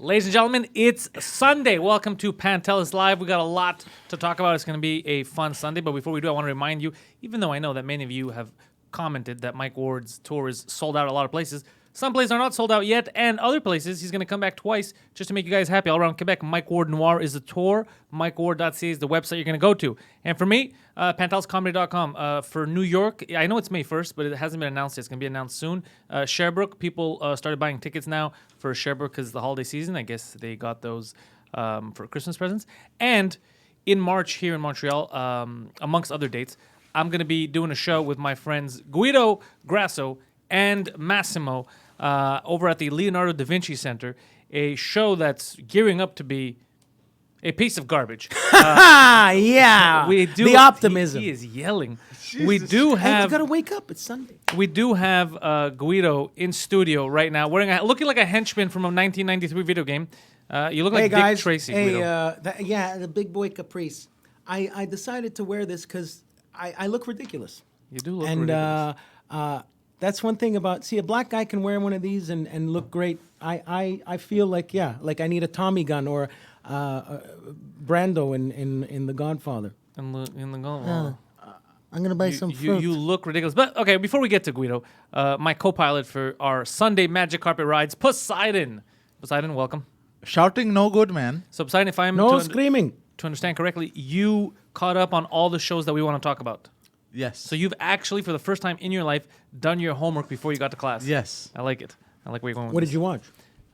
Ladies and gentlemen, it's Sunday. Welcome to Pantelis Live. We got a lot to talk about. It's going to be a fun Sunday. But before we do, I want to remind you, even though I know that many of you have commented that Mike Ward's tour is sold out a lot of places, some places are not sold out yet, and other places, he's going to come back twice just to make you guys happy. All around Quebec, Mike Ward Noir is the tour. MikeWard.ca is the website you're going to go to. And for me, PantelisComedy.com. For New York, I know it's May 1st, but it hasn't been announced yet. It's going to be announced soon. Sherbrooke, people started buying tickets now for Sherbrooke because the holiday season. I guess they got those for Christmas presents. And in March here in Montreal, amongst other dates, I'm going to be doing a show with my friends Guido, Grasso, and Massimo over at the Leonardo da Vinci Center, a show that's gearing up to be a piece of garbage. Yeah. We do, the optimism. He is yelling. Jesus. We do Hey, you have gotta wake up. It's Sunday. we do have Guido in studio right now, looking like a henchman from a 1993 video game. You look like Hey guys. Dick Tracy. Hey, Guido. the big boy caprice. I decided to wear this because I look ridiculous. You do look And ridiculous. that's one thing about a black guy can wear one of these and look great. I feel like I need a Tommy gun or Brando in The Godfather. in the goal. I'm gonna buy some fruit. You look ridiculous. But okay, before we get to Guido, my co-pilot for our Sunday Magic Carpet rides, Poseidon. Poseidon, welcome. Shouting no good, man. So Poseidon, if I'm No to, screaming. to understand correctly, you caught up on all the shows that we want to talk about. Yes. So you've actually, for the first time in your life, done your homework before you got to class. Yes. I like it. I like where you're going with What this. did you watch?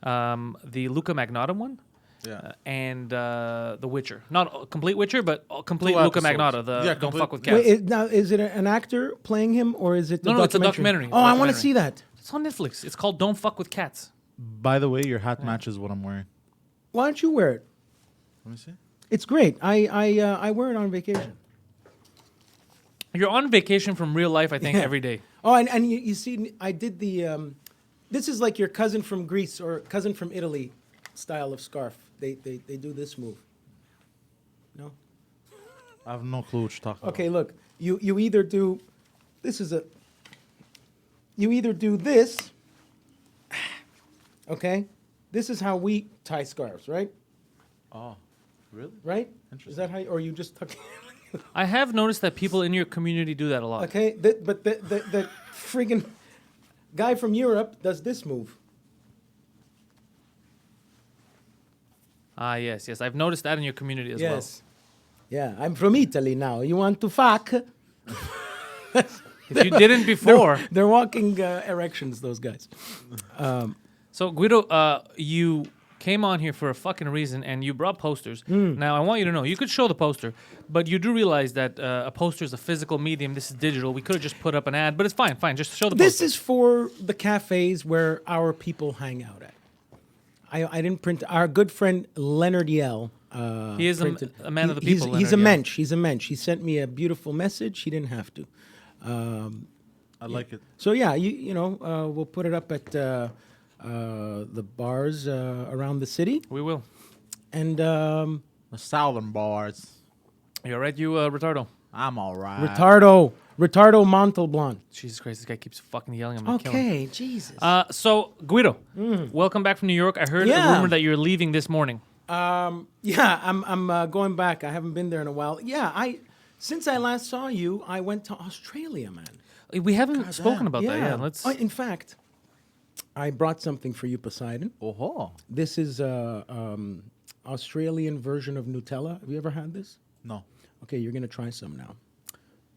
The Luka Magnotta one. Yeah. And The Witcher. Not a complete Witcher, but a complete Two Luka episodes. Magnotta. The Yeah, Don't complete- Fuck with Cats. Wait, now is it an actor playing him or is it? No, it's a documentary. Oh, I want to Documentary. see that. It's on Netflix. It's called Don't Fuck with Cats. By the way, your hat matches what I'm wearing. Why don't you wear it? Let me see. It's great. I wear it on vacation. You're on vacation from real life, I think, Yeah. every day. Oh, and you see, I did the. This is like your cousin from Greece or cousin from Italy style of scarf. They do this move. No. I have no clue what you're talking Okay, look. You either do. This is a. You either do this. Okay, this is how we tie scarves, right? about. Oh, really? Right? Is Interesting. that how? Or you just tuck? I have noticed that people in your community do that a lot. Okay, but the friggin' guy from Europe does this move. Ah, yes. I've noticed that in your community as well. Yes. Yeah, I'm from Italy now. You want to fuck? If you didn't before. They're walking erections, those guys. So, Guido, you came on here for a fucking reason, and you brought posters. Now, I want you to know, you could show the poster, but you do realize that a poster is a physical medium. This is digital. We could have just put up an ad, but it's fine. Just show the This poster. is for the cafes where our people hang out at. I didn't print. Our good friend Leonard Yell. He is printed- a man of the he's- people, He's a Leonard Yell. mensch. He's a mensch. He sent me a beautiful message. He didn't have to. I like it. So yeah, we'll put it up at the bars around the city, We will. and The Southern bars. You all right, you retardo? I'm all right. Retardo Montalban. Jesus Christ, this guy keeps fucking yelling. I'm gonna kill him. Okay, Jesus. So, Guido, welcome back from New York. I heard a Yeah. rumor that you're leaving this morning. Yeah, I'm going back. I haven't been there in a while. Yeah, since I last saw you, I went to Australia, man. We haven't spoken about that. Yeah, let's. Oh, in fact, I brought something for you, Poseidon. Oh, This is Australian version of Nutella. Have you ever had this? no. Okay, you're gonna try some now.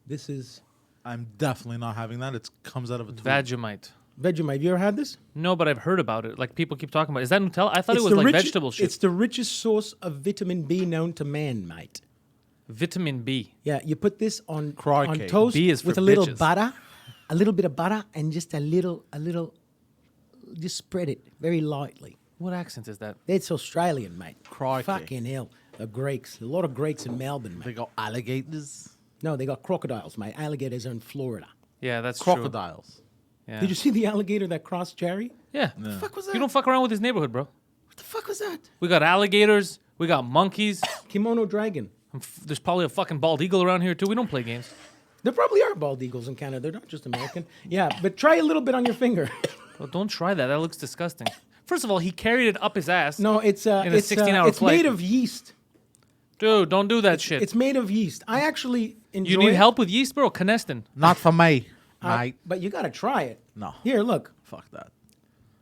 This is I'm definitely not having that. It comes out of a tube. Vegemite. Vegemite. Have you ever had this? No, but I've heard about it. Like people keep talking about it. Is that Nutella? I thought it was the like richest- vegetable shit. It's the richest source of vitamin B known to man, mate. Vitamin B. Yeah, you put this on Crikey. toast B is for with a little bitches. butter, a little bit of butter, and just a little, just spread it very lightly. What accent is that? It's Australian, mate. Crikey. Fucking hell. The Greeks. A lot of Greeks in Melbourne, mate. They got alligators. No, they got crocodiles, mate. Alligators are in Florida. Yeah, that's Crocodiles. true. Yeah. Did you see the alligator that crossed Jerry? Yeah. What the fuck was that? You don't fuck around with his neighborhood, bro. What the fuck was that? We got alligators. We got monkeys. Kimono dragon. There's probably a fucking bald eagle around here too. We don't play games. There probably are bald eagles in Canada. They're not just American. Yeah, but try a little bit on your finger. Well, don't try that. That looks disgusting. First of all, he carried it up his ass. No, it's a 16-hour it's flight. made of yeast. Dude, don't do that shit. It's made of yeast. I actually enjoy You need it, help with yeast, bro? Canestin. Not for me, mate. but you got to try it. No. Here, look. Fuck that.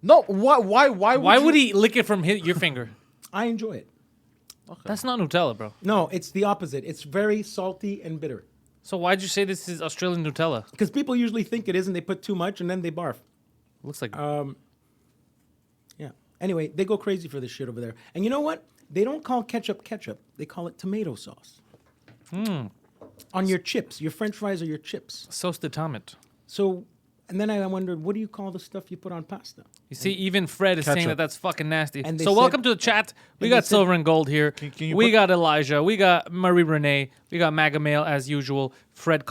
No, why Why would he lick it from your finger? I enjoy it. That's not Nutella, bro. No, it's the opposite. It's very salty and bitter. So why'd you say this is Australian Nutella? Because people usually think it is, and they put too much, and then they barf. Looks like Yeah. Anyway, they go crazy for this shit over there. And you know what? They don't call ketchup ketchup. They call it tomato sauce. On your chips. Your French fries are your chips. sauce de tomate. So, and then I wondered, what do you call the stuff you put on pasta? You see, even Fred is saying Ketchup. that that's fucking nasty. And they So said- welcome to the chat. We and they got said- Silver and Gold here. Can you We put- got Elijah. We got Marie Renee. We got Magamail as usual. Fred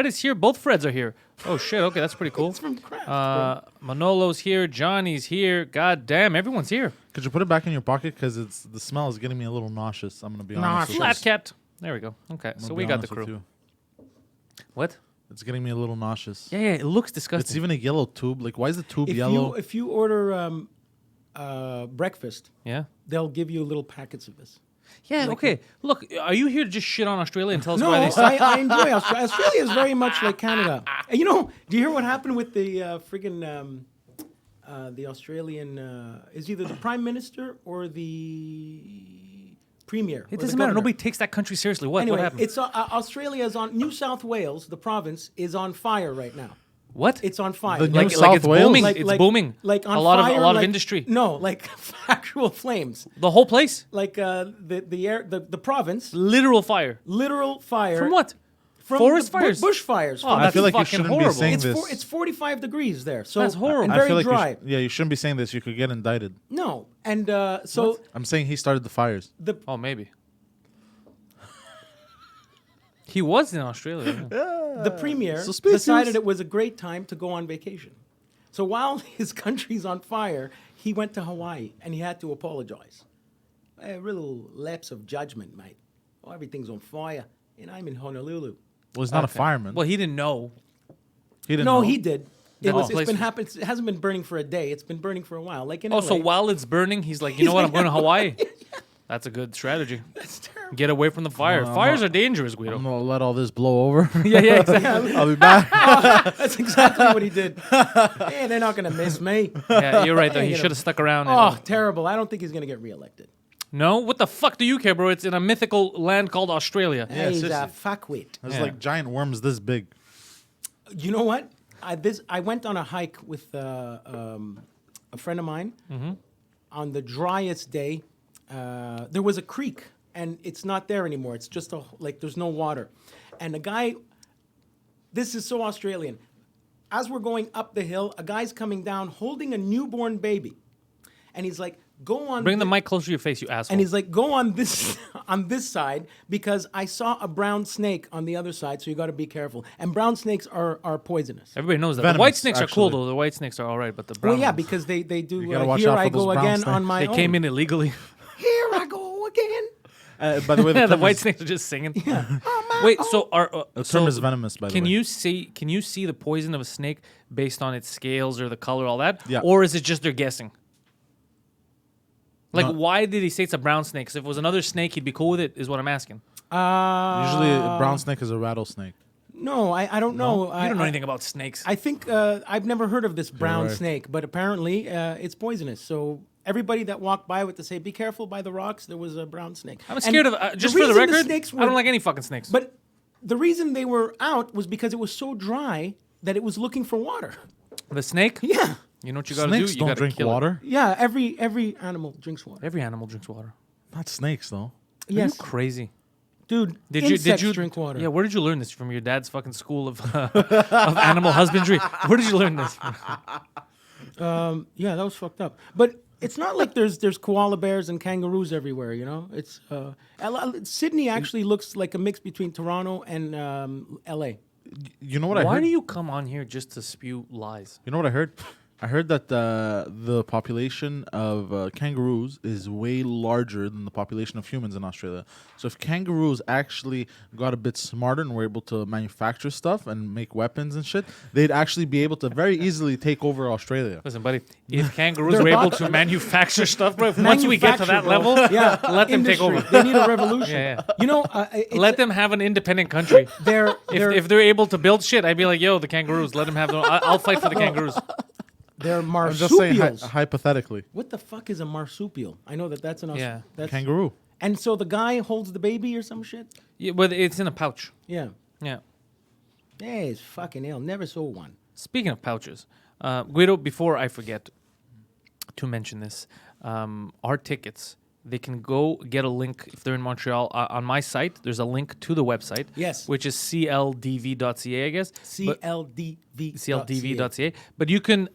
is here. Both Freds are here. Oh shit. Okay, that's pretty cool. It's from Kraft, Manolo's here. Johnny's here. God damn, everyone's here. Could you put it back in your pocket? Because the smell is getting me a little nauseous. I'm gonna be honest. with you. Flat cat. There we go. Okay, I'm so gonna we be got the honest with crew. you. What? It's getting me a little nauseous. Yeah, it looks It's disgusting. even a yellow tube. Like, why is the tube If yellow? you order breakfast, Yeah. they'll give you little packets of this. Yeah. Okay. Look, are you here to just shit on Australia and tell us No, why they suck? I enjoy Australia. Australia is very much like Canada. And you know, do you hear what happened with the the Australian? Is either the prime minister or the premier? It or the doesn't matter. governor. Nobody takes that country seriously. What? Anyway, what happened? it's Australia is on New South Wales. The province is on fire right now. What? It's on fire. The New like South it's Wales? booming. It's booming. Like on a lot fire, of a lot like, of industry. No, like actual flames. The whole place, Like the province, literal fire. literal fire. From what? From Forest the fires? bush fires. Oh, From that's I feel like you fucking shouldn't horrible. be saying it's this. it's 45 degrees there. So That's horrible. and I very feel like dry. you shouldn't be saying this. You could get indicted. No, and so I'm saying he started the fires. the Oh, maybe. He was in Australia. yeah. the premier Suspicious. decided it was a great time to go on vacation. So while his country's on fire, he went to Hawaii and he had to apologize. A little lapse of judgment, mate. Oh, everything's on fire, and I'm in Honolulu. Well, he's not a Okay. fireman. Well, he didn't know. he didn't No, know. he did. That the It's place been was- happening. It hasn't been burning for a day. It's been burning for a while. Like in Oh, so LA. while it's burning, he's like, you know what? I'm going to Hawaii. That's a good strategy. That's terrible. Get away from the fire. I'm Fires not- are dangerous, Guido. I'm gonna let all this blow over. Yeah, yeah, exactly. I'll be back. That's exactly what he did. Man, they're not going to miss me. Yeah, you're right though. He Ain't should gonna- have stuck around. Oh, terrible. I don't think he's going to get reelected. No, what the fuck do you care, bro? It's in a mythical land called Australia. Yeah, He's seriously. a fuckwit. There's Yeah. like giant worms this big. You know what? I went on a hike with a friend of mine on the driest day. There was a creek, and it's not there anymore. It's just there's no water. And a guy, this is so Australian. As we're going up the hill, a guy's coming down holding a newborn baby, and he's like, "Go on." Bring the mic closer to your face, you asshole. And he's like, "Go on this on this side because I saw a brown snake on the other side, so you got to be careful." And brown snakes are poisonous. Everybody knows that. Venomous, the white snakes are cool actually. though. The white snakes are all right, but the brown Well, yeah, ones, because they do. You gotta watch Here out for I those go brown again snakes. on my they own. came in illegally. Here I go again. By the way, the, Yeah, the term white is, snakes are just singing. Oh, Wait, so are the so term is venomous. By the can way, you see the poison of a snake based on its scales or the color, all that? Yeah. Or is it just they're guessing? Like, No. why did he say it's a brown snake? 'Cause if it was another snake, he'd be cool with it. Is what I'm asking. usually a brown snake is a rattlesnake? No, I don't know. You don't know anything about snakes. I think I've never heard of this brown right. snake, but apparently it's poisonous. So everybody that walked by with to say, "Be careful by the rocks," there was a brown snake. I'm And scared of. Just for the reason record, snakes I were- don't like any fucking snakes. But the reason they were out was because it was so dry that it was looking for water. the snake, Yeah, you know what you gotta do? Snakes You don't gotta drink kill it. water. yeah. Every animal drinks water. Every animal drinks water. Not snakes though. Are Yes, you crazy? dude. Did insects you drink water? Yeah, where did you learn this from? Your dad's fucking school of of animal husbandry. Where did you learn this? Yeah, that was fucked up. But it's not like there's koala bears and kangaroos everywhere. You know, it's Sydney actually looks like a mix between Toronto and L.A. You know what I Why heard? do you come on here just to spew lies? You know what I heard? I heard that the population of kangaroos is way larger than the population of humans in Australia. So if kangaroos actually got a bit smarter and were able to manufacture stuff and make weapons and shit, they'd actually be able to very easily take over Australia. Listen, buddy, if kangaroos were able to manufacture stuff, bro, once we get to that Manufacture, level, yeah, let them take industry. over. They need a revolution. Yeah, You know, Let them have an independent country. If they're able to build shit, I'd be like, yo, the kangaroos, let them have their own. I'll fight for the kangaroos. they're I'm just saying marsupials. hypothetically. What the fuck is a marsupial? I know that's an Yeah. that's Kangaroo. And so the guy holds the baby or some shit? Yeah, but it's in a pouch. Yeah. Yeah. Hey, it's fucking hell. Never saw one. Speaking of pouches, Guido, before I forget to mention this, our tickets, they can go get a link if they're in Montreal. On my site, there's a link to the website. Yes. Which is cldv.ca, I guess. But- CLDV. cldv.ca. But you can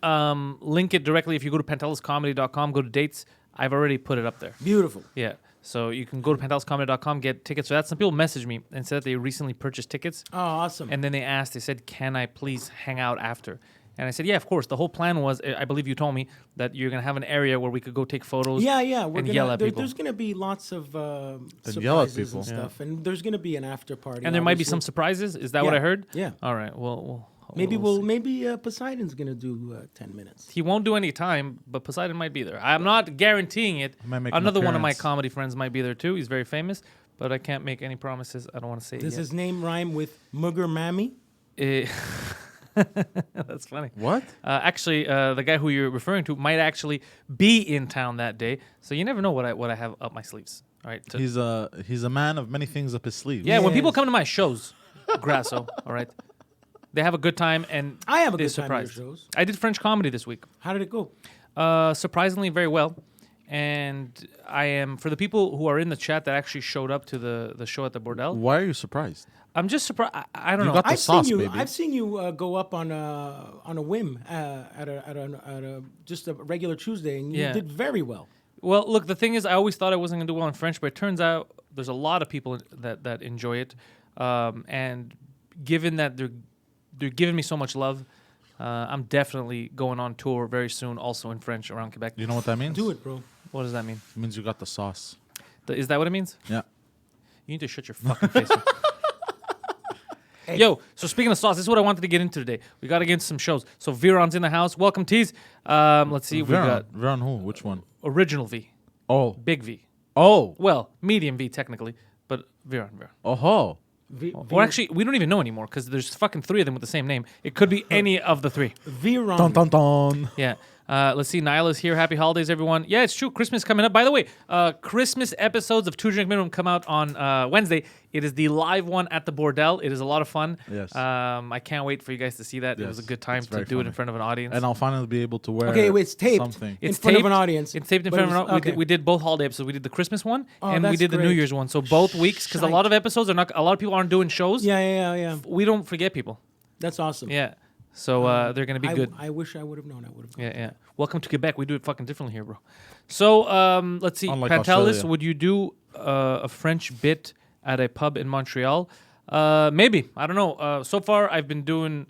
link it directly if you go to panteliscomedy.com, go to dates. I've already put it up there. Beautiful. Yeah. So you can go to panteliscomedy.com, get tickets for that. Some people messaged me and said that they recently purchased tickets. Oh, awesome. And then they said, can I please hang out after? And I said, yeah, of course. The whole plan was, I believe you told me, that you're going to have an area where we could go take photos yeah. and yell at people. There's going to be lots of yell at surprises people. and stuff. And there's going to be an after party. And there might be some obviously. surprises. Is that what Yeah, I heard? yeah. All right. Well Maybe we'll see. maybe Poseidon's going to do 10 minutes. He won't do any time, but Poseidon might be there. I'm not guaranteeing it. Might make an Another one of my appearance. comedy friends might be there too. He's very famous, but I can't make any promises. I don't want to say it Does yet. his name rhyme with Mugger Mammy? Eh, That's funny. What? Actually, the guy who you're referring to might actually be in town that day, so you never know what I have up my sleeves. All right. He's a man of many things up his sleeve. Yeah, when people Yes. come to my shows, Grasso, all right, they have a good time and I have a they're good time at your surprised. shows. I did French comedy this week. How did it go? Surprisingly, very well. And I am, for the people who are in the chat that actually showed up to the show at the Bordel, Why are you surprised? I'm just surprised. I don't You know. got the sauce, seen you. baby. I've seen you go up on a whim at a just a regular Tuesday, and you Yeah. did very well. Well, look, the thing is, I always thought I wasn't going to do well in French, but it turns out there's a lot of people that enjoy it. And given that they're giving me so much love, I'm definitely going on tour very soon, also in French around Quebec. You know what that means? Do it, bro. What does that mean? It means you got the sauce. Is that what it means? Yeah. You need to shut your fucking face. Yo, so speaking of sauce, this is what I wanted to get into today. We got to get into some shows. So Viron's in the house. Welcome, Tease. Let's see. We got Veron who? Which one? original V, Oh. big V. Oh. Well, medium V technically, but Viron. Oh. Or actually, we don't even know anymore because there's fucking 3 of them with the same name. It could be any of the 3. Viron. Dun dun dun. Yeah. Let's see. Nyla's here. Happy holidays, everyone. Yeah, it's true. Christmas coming up. By the way, Christmas episodes of 2 Drink Minimum come out on Wednesday. It is the live one at the Bordel. It is a lot of fun. Yes. I can't wait for you guys to see that. It was a Yes, good time it's to very do it in funny. front of an audience. And I'll finally be able to wear Okay, wait, it's taped. something. in front of an audience. It's taped in But front it of an was- audience. okay. We did both holiday episodes. We did the Christmas one Oh, and we that's did the New great. Year's one. So both weeks, because a lot of episodes are not. A lot of people aren't doing shows. Yeah. We don't forget people. That's awesome. Yeah. So they're gonna be good. I wish I would have known. I would have. Yeah. Welcome to Quebec. We do it fucking differently here, bro. So let's see. Unlike Pantelis, Australia. would you do a French bit at a pub in Montreal? Maybe. I don't know. So far, I've been doing.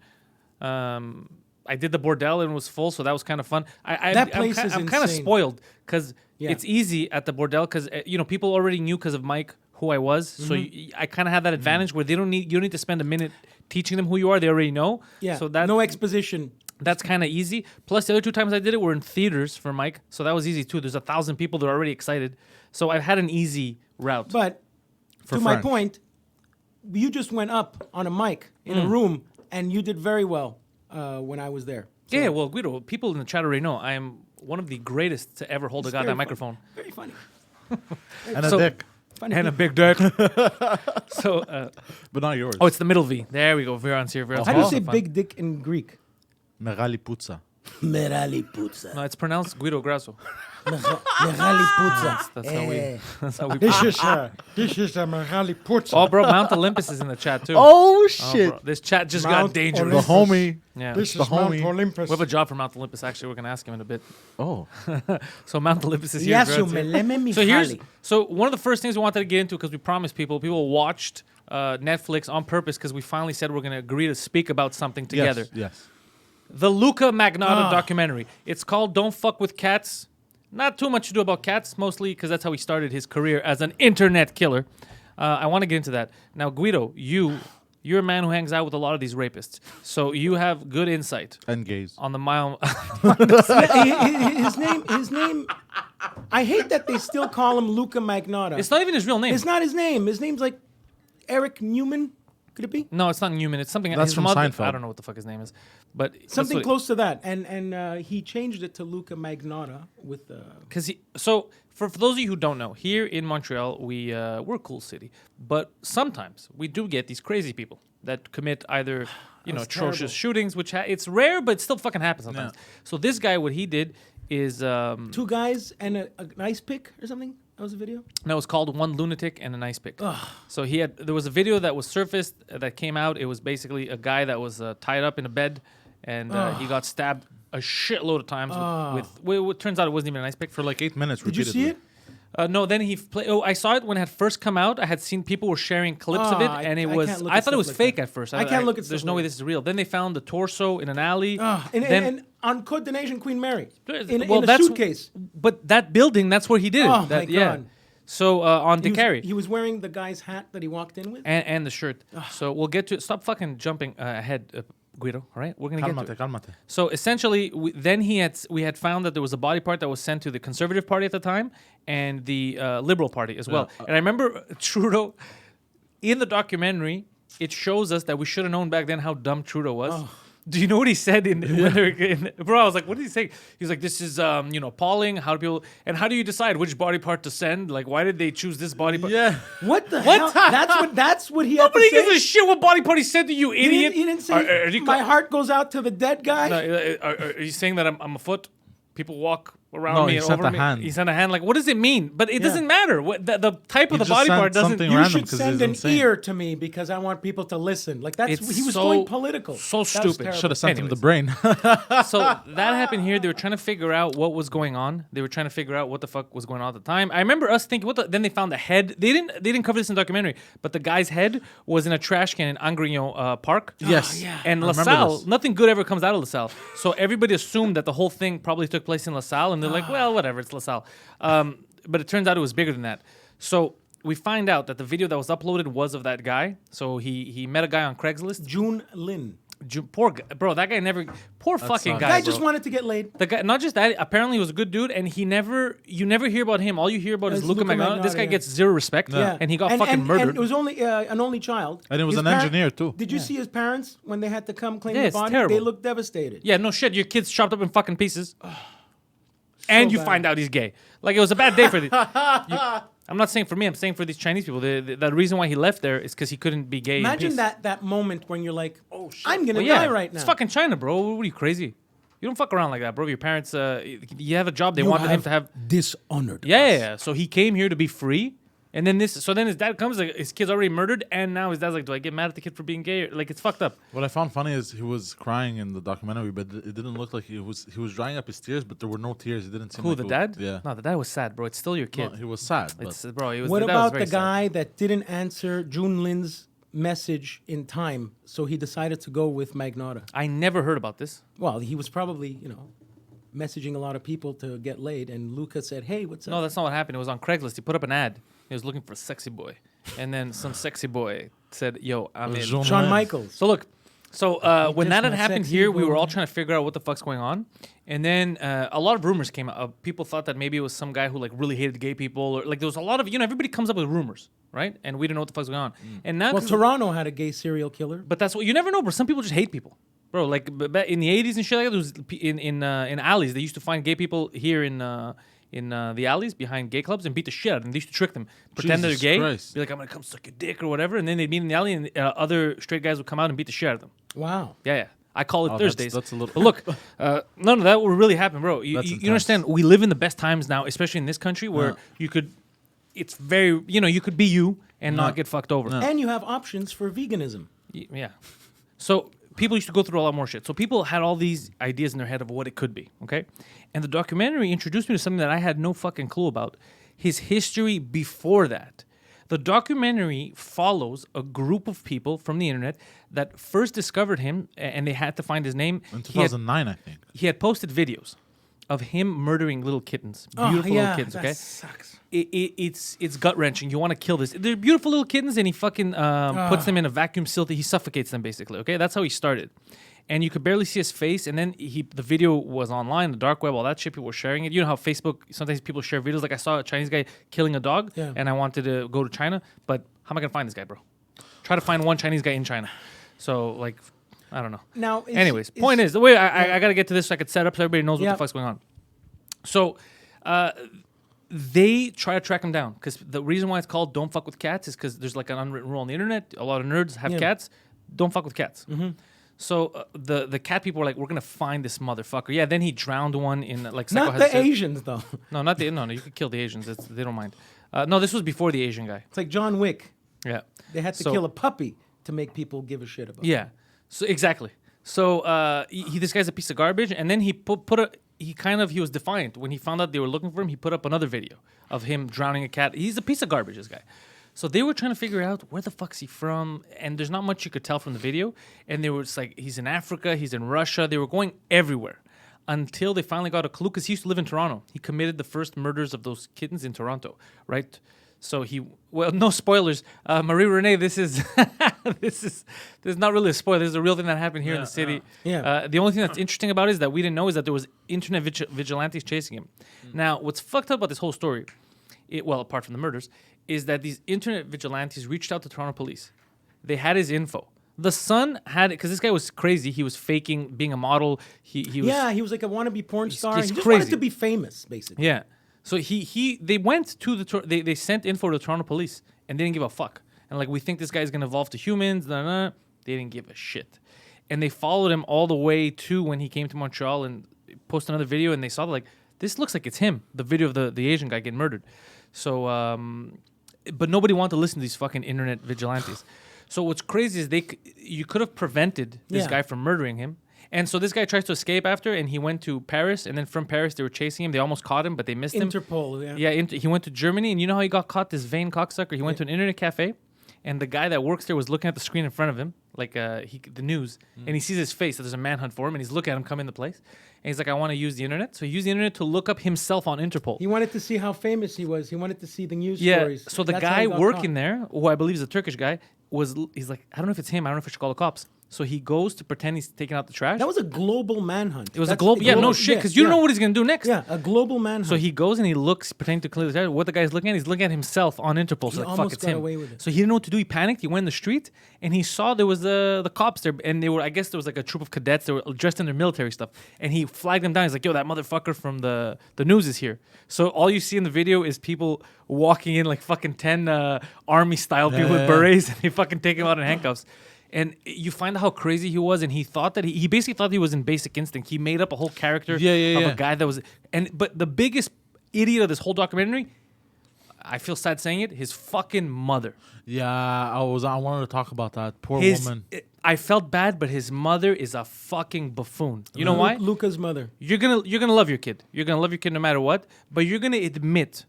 I did the Bordel and it was full, so that was kind of fun. That place is I'm kind of insane. spoiled because Yeah. it's easy at the Bordel because people already knew because of Mike who I was. So I kind of had that advantage where you don't need to spend a minute teaching them who you are. They already know. Yeah. So that no exposition. that's kind of easy. Plus, the other 2 times I did it were in theaters for Mike, so that was easy too. There's 1,000 people that are already excited, so I've had an easy route. But For to my French. point, you just went up on a mic in a room, and you did very well when I was there. So yeah, well, Guido, people in the chat already know I am one of the greatest to ever hold a it's goddamn very microphone. Very funny. And So- a dick. Funny. And a big dick. So, But not yours. oh, it's the middle V. There we go. Veron's here. Veron's How do you having say fun. big dick in Greek? Merali puzza. Merali puzza. No, it's pronounced Guido Grasso. Merali puzza. That's how we. That's how we. This is a Magali putza. Oh, bro, Mount Olympus is in the chat too. Oh Oh, shit. bro, this chat just Mount got dangerous. The Olympus. homie. Yeah. This the is Mount homie. Olympus. We have a job for Mount Olympus. Actually, we're gonna ask him in a bit. Oh. So Mount Olympus is here. Yasu Veron's here. meleme So here's Michali. one of the first things we wanted to get into because we promised people watched Netflix on purpose because we finally said we're going to agree to speak about something together. Yes. The Luka Magnotta documentary. It's called "Don't Fuck with Cats." Not too much to do about cats, mostly because that's how he started his career as an internet killer. I want to get into that now. Guido, you're a man who hangs out with a lot of these rapists, so you have good insight And gays. on the mile. His name. I hate that they still call him Luka Magnotta. It's not even his real name. It's not his name. His name's like Eric Newman. Could it be? No, it's not Newman. It's something. That's his from mother, Seinfeld. I don't know what the fuck his name is, but Something close to that. And he changed it to Luka Magnotta with Because so for those of you who don't know, here in Montreal, we're a cool city, but sometimes we do get these crazy people that commit either That's atrocious terrible. shootings, which it's rare, but it still fucking happens sometimes. So this guy, what he did is two guys and an ice pick or something. That was a video. no, it's called One Lunatic and an Ice Pick. So there was a video that was surfaced that came out. It was basically a guy that was tied up in a bed, and he got stabbed a shitload of times with it turns out it wasn't even an ice pick For like 8 minutes Did you repeatedly. see it? No, then he played. Oh, I saw it when it had first come out. I had seen people were sharing clips of it, and it I was. can't look I at thought it was stuff like fake that. at first. I can't look at There's stuff no like way that. this is real. Then they found the torso in an alley. And on Côte des Neiges and Queen Mary in a that's- suitcase. But that building, that's where he did it. Oh, That- my yeah. God. So on He DeCarry. was, he was wearing the guy's hat that he walked in with. And the shirt. So we'll get to it. Stop fucking jumping ahead, Guido. All right, we're gonna get to Calmate, it. calmate. So essentially, we had found that there was a body part that was sent to the Conservative Party at the time and the Liberal Party as well. And I remember Trudeau in the documentary. It shows us that we should have known back then how dumb Trudeau was. Do you know what he said bro? I was like, what did he say? He's like, this is appalling. How do you decide which body part to send? Like, why did they choose this body part? Yeah. What the hell? That's what he had Nobody to say. gives a shit what body part he said to you, He idiot. didn't say, my heart goes out to the dead guy. Are you saying that I'm a foot? People walk around No, me he and sent over a me. hand. He sent a hand. Like, what does it mean? But it doesn't matter. What the type of He the just body sent part doesn't. something You random should 'cause send he's an insane. ear to me because I want people to listen. Like he was so- going political. so That was stupid. terrible. Should have sent him the Anyways. brain. So that happened here. They were trying to figure out what was going on. They were trying to figure out what the fuck was going on at the time. I remember us thinking, then they found the head. They didn't cover this in the documentary, but the guy's head was in a trash can in Angrignon Park. Yes. yeah. And I remember LaSalle, this. nothing good ever comes out of LaSalle. So everybody assumed that the whole thing probably took place in LaSalle, and they're like, well, whatever, it's LaSalle. But it turns out it was bigger than that. So we find out that the video that was uploaded was of that guy. So he met a guy on Craigslist. June Lin. Poor guy, bro, that guy never. Poor fucking sucks. guy. Guy bro. just wanted to get laid. The guy, not just that. Apparently, he was a good dude, and you never hear about him. All you hear about is It's Luka Luka Magnotta. This Magnotta, guy yeah. gets zero respect, Yeah. and he got fucking and murdered. it was only an only child. And he was His an engineer, too. Did you see his parents when they had to come claim Yeah, the it's body? terrible. They looked devastated. Yeah, no shit. Your kid's chopped up in fucking pieces, and you bad. find out he's gay. Like it was a bad day for the. I'm not saying for me. I'm saying for these Chinese people. The reason why he left there is because he couldn't be gay. in Imagine peace. that moment when you're like, oh shit, I'm gonna Well, yeah, die right now. It's fucking China, bro. What are you crazy? You don't fuck around like that, bro. Your parents, you have a job. They You wanted him to have. dishonored. Yeah. So he came here to be free, and then then his dad comes. Like, his kid's already murdered, and now his dad's like, "Do I get mad at the kid for being gay?" Like it's fucked up. What I found funny is he was crying in the documentary, but it didn't look like he was drying up his tears, but there were no tears. It didn't seem Who like the it dad? was- Yeah. No, the dad was sad, bro. It's still your kid. No, he was sad. But It's bro. He was. What the dad was about very the sad. guy that didn't answer June Lin's message in time, so he decided to go with Magnotta? I never heard about this. Well, he was probably, messaging a lot of people to get laid, and Luca said, "Hey, what's up?" No, that's not what happened. It was on Craigslist. He put up an ad. He was looking for a sexy boy, and then some sexy boy said, "Yo, I'm in." Jean- Shawn Man. Michaels. So look, when just that had my happened sexy here, we were boy. all trying to figure out what the fuck's going on, and then a lot of rumors came out. People thought that maybe it was some guy who like really hated gay people, or like there was a lot of everybody comes up with rumors, right? And we didn't know what the fuck's going on. And now, Well, Toronto had a gay serial killer. but that's what you never know, bro. Some people just hate people, bro. Like in the '80s and shit like that, there was in alleys. They used to find gay people here in the alleys behind gay clubs and beat the shit out of them. They used to trick them, pretend Jesus they're gay, Christ. be like, "I'm gonna come suck your dick" or whatever, and then they'd meet in the alley, and other straight guys would come out and beat the shit out of them. Wow. Yeah. I call it Oh, Thursdays. that's a little- But look, none of that will really happen, bro. You That's you intense. understand? We live in the best times now, especially in this country, where you could. It's very, you could be you and not get fucked over. And you have options for veganism. Yeah. So people used to go through a lot more shit. So people had all these ideas in their head of what it could be. Okay, and the documentary introduced me to something that I had no fucking clue about. His history before that. The documentary follows a group of people from the internet that first discovered him, and they had to find his name. In 2009, I think. He had posted videos of him murdering little kittens, beautiful little kittens. Okay, that sucks. It's gut wrenching. You want to kill this. They're beautiful little kittens, and he fucking puts them in a vacuum seal. He suffocates them basically. Okay, that's how he started. And you could barely see his face. And then the video was online, the dark web, all that shit. People were sharing it. You know how Facebook, sometimes people share videos. Like I saw a Chinese guy killing a dog, and I wanted to go to China. But how am I going to find this guy, bro? Try to find one Chinese guy in China. So, like, I don't know. Now, anyways, point is, the way I got to get to this so I could set up so everybody knows what the fuck's going on. So, they try to track him down. Because the reason why it's called Don't Fuck With Cats is because there's like an unwritten rule on the internet. A lot of nerds have cats. Don't fuck with cats. Mm-hmm. So the cat people were like, we're gonna find this motherfucker. Yeah, then he drowned one in like. Not the Asians though. No, not the no. You could kill the Asians. They don't mind. No, this was before the Asian guy. It's like John Wick. Yeah, they had to kill a puppy to make people give a shit about. Yeah, so exactly. So this guy's a piece of garbage, and then he he was defiant when he found out they were looking for him. He put up another video of him drowning a cat. He's a piece of garbage, this guy. So they were trying to figure out where the fuck's he from, and there's not much you could tell from the video. And they were just like, he's in Africa, he's in Russia. They were going everywhere until they finally got a clue, because he used to live in Toronto. He committed the first murders of those kittens in Toronto, right? So no spoilers. Marie Renee, this is this is not really a spoiler. This is a real thing that happened here in the city. The only thing that's interesting about it is that we didn't know is that there was internet vigilantes chasing him. Now, what's fucked up about this whole story, apart from the murders, is that these internet vigilantes reached out to Toronto Police. They had his info. The son had it because this guy was crazy. He was faking being a model. He was like a wannabe porn star. he's He just crazy. wanted to be famous, basically. Yeah. So they went to they sent info to the Toronto Police and they didn't give a fuck. And like, we think this guy's gonna evolve to humans. Nah, nah. They didn't give a shit. And they followed him all the way to when he came to Montreal and posted another video, and they saw like, this looks like it's him. The video of the Asian guy getting murdered. So but nobody wanted to listen to these fucking internet vigilantes. So what's crazy is you could have prevented this guy from murdering him. And so this guy tries to escape after, and he went to Paris, and then from Paris they were chasing him. They almost caught him, but they missed him. Interpol, he went to Germany, and you know how he got caught, this vain cocksucker? He went to an internet cafe, and the guy that works there was looking at the screen in front of him, like the news, and he sees his face, that there's a manhunt for him, and he's looking at him come into place. And he's like, I want to use the internet. So he used the internet to look up himself on Interpol. He wanted to see how famous he was. He wanted to see the news yeah, stories. So the guy working there, who I believe is a Turkish guy, he's like, I don't know if it's him. I don't know if I should call the cops. So he goes to pretend he's taking out the trash. That was a global manhunt. It was a global, no shit, because you don't know what he's going to do next. Yeah, a global manhunt. So he goes and he looks, pretending to clear the trash. What the guy's looking at, he's looking at himself on Interpol. So like, fuck, it's him. Away with it. So he didn't know what to do. He panicked. He went in the street and he saw there was the cops there. And I guess there was like a troop of cadets. They were dressed in their military stuff. And he flagged them down. He's like, yo, that motherfucker from the news is here. So all you see in the video is people walking in like fucking 10 army style people with berets. And they fucking take him out in handcuffs. And you find out how crazy he was, and he thought that he basically thought he was in Basic Instinct. He made up a whole character of a guy that was, but the biggest idiot of this whole documentary, I feel sad saying it, his fucking mother. Yeah, I wanted to talk about that poor woman. I felt bad, but his mother is a fucking buffoon. You know why? Luka's mother. You're gonna love your kid. You're gonna love your kid no matter what. But you're gonna admit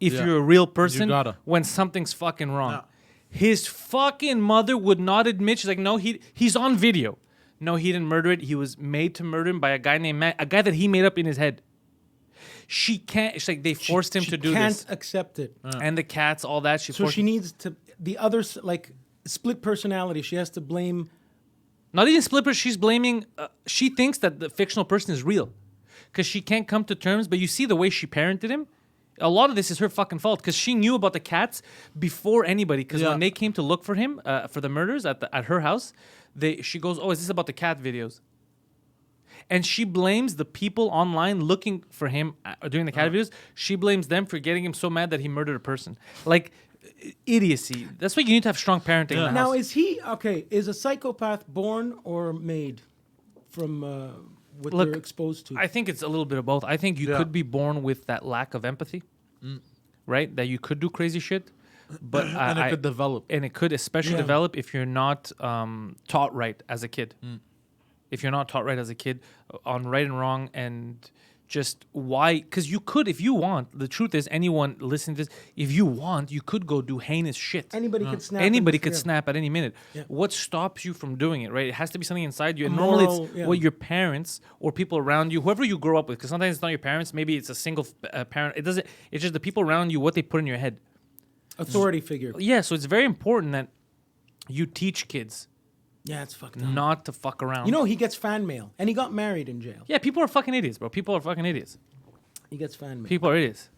if you're a real person when something's fucking wrong. Yeah. His fucking mother would not admit. She's like, no, he's on video. No, he didn't murder it. He was made to murder him by a guy named Matt, a guy that he made up in his head. She can't. She's like, they forced him to do this. She can't accept it. And the cats, all that. So she needs to the other like split personality. She has to blame. Not even split person. She's blaming. She thinks that the fictional person is real, because she can't come to terms. But you see the way she parented him. A lot of this is her fucking fault, because she knew about the cats before anybody. Because when they came to look for him for the murders at her house, she goes, "Oh, is this about the cat videos?" And she blames the people online looking for him doing the cat videos. She blames them for getting him so mad that he murdered a person. Like idiocy. That's why you need to have strong parenting. In the now, house. is he okay? Is a psychopath born or made from what they're exposed to? I think it's a little bit of both. I think you could be born with that lack of empathy, right? That you could do crazy shit, but and it could develop. And it could especially develop if you're not taught right as a kid. If you're not taught right as a kid on right and wrong and just why? Because you could, if you want. The truth is, anyone listening to this, if you want, you could go do heinous shit. Anybody could snap. Anybody and- could yeah. snap at any minute. Yeah. What stops you from doing it, right? It has to be something inside you. And moral, normally it's yeah. what your parents or people around you, whoever you grow up with, because sometimes it's not your parents. Maybe it's a single parent. It doesn't. It's just the people around you, what they put in your head. Authority figure. Yeah, so it's very important that you teach kids Yeah, it's fucked up. not to fuck around. You know, he gets fan mail, and he got married in jail. Yeah, people are fucking idiots, bro. People are fucking idiots. He gets fan mail. People are idiots.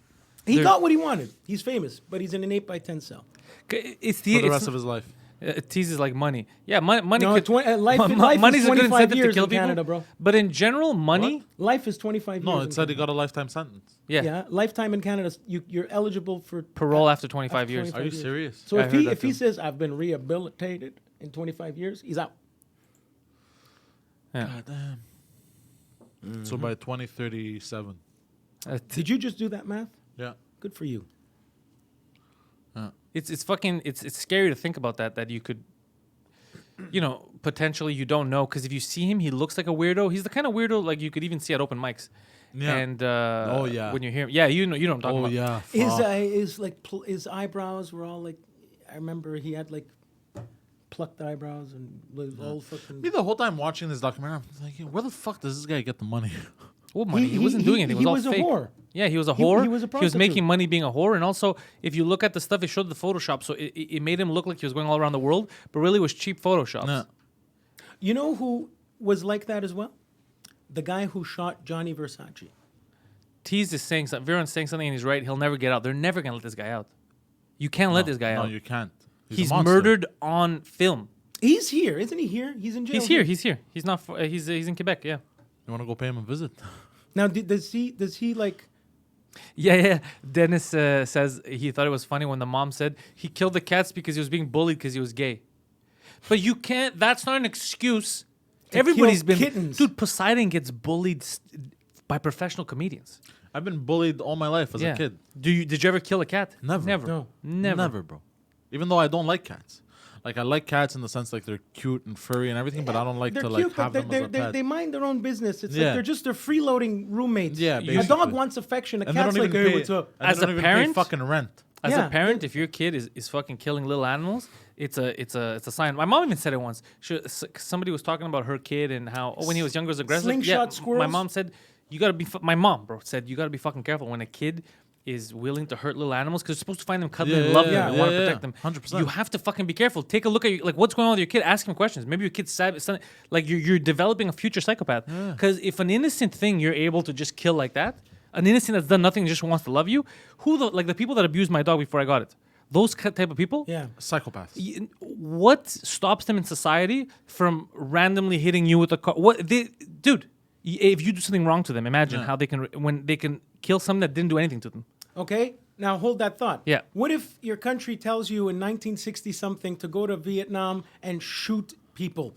He they're- got what he wanted. He's famous, but he's in an 8x10 cell. It's For the rest of his life. It teases like money. Yeah, money. No, could, life money's is a good 25 incentive years to kill in people. Canada, bro. But in general, money. Life is 25 years. No, in it said he Canada. got a lifetime sentence. Yeah. Lifetime in Canada, you're eligible for Parole after 25 after years. 25 Are you years. serious? So I if heard he that if he too. says I've been rehabilitated in 25 years, he's out. Yeah. God damn. So by 2037. Did you just do that math? Yeah. Good for you. It's fucking it's scary to think about that you could, potentially you don't know, because if you see him, he looks like a weirdo. He's the kind of weirdo like you could even see at open mics. Yeah. And Oh, yeah. when you hear him, yeah, you know what I'm talking Oh about. yeah. His his eyebrows were all like, I remember he had like plucked eyebrows and was all fucking. Me the whole time watching this documentary, I'm like, where the fuck does this guy get the money? What money? He, He- wasn't he- doing anything. It he was all was a fake. whore. Yeah, he was a He- whore. he was a He was making prostitute. money being a whore, and also if you look at the stuff, it showed the Photoshop, so it made him look like he was going all around the world, but really it was cheap Photoshops. No. You know who was like that as well? The guy who shot Johnny Versace. Tease is saying something. Viren's saying something, and he's right. He'll never get out. They're never gonna let this guy out. You can't let this guy No, out. you can't. He's a monster. murdered on film. He's here, isn't he? Here, he's in jail. He's here. He's here. He's not. He's in Quebec. Yeah. You want to go pay him a visit? Now, does he like? Yeah. Dennis says he thought it was funny when the mom said he killed the cats because he was being bullied because he was gay. But you can't. That's not an excuse. Everybody's kill been. kittens. Dude, Poseidon gets bullied by professional comedians. I've been bullied all my life as a kid. Did you ever kill a cat? Never. Never. No. Never. Bro. Even though I don't like cats. Like I like cats in the sense like they're cute and furry and everything, but I don't like They're to cute, like have but them as a pet. they mind their own business. It's Yeah. like they're freeloading roommates. Yeah, a basically. dog wants affection. A And they cat's don't like, even hey, pay. what's up? And As they don't a even pay parent? fucking rent. As Yeah. a parent, if your kid is fucking killing little animals, it's a sign. My mom even said it once. Somebody was talking about her kid and how when he was younger was aggressive. Slingshot My squirrels? mom said you gotta be. My mom, bro, said you gotta be fucking careful when a kid is willing to hurt little animals because you're supposed to find them cuddly and love them and want to protect them. 100%. You have to fucking be careful. Take a look at like what's going on with your kid. Ask him questions. Maybe your kid's sad. Like you're developing a future psychopath. Because if an innocent thing you're able to just kill like that, an innocent that's done nothing just wants to love you. The people that abused my dog before I got it, those type of people. Yeah. Psychopaths. What stops them in society from randomly hitting you with a car? Dude, if you do something wrong to them, imagine how they can when they can kill someone that didn't do anything to them. Okay, now hold that thought. Yeah. What if your country tells you in 1960 something to go to Vietnam and shoot people?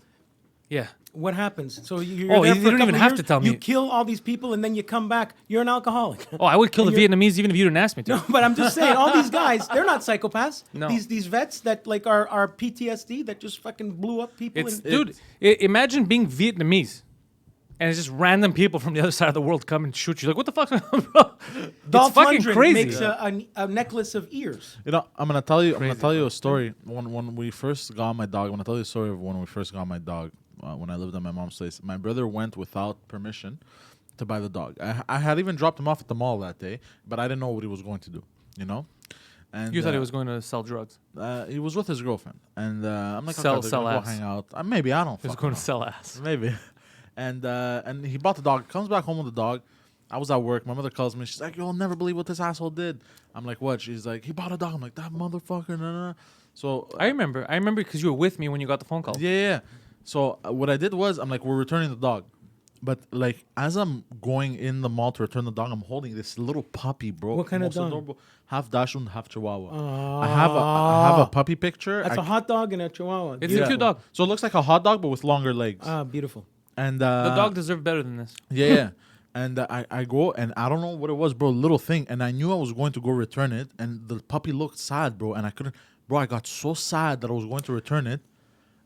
Yeah. What happens? So you're Oh, there you for a don't couple even of have years, to tell You me. kill all these people and then you come back. You're an alcoholic. Oh, I would kill the And you're- Vietnamese even if you didn't ask me to. No, but I'm just saying, all these guys, they're not psychopaths. No. These vets that like are PTSD that just fucking blew up people. It's and, dude. Imagine being Vietnamese, and it's just random people from the other side of the world come and shoot you. Like what the fuck, bro? Dolph it's fucking Lundgren crazy. makes a necklace of ears. You know, I'm gonna tell you a story. When we first got my dog, I'm gonna tell you a story of when we first got my dog. When I lived at my mom's place, my brother went without permission to buy the dog. I had even dropped him off at the mall that day, but I didn't know what he was going to do. You know, and You thought he was going to sell drugs. He was with his girlfriend, and I'm like, Sell- okay, they're sell gonna ass. go hang out. Maybe I don't. He was fucking going know. to sell ass. Maybe. And he bought the dog. Comes back home with the dog. I was at work. My mother calls me. She's like, "You'll never believe what this asshole did." I'm like, "What?" She's like, "He bought a dog." I'm like, "That motherfucker." Nah. So I remember because you were with me when you got the phone call. yeah. So what I did was, I'm like, "We're returning the dog." But like, as I'm going in the mall to return the dog, I'm holding this little puppy, bro. What kind of Most dog? adorable. Half Dachshund, half Chihuahua. I have a puppy picture. That's a hot dog and a chihuahua. It's a cute dog. So it looks like a hot dog, but with longer legs. Ah, beautiful. And The dog deserved better than this. yeah. And I go, and I don't know what it was, bro, little thing. And I knew I was going to go return it. And the puppy looked sad, bro. And I couldn't, bro, I got so sad that I was going to return it.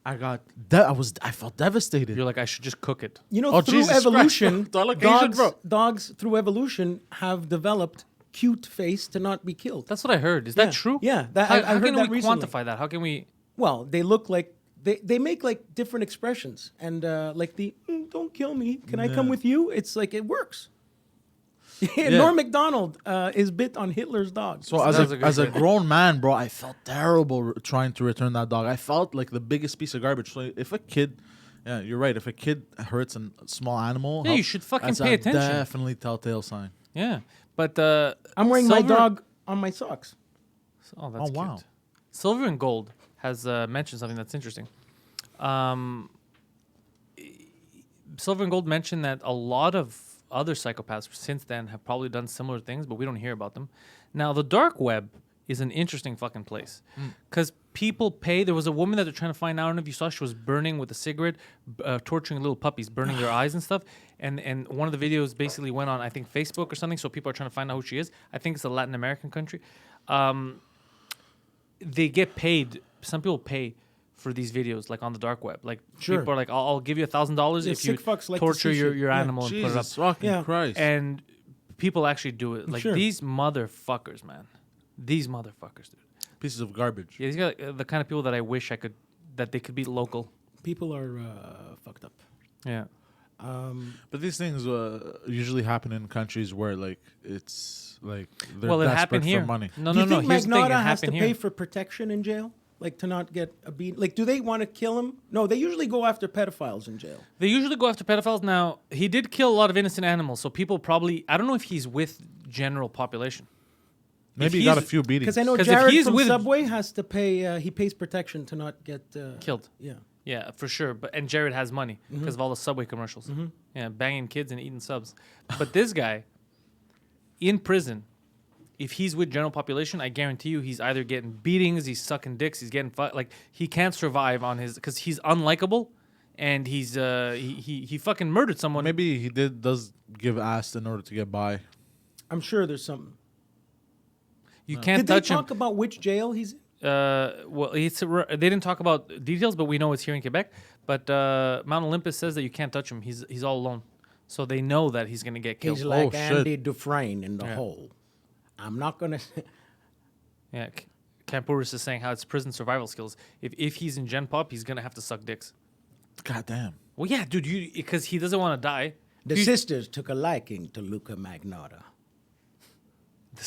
I felt devastated. You're like, I should just cook it. You know, Oh, through Jesus Christ. evolution, Do I look Asian, bro? dogs through evolution have developed cute face to not be killed. That's what I heard. Is that true? Yeah, How, I how heard can that we recently. quantify that? How can we? Well, they look like they make like different expressions, and like the "Don't kill me, can I come with you?" It's like it works. Norm Macdonald is bit on Hitler's dog. So That was a good as a bit. grown man, bro, I felt terrible trying to return that dog. I felt like the biggest piece of garbage. So if a kid, yeah, you're right. If a kid hurts a small animal, Yeah, you should fucking that's pay a attention. Definitely telltale sign. Yeah, but I'm wearing my Silver- dog on my socks. Oh, that's Oh, wow. cute. Silver and Gold has mentioned something that's interesting. Silver and Gold mentioned that a lot of other psychopaths since then have probably done similar things, but we don't hear about them. Now, the dark web is an interesting fucking place because people pay. There was a woman that they're trying to find out. I don't know if you saw. She was burning with a cigarette, torturing little puppies, burning their eyes and stuff. And one of the videos basically went on, I think, Facebook or something. So people are trying to find out who she is. I think it's a Latin American country. They get paid. Some people pay for these videos, like on the dark web. Like Sure. people are like, I'll give you $1,000 Yeah, if you sick fucks like to torture see your, shit. your Yeah. animal and put it up. Jesus fucking Yeah. Christ. And people actually do it. Like Sure. these motherfuckers, man. These motherfuckers, dude. Pieces of garbage. Yeah, these are the kind of people that I wish that they could be local. People are fucked up. Yeah. But these things usually happen in countries where like it's like they're Well, it desperate happened for here. money. No, Do no, you no. think Here's the thing. It Magnotta has to happened pay here. for protection in jail? Like to not get a beat? Like, do they want to kill him? No, they usually go after pedophiles in jail. They usually go after pedophiles. Now, he did kill a lot of innocent animals, so people probably. I don't know if he's with general population. Maybe he he's- got a few beatings. Because I know 'Cause if Jared he's from with- Subway has to pay. He pays protection to not get Killed. Yeah. Yeah, for sure. And Jared has money because of all the Subway commercials. Yeah, banging kids and eating subs. But this guy, in prison, if he's with general population, I guarantee you he's either getting beatings, he's sucking dicks, he's getting like he can't survive on his because he's unlikable, and he's he fucking murdered someone. Maybe he does give ass in order to get by. I'm sure there's something. You can't Did they touch him. talk about which jail he's in? Well, they didn't talk about details, but we know it's here in Quebec. But Mount Olympus says that you can't touch him. He's all alone, so they know that he's gonna get killed. He's like shit. Andy Dufresne in the Yeah. hole. I'm not gonna. Yeah, Campuris is saying how it's prison survival skills. If he's in Gen Pop, he's gonna have to suck dicks. God damn. Well, yeah, dude, because he doesn't want to die. The He's- sisters took a liking to Luka Magnotta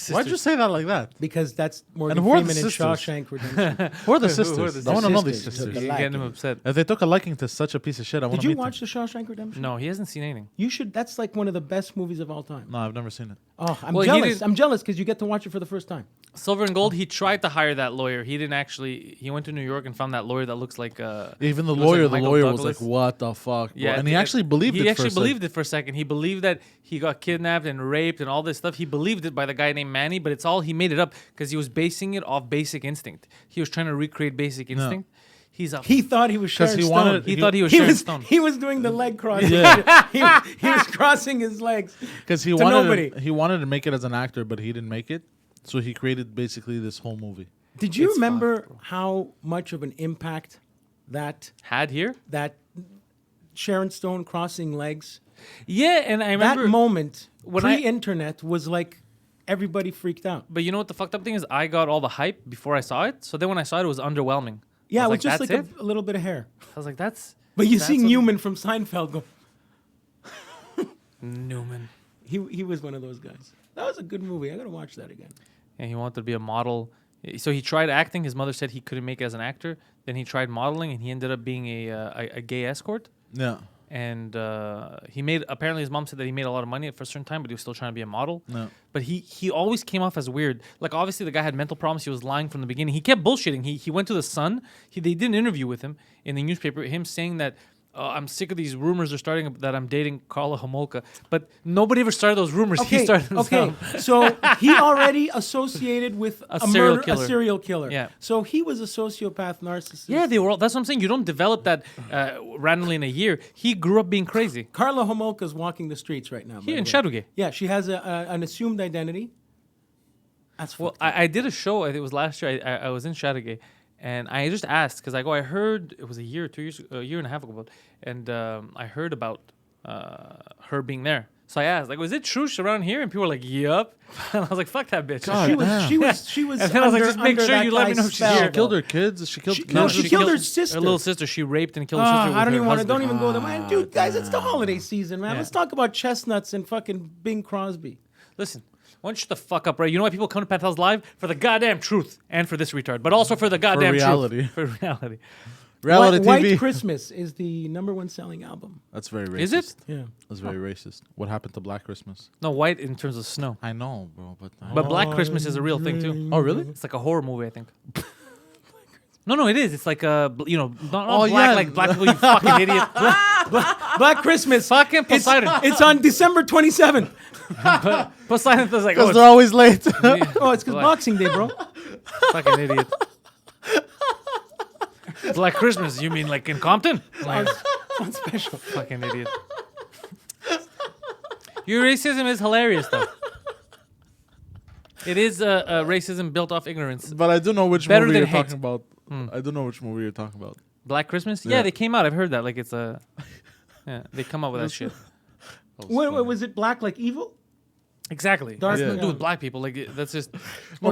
Why'd you say that like that? because that's Morgan who are the Freeman in sisters? Shawshank Redemption. Who are the Who are sisters? the I want to know sisters? these sisters. Took a You're getting him liking. upset. If they took a liking to such a piece of shit, I want Did to you meet watch The Shawshank Redemption? No, he hasn't seen anything. You should. That's like one of the best movies of all time. them. No, I've never seen it. Oh, I'm Well, he jealous. did- I'm jealous because you get to watch it for the first time. Silver and Gold. He tried to hire that lawyer. He didn't actually. He went to New York and found that lawyer that looks like. Even the he looks like lawyer, Michael was Douglas. like, "What the fuck?" bro?" Yeah, and he actually believed it. He actually for a believed it for a second. He believed that he got kidnapped and raped and all this stuff. He believed it by the guy named Manny, but it's all he made it up because he was basing it off Basic Instinct. He was trying to recreate Basic Instinct. He's a. He thought he was 'Cause Sharon he Stone. wanted- he thought he was He Sharon was, Stone. he was doing the leg crossing. Yeah. he was crossing his legs. Because he To wanted nobody. he wanted to make it as an actor, but he didn't make it. So he created basically this whole movie. Did you It's remember how much of an impact that Had here? Sharon Stone crossing legs? Yeah, and I remember. That moment, when I- pre-internet, was like everybody freaked out. But you know what the fucked up thing is? I got all the hype before I saw it. So then when I saw it, it was underwhelming. Yeah, I it was was just "That's like it?" a little bit of hair. I was like, that's. But you that's see what- Newman from Seinfeld go. Newman. He was one of those guys. That was a good movie. I gotta watch that again. And he wanted to be a model. So he tried acting. His mother said he couldn't make it as an actor. Then he tried modeling, and he ended up being a gay escort. Yeah. And he made. Apparently, his mom said that he made a lot of money for a certain time, but he was still trying to be a model. No. But he always came off as weird. Like obviously, the guy had mental problems. He was lying from the beginning. He kept bullshitting. He went to the Sun. They did an interview with him in the newspaper. Him saying that. I'm sick of these rumors are starting that I'm dating Karla Homolka, but nobody ever started those rumors. He started them. Okay. So he already associated with A serial a killer. serial killer. Yeah. So he was a sociopath, narcissist. Yeah, they were. That's what I'm saying. You don't develop that randomly in a year. He grew up being crazy. Carla Homolka's walking the streets right now. by Here the in way. Chateauguay. Yeah, she has an assumed identity. That's Well, fucked up. I did a show. I think it was last year. I was in Chateauguay, And I just asked because I heard it was a year and a half ago, and I heard about her being there. So I asked, like, was it true she's around here? And people were like, yup. And I was like, fuck that bitch. God, She was. And then I was like, just make sure you let me know if she's spell, here. She killed her kids. She killed. She killed her sister. Her little sister. She raped and killed her Oh, sister. I don't with even her want to. husband. Don't even go there, man. Dude, guys, it's the holiday season, man. Yeah. Let's talk about chestnuts and fucking Bing Crosby. Listen, why don't you shut the fuck up, right? You know why people come to Pantelis Live? For the goddamn truth and for this retard, but also for the goddamn reality. truth. For reality. Reality TV. White Christmas is the #1 selling album. That's very racist. Is it? Yeah. That's very racist. What happened to Black Christmas? No, white in terms of snow. I know, bro, but But Black Christmas is a real thing, too. Oh, really? It's like a horror movie, I think. No, it is. It's like a, not Oh, black, yeah. like black people, you fucking idiot. Black Christmas. Fucking Poseidon. It's on December 27th. Poseidon was like, because oh, they're always late. Oh, it's because Boxing Day, bro. fucking idiot. Black Christmas, you mean like in Compton? Like, On special. fucking idiot. Your racism is hilarious, though. It is racism built off ignorance. But I do know which Better movie than you're hate. talking about. I do know which movie you're talking about. Black Christmas? Yeah. Yeah, they came out. I've heard that. Like it's a, yeah, they come up with that shit. What was it? Black like evil? Exactly. Dark- Nothing to do yeah. with black people. Like that's just. Or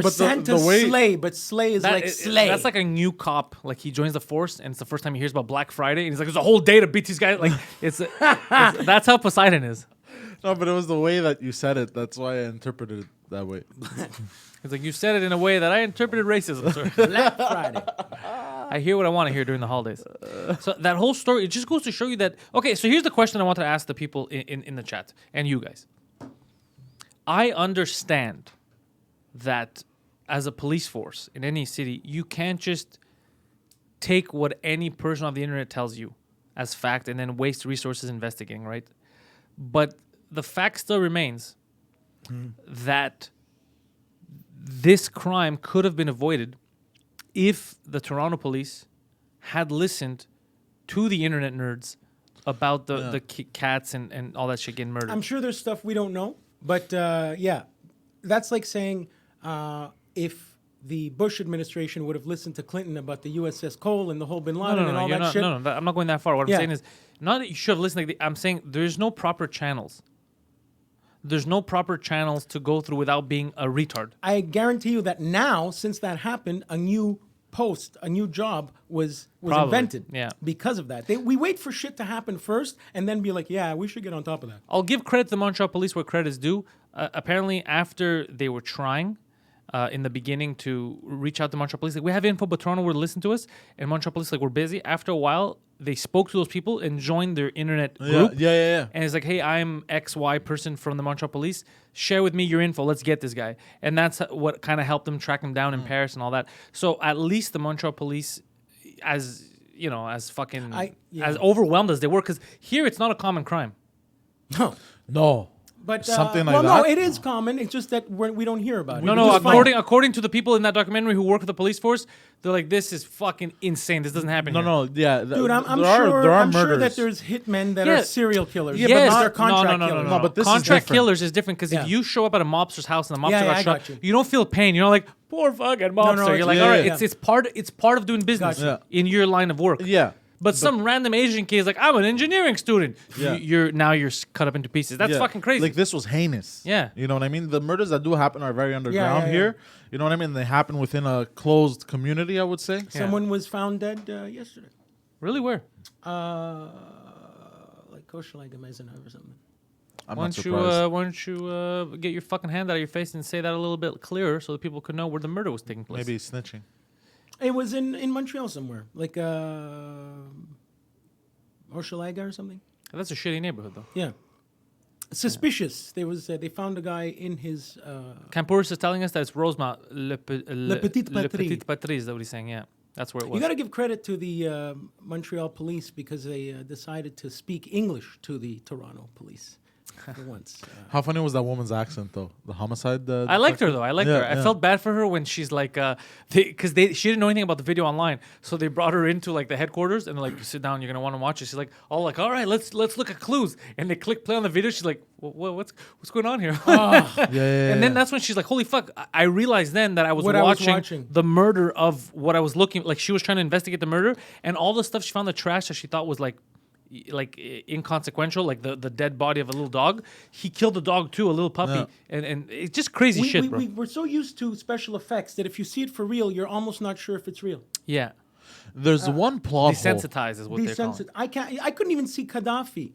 but the Santa way- Slay, but Slay is like slay. That's like a new cop. Like he joins the force, and it's the first time he hears about Black Friday, and he's like, "There's a whole day to beat these guys." Like it's that's how Poseidon is. No, but it was the way that you said it. That's why I interpreted it that way. It's like you said it in a way that I interpreted racism, sir. Black Friday. I hear what I want to hear during the holidays. So that whole story, it just goes to show you that. Okay, so here's the question I wanted to ask the people in the chat and you guys. I understand that as a police force in any city, you can't just take what any person on the internet tells you as fact and then waste resources investigating, right? But the fact still remains that this crime could have been avoided if the Toronto police had listened to the internet nerds about the cats and all that shit getting murdered. I'm sure there's stuff we don't know, but yeah, that's like saying if the Bush administration would have listened to Clinton about the USS Cole and the whole Bin Laden and all that shit. No, I'm not going that far. What Yeah. I'm saying is, not that you should have listened. I'm saying there's no proper channels. There's no proper channels to go through without being a retard. I guarantee you that now, since that happened, a new post, a new job was Probably, invented. yeah. Because of that. We wait for shit to happen first and then be like, yeah, we should get on top of that. I'll give credit to the Montreal Police where credit is due. Apparently, after they were trying in the beginning to reach out to Montreal Police, like, we have info, but Toronto would listen to us, and Montreal Police, like, we're busy. After a while, they spoke to those people and joined their internet group. Yeah. And it's like, hey, I'm XY person from the Montreal Police. Share with me your info. Let's get this guy. And that's what kind of helped them track him down in Paris and all that. So at least the Montreal Police, as you know, as fucking as overwhelmed as they were, because here it's not a common crime. No. No. But Something like well, that? no, it is common. It's just that we don't hear about it. No, Which is fine. according to the people in that documentary who work with the police force, they're like, this is fucking insane. This doesn't happen here. No, yeah. Dude, I'm there are sure murders. that there's hitmen that Yeah. are serial killers. Yeah, Yes, but they're contract no, killers. No, but this is contract different. killers is different because Yeah. if you show up at a mobster's house and the mobster Yeah, got I shot, got you. you don't feel pain. You're not like, poor fucking mobster. no, You're it's- like, yeah, all right, yeah. it's part of doing business Gotcha. in your line of work. Yeah. But some random Asian kid is like, I'm an engineering student. Yeah. You're cut up into pieces. That's Yeah. fucking crazy. Like, this was heinous. Yeah. You know what I mean? The murders that do happen are very underground yeah. here. You know what I mean? They happen within a closed community, I would say. Someone was found dead yesterday. Really, where? Like Koshalaiga Mezenov or something. I'm Why not don't surprised. you get your fucking hand out of your face and say that a little bit clearer so that people could know where the murder was taking place? Maybe snitching. It was in Montreal somewhere, like Hochelaga or something. That's a shitty neighborhood, though. Yeah, suspicious. There was they found a guy in his. Camporis is telling us that it's Rosemont, Le Petite Patrie. Petite Patrie is that what he's saying, yeah. That's where it was. You got to give credit to the Montreal police because they decided to speak English to the Toronto police. For once. How funny was that woman's accent though? The homicide. I liked her though. I liked Yeah, her. I yeah. felt bad for her when she's like, because she didn't know anything about the video online, so they brought her into like the headquarters and they're like, sit down, you're gonna want to watch it. She's like, all right, let's look at clues, and they click play on the video. She's like, what's going on here? Yeah. And then that's when she's like, holy fuck! I realized then that I was What I was watching watching. the murder of what I was looking. Like she was trying to investigate the murder, and all the stuff she found, the trash that she thought was like inconsequential, like the dead body of a little dog. He killed the dog too, a little puppy, and it's just crazy shit, bro. We're so used to special effects that if you see it for real, you're almost not sure if it's real. Yeah, There's one plot hole. desensitized is what they call it. I couldn't even see Gaddafi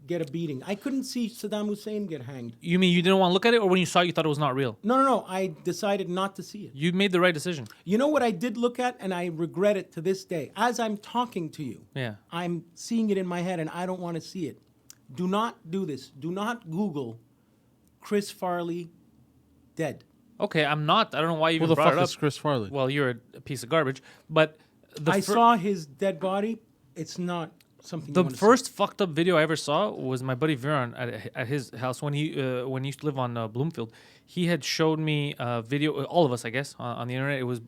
get a beating. I couldn't see Saddam Hussein get hanged. You mean you didn't want to look at it, or when you saw it, you thought it was not real? No. I decided not to see it. You made the right decision. You know what I did look at, and I regret it to this day. As I'm talking to you, Yeah. I'm seeing it in my head, and I don't want to see it. Do not do this. Do not Google Chris Farley dead. Okay, I'm not. I don't know why you Who even the brought fuck it up. is Chris Farley? Well, you're a piece of garbage. But I saw his dead body. It's not something. the you wanna first fucked up video I ever saw was my buddy Viron at his house when he used to live on Bloomfield. He had showed me a video, all of us, I guess, on the internet. It was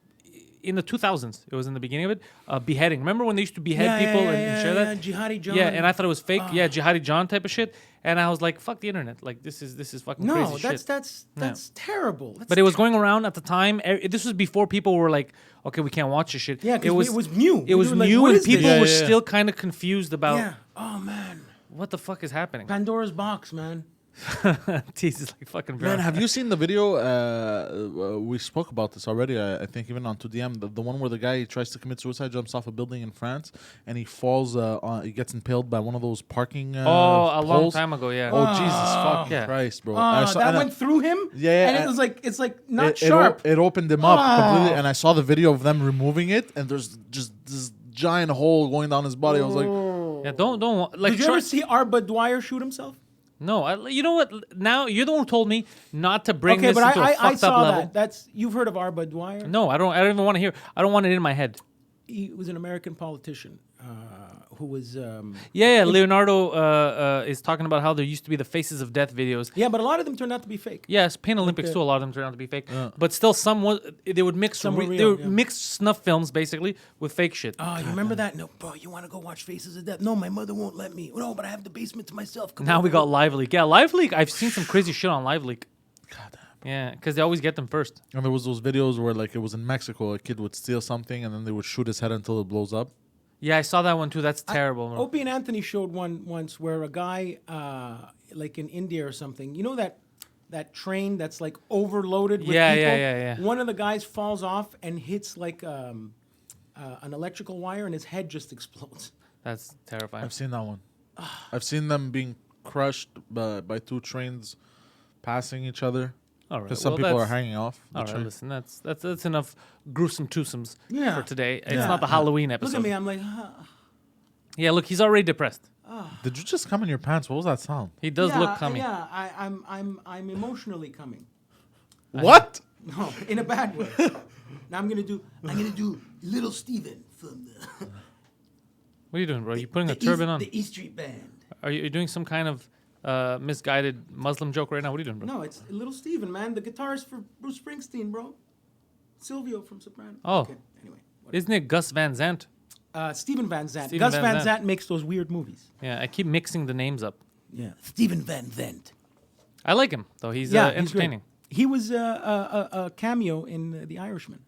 in the 2000s. It was in the beginning of it. Beheading. Remember when they used to behead people and share that? Yeah, Jihadi John. Yeah, and I thought it was fake. Yeah, Jihadi John type of shit. And I was like, "Fuck the internet! Like this is fucking crazy shit." that's terrible. That's But it was going around at the time. This was before people were like, "Okay, we can't watch this shit." Yeah, 'cause it was new. It We was were like, new, what and is this? people Yeah, were yeah, yeah. still kind of confused about Yeah. Oh man, what the fuck is happening. Pandora's box, man. Jesus, like fucking. Man, have you seen the video? We spoke about this already. I think even on 2DM, the one where the guy tries to commit suicide, jumps off a building in France, and he falls. He gets impaled by one of those parking. a long poles. time ago, yeah. Oh Jesus, fuck Yeah. Christ, bro! That went through him. Yeah, and it and- was like not it, sharp. It opened him up completely, and I saw the video of them removing it, and there's just this giant hole going down his body. I was like, Yeah, don't like. Did you ever see Arba Dwyer shoot himself? No, you know what? Now you're the one who told me not to bring Okay, this but into a I fucked saw up level. that. That's you've heard of Arba Dwyer? No, I don't even want to hear. I don't want it in my head. He was an American politician who was. Yeah. Leonardo is talking about how there used to be the Faces of Death videos. Yeah, but a lot of them turned out to be fake. Yes, Pain Olympics too. A lot of them turned out to be fake, but still, they would mix Some were they real, would yeah. mix snuff films basically with fake shit. Oh, you remember that? No, bro, you want to go watch Faces of Death? No, my mother won't let me. No, but I have the basement to myself. Come Now on. we got Live Leak. Yeah, Live Leak. I've seen some crazy shit on Live Leak. Yeah, because they always get them first. and there was those videos where like it was in Mexico, a kid would steal something, and then they would shoot his head until it blows up. Yeah, I saw that one too. That's terrible. bro. Opie and Anthony showed one once where a guy, like in India or something, you know that train that's like overloaded with Yeah, people? yeah. One of the guys falls off and hits like an electrical wire and his head just explodes. That's terrifying. I've seen that one. I've seen them being crushed by two trains passing each other. All right. Because some people are hanging off. the All right, train. listen, that's enough gruesome twosomes Yeah. for today. It's Yeah. not the Halloween episode. Look at me, I'm like, Yeah, look, he's already depressed. Did you just come in your pants? What was that sound? He does yeah, look coming. Yeah, I'm emotionally coming. What? No, in a bad way. Now I'm gonna do Little Steven from the What are you doing, bro? You putting a turban on? the E Street Band. Are you doing some kind of misguided Muslim joke right now? What are you doing, bro? No, it's Little Steven, man. The guitarist for Bruce Springsteen, bro. Silvio from Soprano. Oh. Okay, anyway. Isn't it Gus Van Sant? Steven Van Zandt. Steven Gus Van Van Zandt. Zandt makes those weird movies. Yeah, I keep mixing the names up. Yeah. Steven Van Zandt. I like him though. He's He's great. entertaining. He was a cameo in The Irishman.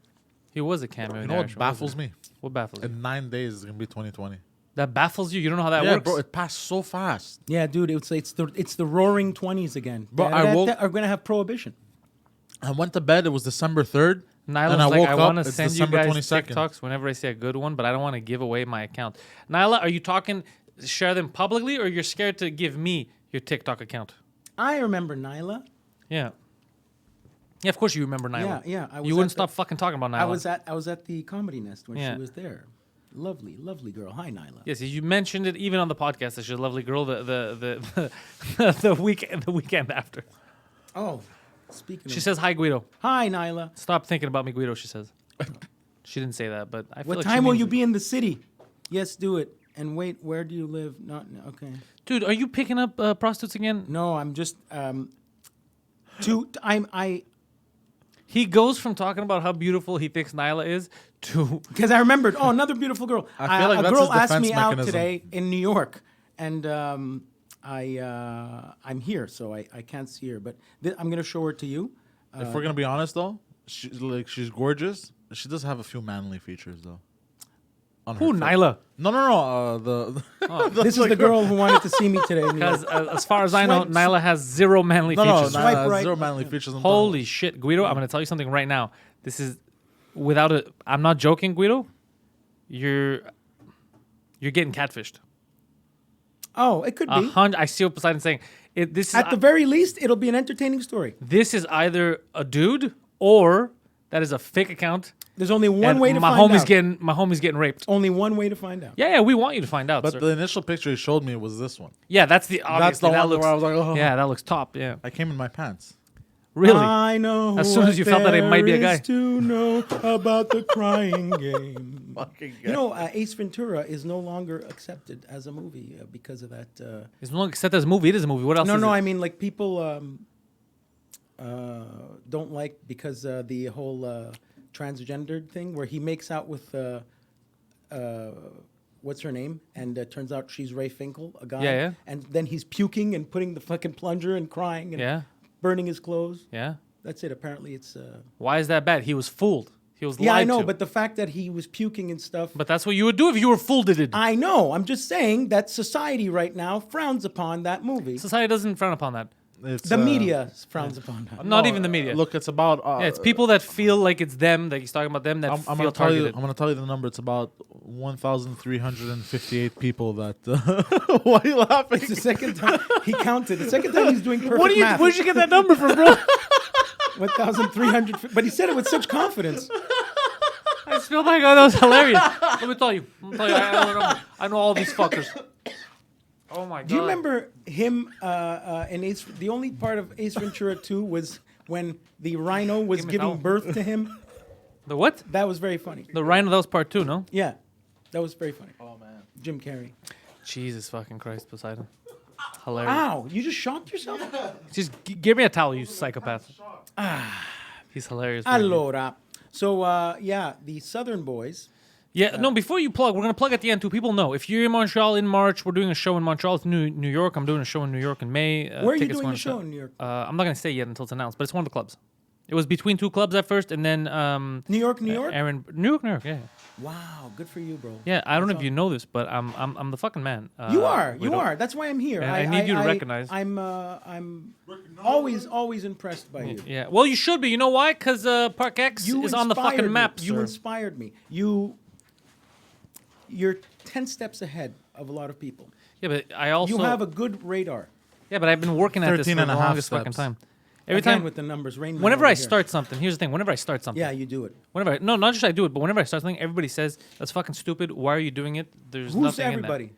He was a cameo. You in know what Irishman, baffles wasn't me? it? What baffles you? In 9 days, it's gonna be 2020. That baffles you? You don't know how that Yeah, works? bro, it passed so fast. Yeah, dude, it's the Roaring Twenties again. Bro, I woke- are gonna have prohibition. I went to bed. It was December 3rd. Nyla's and I like, woke I up. want to It's send December you guys 22nd. TikToks whenever I see a good one, but I don't want to give away my account. Nyla, are you talking, share them publicly, or you're scared to give me your TikTok account? I remember Nyla. Yeah. Yeah, of course you remember Nyla. Yeah. I was You wouldn't at the- stop fucking talking about Nyla. I was at the Comedy Nest when Yeah. she was there. Lovely, lovely girl. Hi, Nyla. Yes, you mentioned it even on the podcast that she's a lovely girl the weekend after. Oh, speaking She of. says, hi, Guido. Hi, Nyla. Stop thinking about me, Guido, she says. She didn't say that, but I feel What like she time will means you it. be in the city? Yes, do it. And wait, where do you live? Not okay. Dude, are you picking up prostitutes again? No, I'm just He goes from talking about how beautiful he thinks Nyla is to because I remembered. Oh, another beautiful girl. I feel like a that's girl his asked defense me out mechanism. today in New York, and I'm here, so I can't see her. But I'm gonna show her to you. If we're gonna be honest though, she's gorgeous. She does have a few manly features though. On who? her face. Nyla. No. This is the girl who wanted to see me today. in New York. Because as far as I know, Swipe- Nyla has zero manly No, features. Swipe Nyla has right. zero manly features. I'm Holy shit, Guido! I'm gonna tell you something right now. This is without a. I'm not joking, Guido. You're getting catfished. Oh, it could be. I see what Poseidon's saying. This is At the very least, it'll be an entertaining story. this is either a dude or that is a fake account. There's only one And way to my find homie's out. my homie's getting raped. Only one way to find out. Yeah, we want you to find out. But sir. the initial picture he showed me was this one. Yeah, that's the That's obviously the that one looks, where I was like, oh. yeah, that looks top. Yeah, I came in my pants. really. I know. As soon as you felt that it might be a there guy. is to know about the crying game. Fucking You know, Ace Ventura is no longer accepted as a movie because of that. It's no longer except as a movie. It is a movie. What else? No, is no. it? I mean, like people don't like because the whole transgendered thing where he makes out with what's her name, and turns out she's Ray Finkel, a guy. Yeah, yeah. And then he's puking and putting the fucking plunger and crying and Yeah, burning his clothes. yeah. That's it. Apparently, it's. Why is that bad? He was fooled. He was Yeah, lied I know, to. but the fact that he was puking and stuff. But that's what you would do if you were fooled. It. I know. I'm just saying that society right now frowns upon that movie. Society doesn't frown upon that. It's, The media frowns upon that. Not even the media. Look, it's about. Yeah, it's people that feel like it's them. That he's talking about them that I'm feel gonna tell you. targeted. I'm gonna tell you the number. It's about 1,358 people that. Why are you laughing? It's the second time he counted. The second time he's doing perfect math. Where'd you get that number from, bro? 1,300. But he said it with such confidence. I just feel like that was hilarious. Let me tell you. I know all these fuckers. Oh my god. Do you remember him in Ace? The only part of Ace Ventura 2 was when the rhino was Give me giving that one. birth to him. The what? That was very funny. The Rhino, that was part 2, no? Yeah, that was very funny. Oh man. Jim Carrey. Jesus fucking Christ, Poseidon. Hilarious. Ow! You just shocked yourself. Just give me a towel, you psychopath. He's hilarious. bro. Allora. So yeah, the Southern Boys. Yeah, no, before you plug, we're going to plug at the end too. People know. If you're in Montreal in March, we're doing a show in Montreal. It's New York. I'm doing a show in New York in May. Where are you tickets doing going the to show in New York? I'm not going to say yet until it's announced, but it's one of the clubs. It was between two clubs at first, and then New York, New York. New York, yeah. Wow, good for you, bro. Yeah, I don't know if you know this, but I'm the fucking man. You are. we You don't- are. That's why I'm here. And I need you to recognize. I'm always impressed by you. Yeah, well, you should be. You know why? Because Park X You is on the inspired fucking me. map. You sir. inspired me. You're 10 steps ahead of a lot of people. Yeah, but I also. You have a good radar. Yeah, but I've been working at this for 13 the and a half longest fucking steps. time. Every Again time, with the numbers, Rain whenever Man I over here. start something, here's the thing. Whenever I start something, Yeah, you do it. no, not just I do it, but whenever I start something, everybody says that's fucking stupid. Why are you doing it? There's Who's nothing everybody? in that.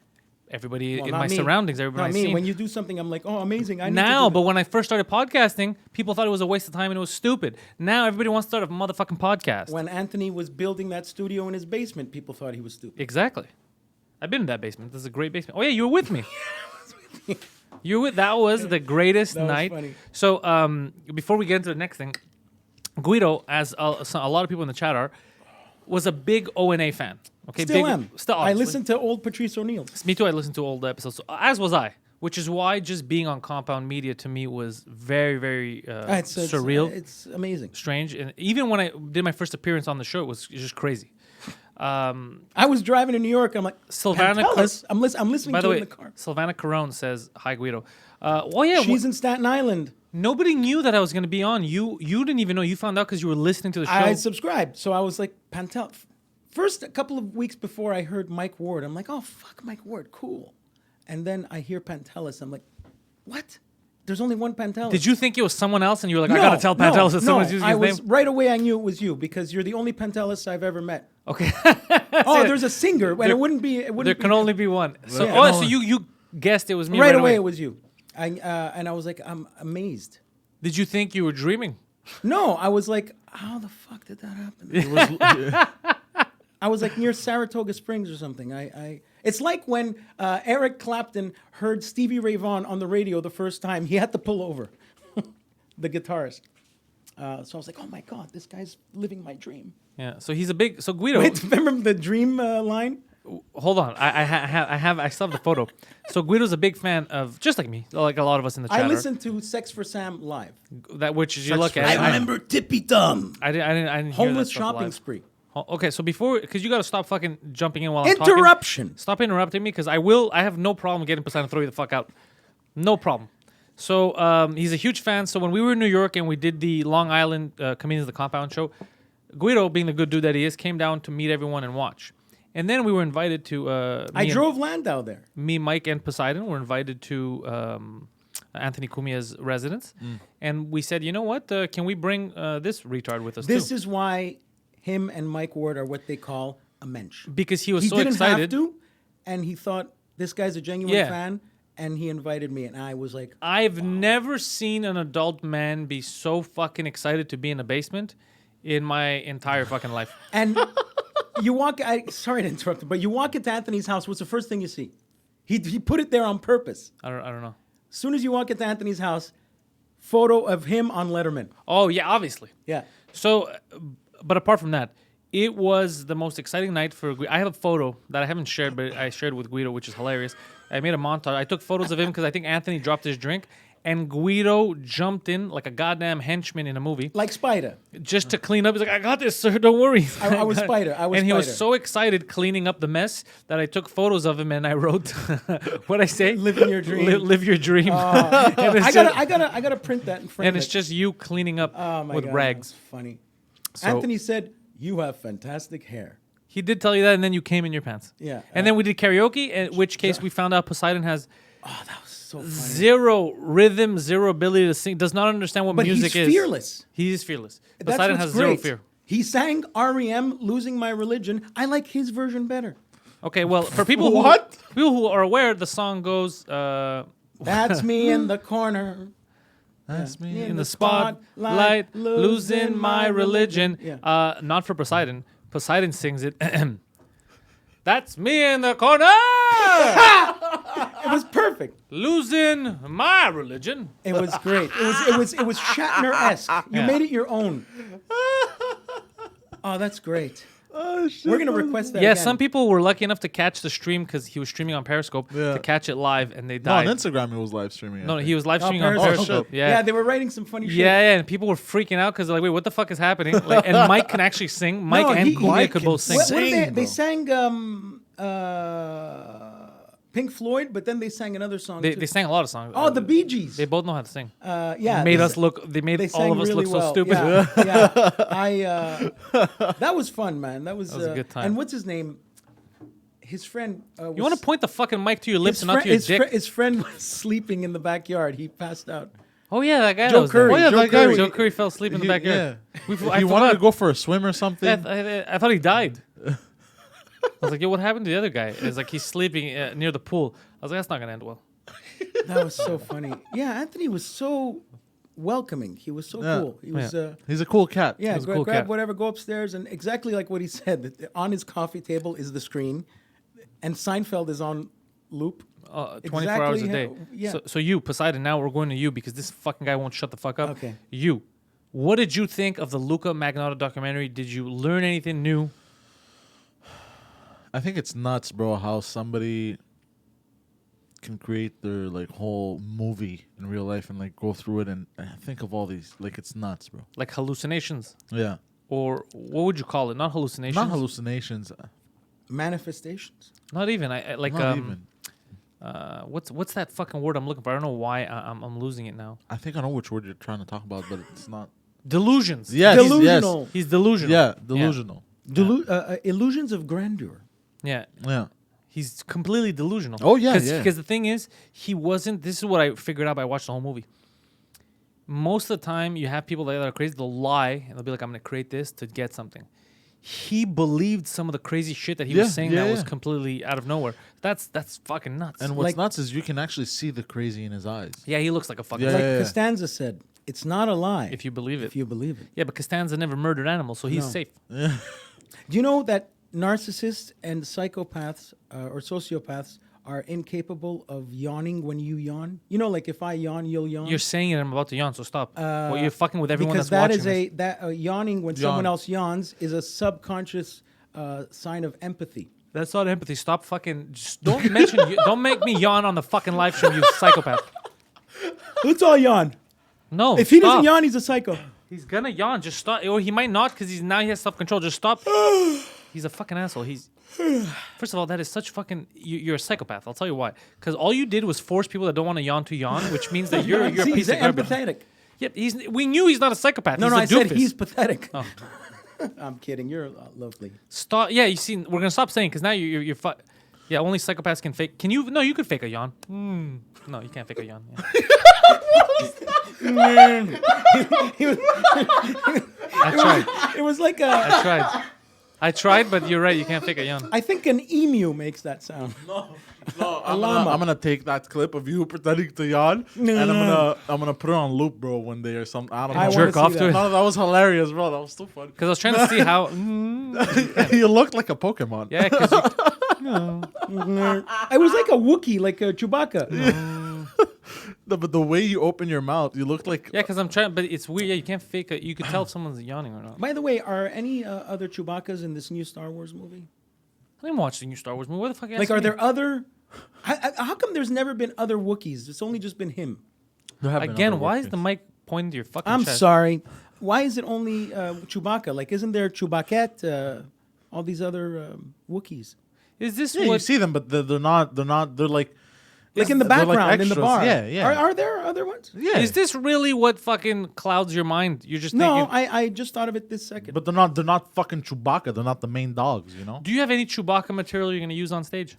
Everybody Well, in not my me. surroundings, everybody Not I've me. seen. When you do something, I'm like, oh, amazing. I need Now, to do but that. when I first started podcasting, people thought it was a waste of time and it was stupid. Now everybody wants to start a motherfucking podcast. When Anthony was building that studio in his basement, people thought he was stupid. Exactly. I've been in that basement. This is a great basement. Oh yeah, you were with me. You were with. That was the greatest That was night. funny. So before we get into the next thing, Guido, as a lot of people in the chat are, was a big ONA fan. Okay, Still big, am. Still, I obviously. listened to old Patrice O'Neill. Me too. I listened to old episodes, as was I. Which is why just being on Compound Media to me was very, very It's surreal, It's amazing. strange, and even when I did my first appearance on the show, it was just crazy. I was driving to New York. I'm like, Sylvana Pantelis. I'm listening By to the it way, in the car. Sylvana Carone says, "Hi Guido." Well, yeah, She's in Staten Island. nobody knew that I was going to be on. You didn't even know. You found out because you were listening to the show. I subscribed. So I was like, Pantel. First, a couple of weeks before I heard Mike Ward, I'm like, oh, fuck Mike Ward, cool. And then I hear Pantelis. I'm like, what? There's only one Pantelis. Did you think it was someone else, and you were like, "I got to tell Pantelis that someone's using I his was, name"? right away I knew it was you because you're the only Pantelis I've ever met. Okay. Oh, there's a singer, and There- it wouldn't be. It wouldn't There be, can only be one. So, Yeah. so you guessed it was me right away. It was you. And I was like, I'm amazed. Did you think you were dreaming? No, I was like, how the fuck did that happen? It was, I was like near Saratoga Springs or something. It's like when Eric Clapton heard Stevie Ray Vaughan on the radio the first time. He had to pull over, the guitarist. So I was like, oh my God, this guy's living my dream. Yeah. So he's a big. So Guido. Wait, remember the dream line? Hold on. I still have the photo. So Guido's a big fan of, just like me, like a lot of us in the chat. I are, listened to Sex for Sam live. that which you look at. I remember Tippy Thumb. I didn't hear Homeless that stuff shopping live. spree. Okay, so before, because you got to stop fucking jumping in while I'm talking. Interruption. Stop interrupting me, because I have no problem getting Poseidon to throw you the fuck out. No problem. So he's a huge fan. So when we were in New York and we did the Long Island Comedians of the Compound show, Guido, being the good dude that he is, came down to meet everyone and watch. And then we were invited to... I drove Landau there. Me, Mike, and Poseidon were invited to Anthony Cumia's residence. And we said, you know what? Can we bring this retard with us This too? is why him and Mike Ward are what they call a mensch. Because he was He so didn't excited. have to, and he thought, this guy's a genuine Yeah. fan, and he invited me, and I was like... I've never seen an adult man be so fucking excited to be in a basement in my entire fucking life. And you walk... sorry to interrupt, but you walk into Anthony's house, what's the first thing you see? He put it there on purpose. I don't know. As soon as you walk into Anthony's house, photo of him on Letterman. Oh, yeah, obviously. Yeah. So, but apart from that, it was the most exciting night for Guido. I have a photo that I haven't shared, but I shared with Guido, which is hilarious. I made a montage. I took photos of him because I think Anthony dropped his drink, and Guido jumped in like a goddamn henchman in a movie Like Spider. just to clean up. He's like, I got this, sir. Don't worry. I was Spider. And he was so excited cleaning up the mess that I took photos of him and I wrote, what I say? Living your dream. Live your dream. And it's I just- gotta print that and frame and it's it. just you cleaning up Oh my with God, rags. that's funny. So- Anthony said, "You have fantastic hair." He did tell you that, and then you came in your pants. Yeah, And then we did karaoke, in which case we found out Poseidon has Oh, that was so funny. zero rhythm, zero ability to sing, does not understand what But music he's is. fearless. He is fearless. That's Poseidon what's has zero great. fear. He sang REM, "Losing My Religion." I like his version better. Okay, well, for people who are aware, the song goes That's me in the corner. That's me. in the spotlight, losing my religion. Yeah. Not for Poseidon. Poseidon sings it. That's me in the corner, It was perfect. losing my religion. It was great. It was Shatner-esque. You made it your own. Oh, that's great. Oh, shit. We're gonna request that. Yeah, again. some people were lucky enough to catch the stream because he was streaming on Periscope Yeah. to catch it live, and they No, on died. Instagram it was live streaming. No, I he think. was live Oh, streaming on Periscope. Periscope. Oh, Yeah. Yeah, they were writing some funny shit. Yeah, and people were freaking out because they're like, "Wait, what the fuck is happening?" Like, and Mike can actually sing. Mike No, and he- Kumia Mike could can both sing. What did they bro. sang Pink Floyd, but then they sang another song. They too. sang a lot of songs. Oh, the Bee Gees. They both know how to sing. Yeah, Made they us sa- look. They made They all sang of us really look so well. stupid. Yeah. That was fun, man. That was was a good time. And what's his name? His friend. Was, You want to point the fucking mic to your lips his and not to your dick? His friend was sleeping in the backyard. He passed out. Oh yeah, that guy. Joe that was there. Curry. Oh, yeah, Joe that guy. Curry. Joe Curry fell asleep in the backyard. Yeah. He wanted to go for a swim or something. I thought he died. I was like, yo, what happened to the other guy? It's like he's sleeping near the pool. I was like, that's not gonna end well. That was so funny. Yeah, Anthony was so welcoming. He was so Yeah. cool. He was. He's a cool cat. Yeah, was a grab, cool grab cat. whatever, go upstairs, and exactly like what he said. That on his coffee table is the screen, and Seinfeld is on loop. 24 hours a day. Yeah. So you, Poseidon, now we're going to you because this fucking guy won't shut the fuck up. Okay. You, what did you think of the Luka Magnotta documentary? Did you learn anything new? I think it's nuts, bro, how somebody can create their like whole movie in real life and like go through it and think of all these. Like, it's nuts, bro. Like hallucinations? Yeah. Or what would you call it? Not hallucinations? Not hallucinations. Manifestations. Not even. I like Not even. what's that fucking word I'm looking for? I don't know why I'm losing it now. I think I know which word you're trying to talk about, but it's not. Delusions. Yes, Delusional. He's delusional. Yes. Yeah, delusional. Illusions of grandeur. Yeah. Yeah. He's completely delusional. Oh, yeah, yeah. Because the thing is, he wasn't. This is what I figured out by watching the whole movie. Most of the time, you have people that are crazy. They'll lie and they'll be like, "I'm going to create this to get something." He believed some of the crazy shit that he was saying that was completely out of nowhere. That's fucking nuts. And what's Like- nuts is you can actually see the crazy in his eyes. yeah, he looks like a fucking. Yeah, Like yeah, yeah. Costanza said, it's not a lie If you believe it. if you believe it. Yeah, but Costanza never murdered animals, so he's No. safe. Do you know that narcissists and psychopaths or sociopaths are incapable of yawning when you yawn. You know, like if I yawn, you'll yawn. You're saying it. I'm about to yawn. So stop. Well, you're fucking with everyone because that's that watching. is yawning when someone else yawns is a subconscious sign of empathy. That's not empathy. Stop fucking. Just don't mention. Don't make me yawn on the fucking live stream, you psychopath. Let's all yawn. No. If he stop. doesn't yawn, he's a psycho. He's gonna yawn. Just stop. Or he might not because he has self-control. Just stop. He's a fucking asshole. First of all, that is such fucking. You're a psychopath. I'll tell you why. Because all you did was force people that don't want to yawn to yawn, which means that you're a piece he's of garbage. empathetic. Yep. We knew he's not a psychopath. No, he's I a said doofus. he's pathetic. Oh. I'm kidding. You're lovely. Stop. Yeah, you see, we're gonna stop saying because now you're yeah, only psychopaths can fake. Can you? No, you could fake a yawn. No, you can't fake a yawn. Yeah. I tried. It was like I tried, but you're right. You can't fake a yawn. I think an emu makes that sound. No, I'm llama. gonna take that clip of you pretending to yawn, and I'm gonna put it on loop, bro, one day or something. I don't know. I Jerk wanna off see to that. it. No, that was hilarious, bro. That was too funny. Because I was trying to see how. You looked like a Pokemon. Yeah, because I was like a Wookiee, like a Chewbacca. But the way you open your mouth, you looked like. yeah, because I'm trying, but it's weird. Yeah, you can't fake it. You could tell if someone's yawning or not. By the way, are any other Chewbaccas in this new Star Wars movie? I didn't watch the new Star Wars movie. What the fuck? Like, are there other? How come there's never been other Wookiees? It's only just been him. Again? Why is the mic pointing to your fucking I'm chest? sorry. Why is it only Chewbacca? Like, isn't there Chewbacca? All these other Wookiees. Is this Yeah, you what? see them, but they're not. They're like. Like in the they're like background, in the extras. bar. Yeah, yeah. Are there other ones? Yeah. Is this really what fucking clouds your mind? You're just No, thinking. I just thought of it this second. But they're not fucking Chewbacca. They're not the main dogs, you know. Do you have any Chewbacca material you're gonna use on stage?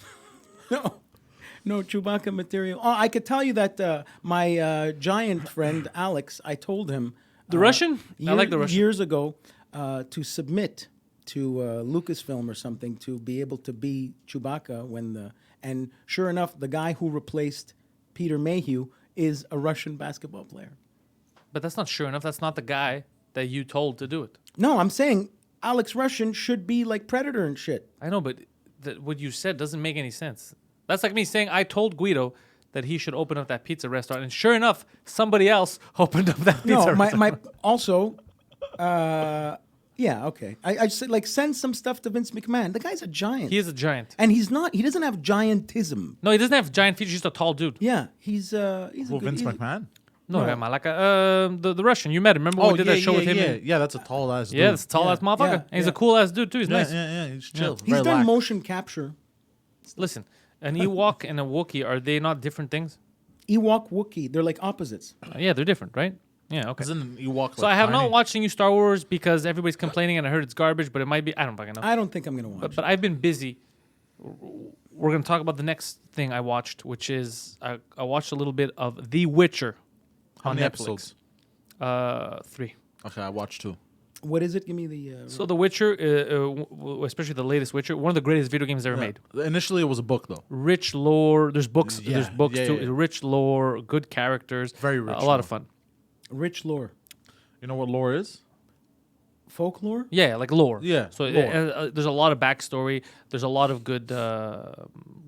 No Chewbacca material. Oh, I could tell you that my giant friend Alex, I told him The Russian? I like the Russian. years ago to submit to Lucasfilm or something to be able to be Chewbacca and sure enough, the guy who replaced Peter Mayhew is a Russian basketball player. But that's not sure enough. That's not the guy that you told to do it. No, I'm saying Alex Russian should be like Predator and shit. I know, but what you said doesn't make any sense. That's like me saying I told Guido that he should open up that pizza restaurant, and sure enough, somebody else opened up that pizza No, restaurant. my also, yeah, okay. I just said like send some stuff to Vince McMahon. The guy's a giant. He is a giant. And he's not. He doesn't have giantism. No, he doesn't have giant feet. He's just a tall dude. Yeah, he's a Well, good, Vince he's- McMahon. No, No. yeah, Malaka. The Russian. You met him. Remember when we did that show with him? Yeah, that's a tall ass dude. Yeah, that's a tall Yeah, ass motherfucker. yeah, And he's yeah. a cool ass dude too. He's yeah, nice. yeah, he's chill. He's very done lax. motion capture. Listen, an Ewok and a Wookiee, are they not different things? Ewok Wookiee, they're like opposites. Yeah, they're different, right? Yeah, okay. Isn't an Ewok So I have not watched the new Star Wars because everybody's complaining and I heard it's garbage, but it might be. I don't fucking know. I don't think I'm gonna watch. But I've been busy. We're going to talk about the next thing I watched, which is I watched a little bit of The Witcher How on many Netflix. episodes? 3. Okay, I watched 2. What is it? Give me the. So The Witcher, especially the latest Witcher, one of the greatest video games ever made. Initially, it was a book though. Rich lore. There's books. Yeah, There's books yeah, too. yeah. Rich lore, good characters. Very rich A lot of lore. fun. rich lore, You know what lore is? folklore. Yeah, like lore. Yeah, So lore. there's a lot of backstory. There's a lot of good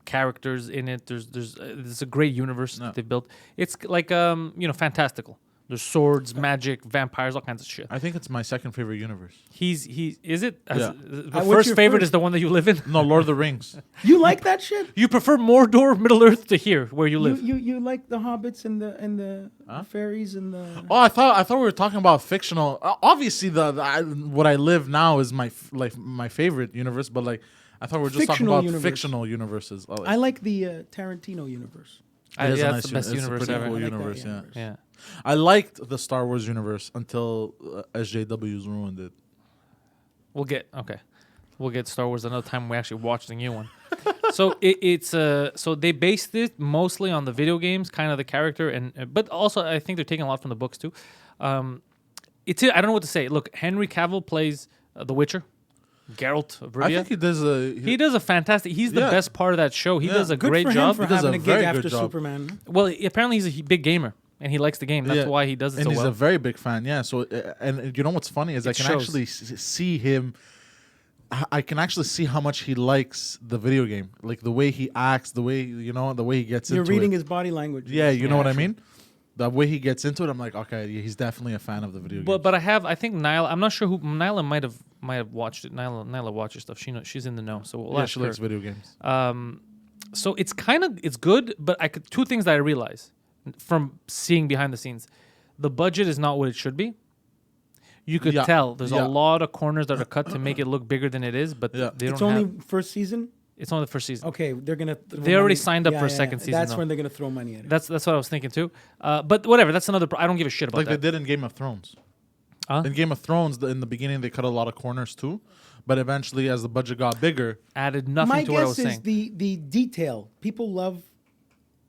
characters in it. There's a great universe that they've built. It's like fantastical. There's swords, magic, vampires, all kinds of shit. I think it's my second favorite universe. He is it? Yeah. The what's first your favorite first? is the one that you live in. No, Lord of the Rings. You like that shit? You prefer Mordor, Middle Earth to here, where you live. You like the hobbits and the fairies and the. Oh, I thought we were talking about fictional. Obviously, what I live now is my favorite universe, but like I thought we were just talking Fictional about universe. fictional universes. Oh, I like the Tarantino universe. it is a that's nice the best it's a universe pretty ever. cool I like that universe, universe. Yeah. I liked the Star Wars universe until SJWs ruined it. We'll get Star Wars another time we actually watch the new one. So so they based it mostly on the video games, kind of the character, but also I think they're taking a lot from the books too. I don't know what to say. Look, Henry Cavill plays The Witcher, Geralt of I Rivia. think he does He does a fantastic. He's the Yeah. best part of that show. He Yeah. does a Good great for job. him for He does having a a gig very after good job. Superman. Well, apparently he's a big gamer and he likes the game. That's Yeah. why he does it and so he's well. a very big fan. Yeah. So and you know what's funny is I It can shows. actually see him I can actually see how much he likes the video game, like the way he acts, the way the way he gets You're into reading it. his body language. Yeah, you know what I Actually. mean. The way he gets into it, I'm like, okay, yeah, he's definitely a fan of the video game. But I think Nyla. I'm not sure who Nyla might have watched it. Nyla watches stuff. She's in the know. So we'll yeah, ask she her. likes video games. So it's good, but two things that I realize from seeing behind the scenes, the budget is not what it should be. You could tell there's a lot of corners that are cut to make it look bigger than it is, but they don't It's only have. first season. It's only the first season. Okay, they're gonna. They already signed up for a second season, That's though. when they're gonna throw money at it. That's what I was thinking too. But whatever. That's another. I don't give a shit about Like that. they did in Game of Thrones. Huh? In Game of Thrones, in the beginning, they cut a lot of corners too, but eventually, as the budget got bigger, Added nothing My to what I was guess is saying. the detail. People love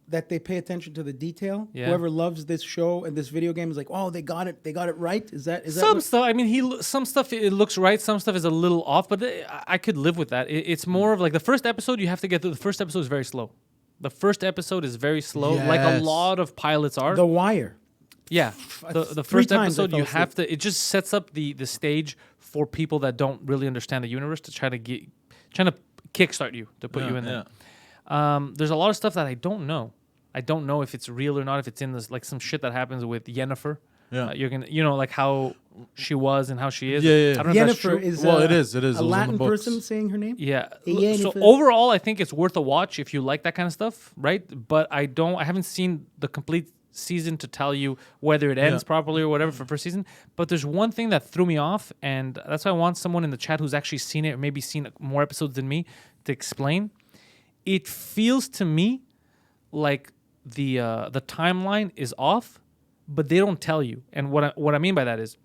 that they pay attention to the detail. Yeah. Whoever loves this show and this video game is like, oh, they got it right. Is that Some what- stuff. I mean, some stuff it looks right. Some stuff is a little off, but I could live with that. It's more of like the first episode. You have to get through. The first episode is very slow. The first episode is very slow, like a Yes. lot of pilots are. The Wire? Yeah, the Three first times I episode fell you asleep. have to. It just sets up the stage for people that don't really understand the universe to trying to kickstart you to put you in there. There's a lot of stuff that I don't know. I don't know if it's real or not. If it's in this like some shit that happens with Yennefer. Yeah. You're gonna like how she was and how she is. Yeah. I don't know if that's Yennefer true. is Well, it is. It is. a It was in the Latin books. person saying her name. Yeah. Yennefer. So overall, I think it's worth a watch if you like that kind of stuff, right? But I haven't seen the complete season to tell you whether it ends properly or whatever for first season. But there's one thing that threw me off, and that's why I want someone in the chat who's actually seen it or maybe seen more episodes than me to explain. It feels to me like the timeline is off, but they don't tell you. And what I mean by that is,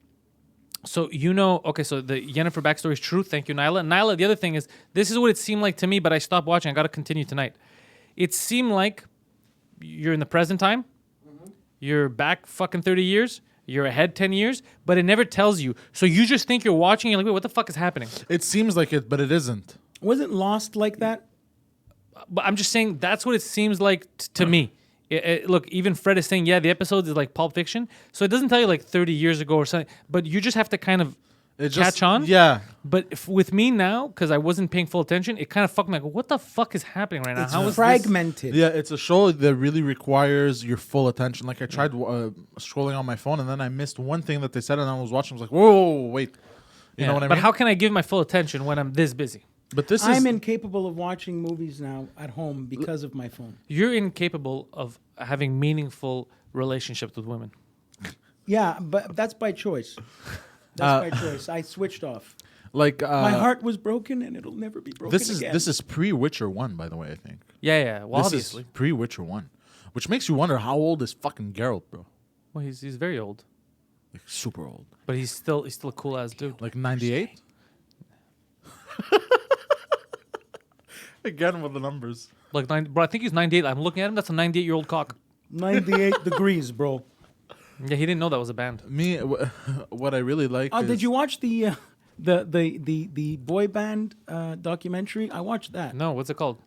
so so the Yennefer backstory is true. Thank you, Nyla. Nyla, the other thing is, this is what it seemed like to me, but I stopped watching. I got to continue tonight. It seemed like you're in the present time. You're back fucking 30 years. You're ahead 10 years, but it never tells you. So you just think you're watching. You're like, wait, what the fuck is happening? It seems like it, but it isn't. Wasn't Lost like that? But I'm just saying that's what it seems like to me. Look, even Fred is saying, yeah, the episode is like Pulp Fiction. So it doesn't tell you like 30 years ago or something, but you just have to kind of catch on. Yeah. But with me now, because I wasn't paying full attention, it kind of fucked me. Like, what the fuck is happening right now? It's How is this? fragmented. Yeah, it's a show that really requires your full attention. Like I tried scrolling on my phone, and then I missed one thing that they said, and I was watching. I was like, "Whoa, wait!" You know what I mean? But how can I give my full attention when I'm this busy? But this is I'm incapable of watching movies now at home because of my phone. You're incapable of having meaningful relationships with women. Yeah, but that's by choice. That's by choice. I switched off. like My heart was broken, and it'll never be broken again. this is pre-Witcher 1, by the way. I think Yeah. Well, this obviously. is pre-Witcher 1, which makes you wonder how old is fucking Geralt, bro? Well, he's very old, Like super old, but he's still a cool ass dude. like 98. Again with the numbers. Like bro, I think he's 98. I'm looking at him. That's a 98-year-old cock. 98 degrees, bro. Yeah, he didn't know that was a band. Me, what I really like. Oh, is, did you watch the boy band documentary? I watched that. No, what's it called?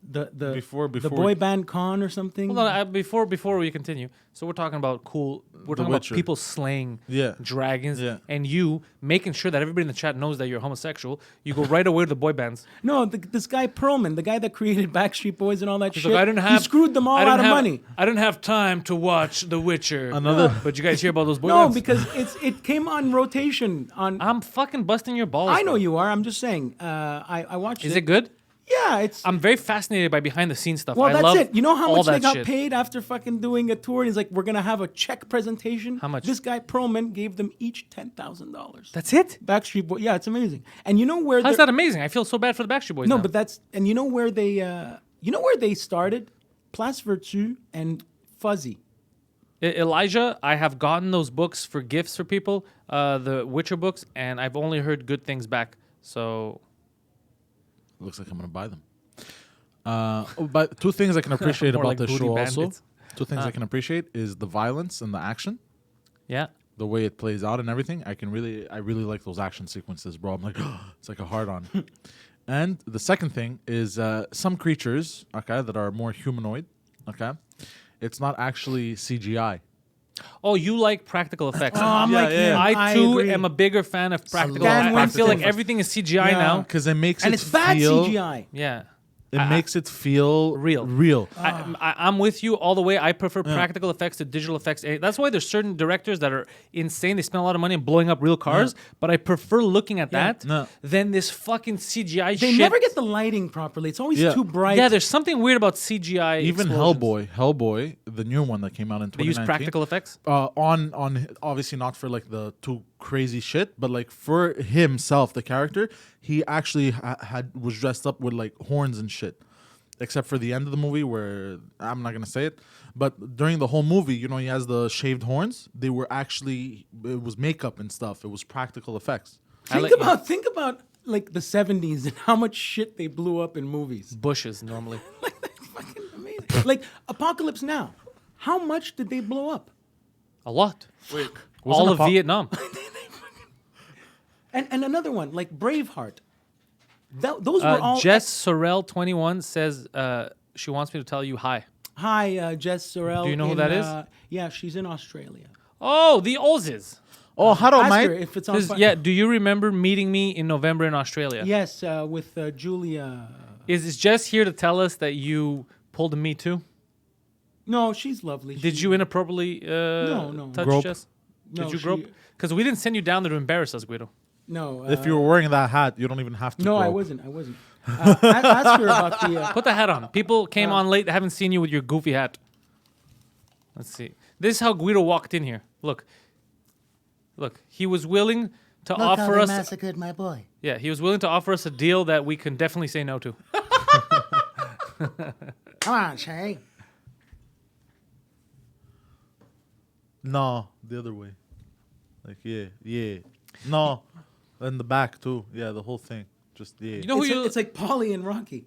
The Before boy band con or something. Hold on, before we continue, so we're talking about cool. We're talking Witcher. about people slaying Yeah. dragons, Yeah. and you making sure that everybody in the chat knows that you're homosexual. You go right away to the boy bands. No, this guy Perlman, the guy that created Backstreet Boys and all that He's shit. like, he screwed them all out of money. I didn't have time to watch The Witcher. Another- But you guys hear about those boy No, bands? because it came on rotation on. I'm fucking busting your balls. I know bro. you are. I'm just saying. I watched Is it. it good? Yeah, it's. I'm very fascinated by behind the scenes stuff. Well, I that's love it. You know how all much they that got shit. paid after fucking doing a tour? And he's like, we're gonna have a check presentation. How much? This guy Perlman gave them each $10,000. That's it. Backstreet Boys. Yeah, it's amazing. And you know where? How's they're- that amazing? I feel so bad for the Backstreet Boys. No, now. but that's and you know where they started? Place Vertu and Fuzzy. Elijah, I have gotten those books for gifts for people, the Witcher books, and I've only heard good things back. So Looks like I'm gonna buy them. But two things I can appreciate More about like this booty show also. bandits. Two things I can appreciate is the violence and the action, yeah, the way it plays out and everything. I really like those action sequences, bro. I'm like, it's like a hard on. And the second thing is some creatures, okay, that are more humanoid, okay, it's not actually CGI. Oh, you like practical effects. I'm Yeah, like yeah. him. I too agree. am a bigger fan of practical love effects. I practical feel like effects. everything is CGI Yeah. now. Because it makes and it it's bad feel, CGI. Yeah. It I- makes it feel Real. Ah. I'm with you all the way. I prefer practical effects to digital effects. That's why there's certain directors that are insane. They spend a lot of money on blowing up real cars, but I prefer looking at that No. than this fucking CGI They shit. never get the lighting properly. It's always Yeah. too bright. Yeah, there's something weird about CGI. Even explosions. Hellboy, the new one that came out in They 2019. use practical effects. On obviously not for like the too crazy shit, but like for himself, the character, he actually was dressed up with like horns and shit. Except for the end of the movie where I'm not gonna say it, but during the whole movie, you know, he has the shaved horns. They were actually, it was makeup and stuff. It was practical effects. Think about like the 70s and how much shit they blew up in movies. Bushes normally. Fucking amazing. Like Apocalypse Now. How much did they blow up? A lot. Wasn't All of Vietnam. And another one, like Braveheart. Those were all. Jess Sorrell 21 says she wants me to tell you hi. Hi, Jess Sorrell. Do you know who that is? Yeah, she's in Australia. Oh, the Ozes. Oh, how do Ask I? her if it's on. Yeah, do you remember meeting me in November in Australia? Yes, with Julia. Is Jess here to tell us that you pulled a Me Too? No, she's lovely. Did you inappropriately No. touch Grope? Jess? No, Did you she- grope? Because we didn't send you down there to embarrass us, Guido. No. If you were wearing that hat, you don't even have to. No, I grope. wasn't. Ask her about the. Put the hat on. People came on late. They haven't seen you with your goofy hat. Let's see. This is how Guido walked in here. Look. He was willing to offer us. massacred my boy. Yeah, he was willing to offer us a deal that we can definitely say no to. Come on, Shay. No, the other way. Like yeah. No, in the back too. Yeah, the whole thing. Just yeah. You know who you? It's like Polly and Rocky.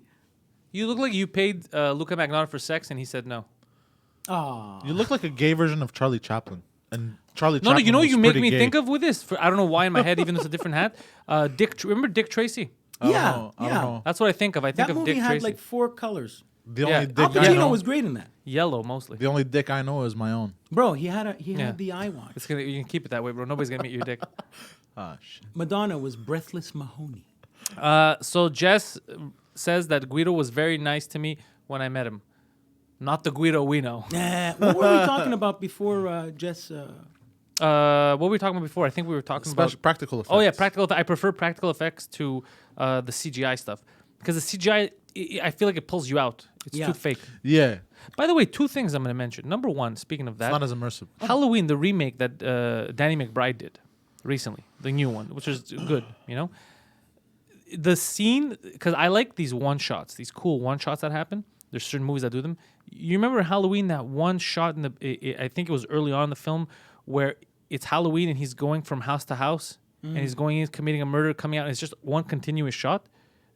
You look like you paid Luka Magnotta for sex, and he said no. Oh. You look like a gay version of Charlie Chaplin. And Charlie No, Chaplin you know what was you make pretty me gay. think of with this? I don't know why in my head, even though it's a different hat. Remember Dick Tracy? I don't Yeah, know, I don't yeah. know. That's what I think of. I think That of movie Dick had Tracy. like 4 colors. The Yeah. only dick Al I Pacino know. was great in that. Yellow mostly. The only dick I know is my own. Bro, he had Yeah. the eye watch. You can keep it that way, bro. Nobody's gonna meet your dick. Ah shit. Madonna was Breathless Mahoney. So Jess says that Guido was very nice to me when I met him. Not the Guido we know. What were we talking about before Jess? What were we talking about before? I think we were talking about. Practical effects. Oh yeah, practical. I prefer practical effects to the CGI stuff because the CGI, I feel like it pulls you out. It's Yeah. too fake. Yeah, By the way, 2 things I'm going to mention. Number 1, speaking of it's that, not as immersive. Halloween, the remake that Danny McBride did recently, the new one, which is good, you know? The scene, because I like these one-shots, these cool one-shots that happen. There's certain movies that do them. You remember Halloween, that one shot in I think it was early on in the film, where it's Halloween and he's going from house to house and he's going in, committing a murder, coming out, and it's just one continuous shot.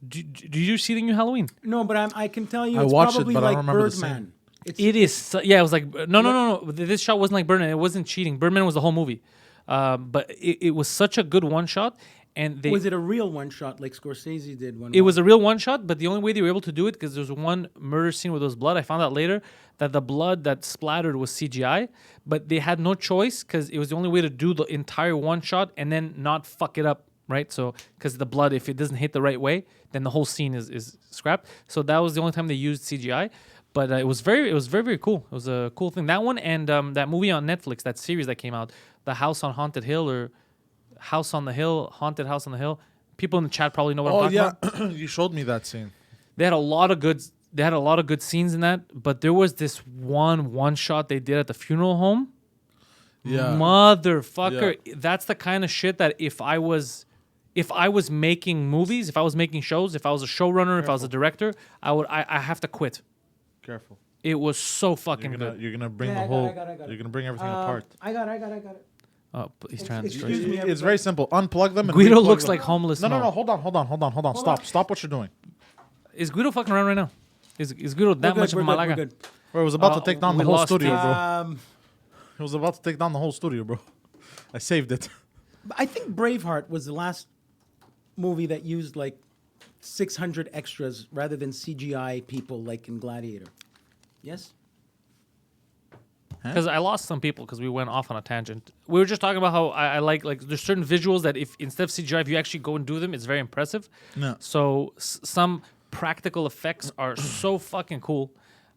Do you see the new Halloween? No, but I can tell you I it's watched it, probably but I like don't remember the Birdman. It's, It is. Yeah, it was like no. This shot wasn't like Birdman. It wasn't cheating. Birdman was the whole movie, but it was such a good one shot, and was it a real one shot like Scorsese did? It was a real one shot, but the only way they were able to do it because there was one murder scene where there was blood. I found out later that the blood that splattered was CGI, but they had no choice because it was the only way to do the entire one shot and then not fuck it up. Right, so because the blood, if it doesn't hit the right way, then the whole scene is scrapped. So that was the only time they used CGI, but it was very cool. It was a cool thing. That one and that movie on Netflix, that series that came out, The House on Haunted Hill or House on the Hill, Haunted House on the Hill. People in the chat probably know what I'm talking about. You showed me that scene. They had a lot of good. They had a lot of good scenes in that, but there was this one shot they did at the funeral home. Yeah. Motherfucker, that's the kind of shit that if I was making movies, if I was making shows, if I was a showrunner, if I was a director, I have to quit. Careful. It was so fucking good. You're gonna bring Yeah, the I got whole. it, I got it. You're gonna bring everything apart. I got it. Oh, he's trying to destroy. Excuse you. me, It's everybody. very simple. Unplug them. And Guido replug looks them. like homeless. No. Mo. Hold on. Stop what you're doing. Is Guido fucking around right now? Is Guido that We're much good, of a we're malaga? good. Bro, it was about to take down we the whole lost studio, you. bro. It was about to take down the whole studio, bro. I saved it. I think Braveheart was the last movie that used like 600 extras rather than CGI people like in Gladiator. Yes? Because I lost some people because we went off on a tangent. We were just talking about how I like there's certain visuals that if instead of CGI, if you actually go and do them, it's very impressive. No. So some practical effects are so fucking cool.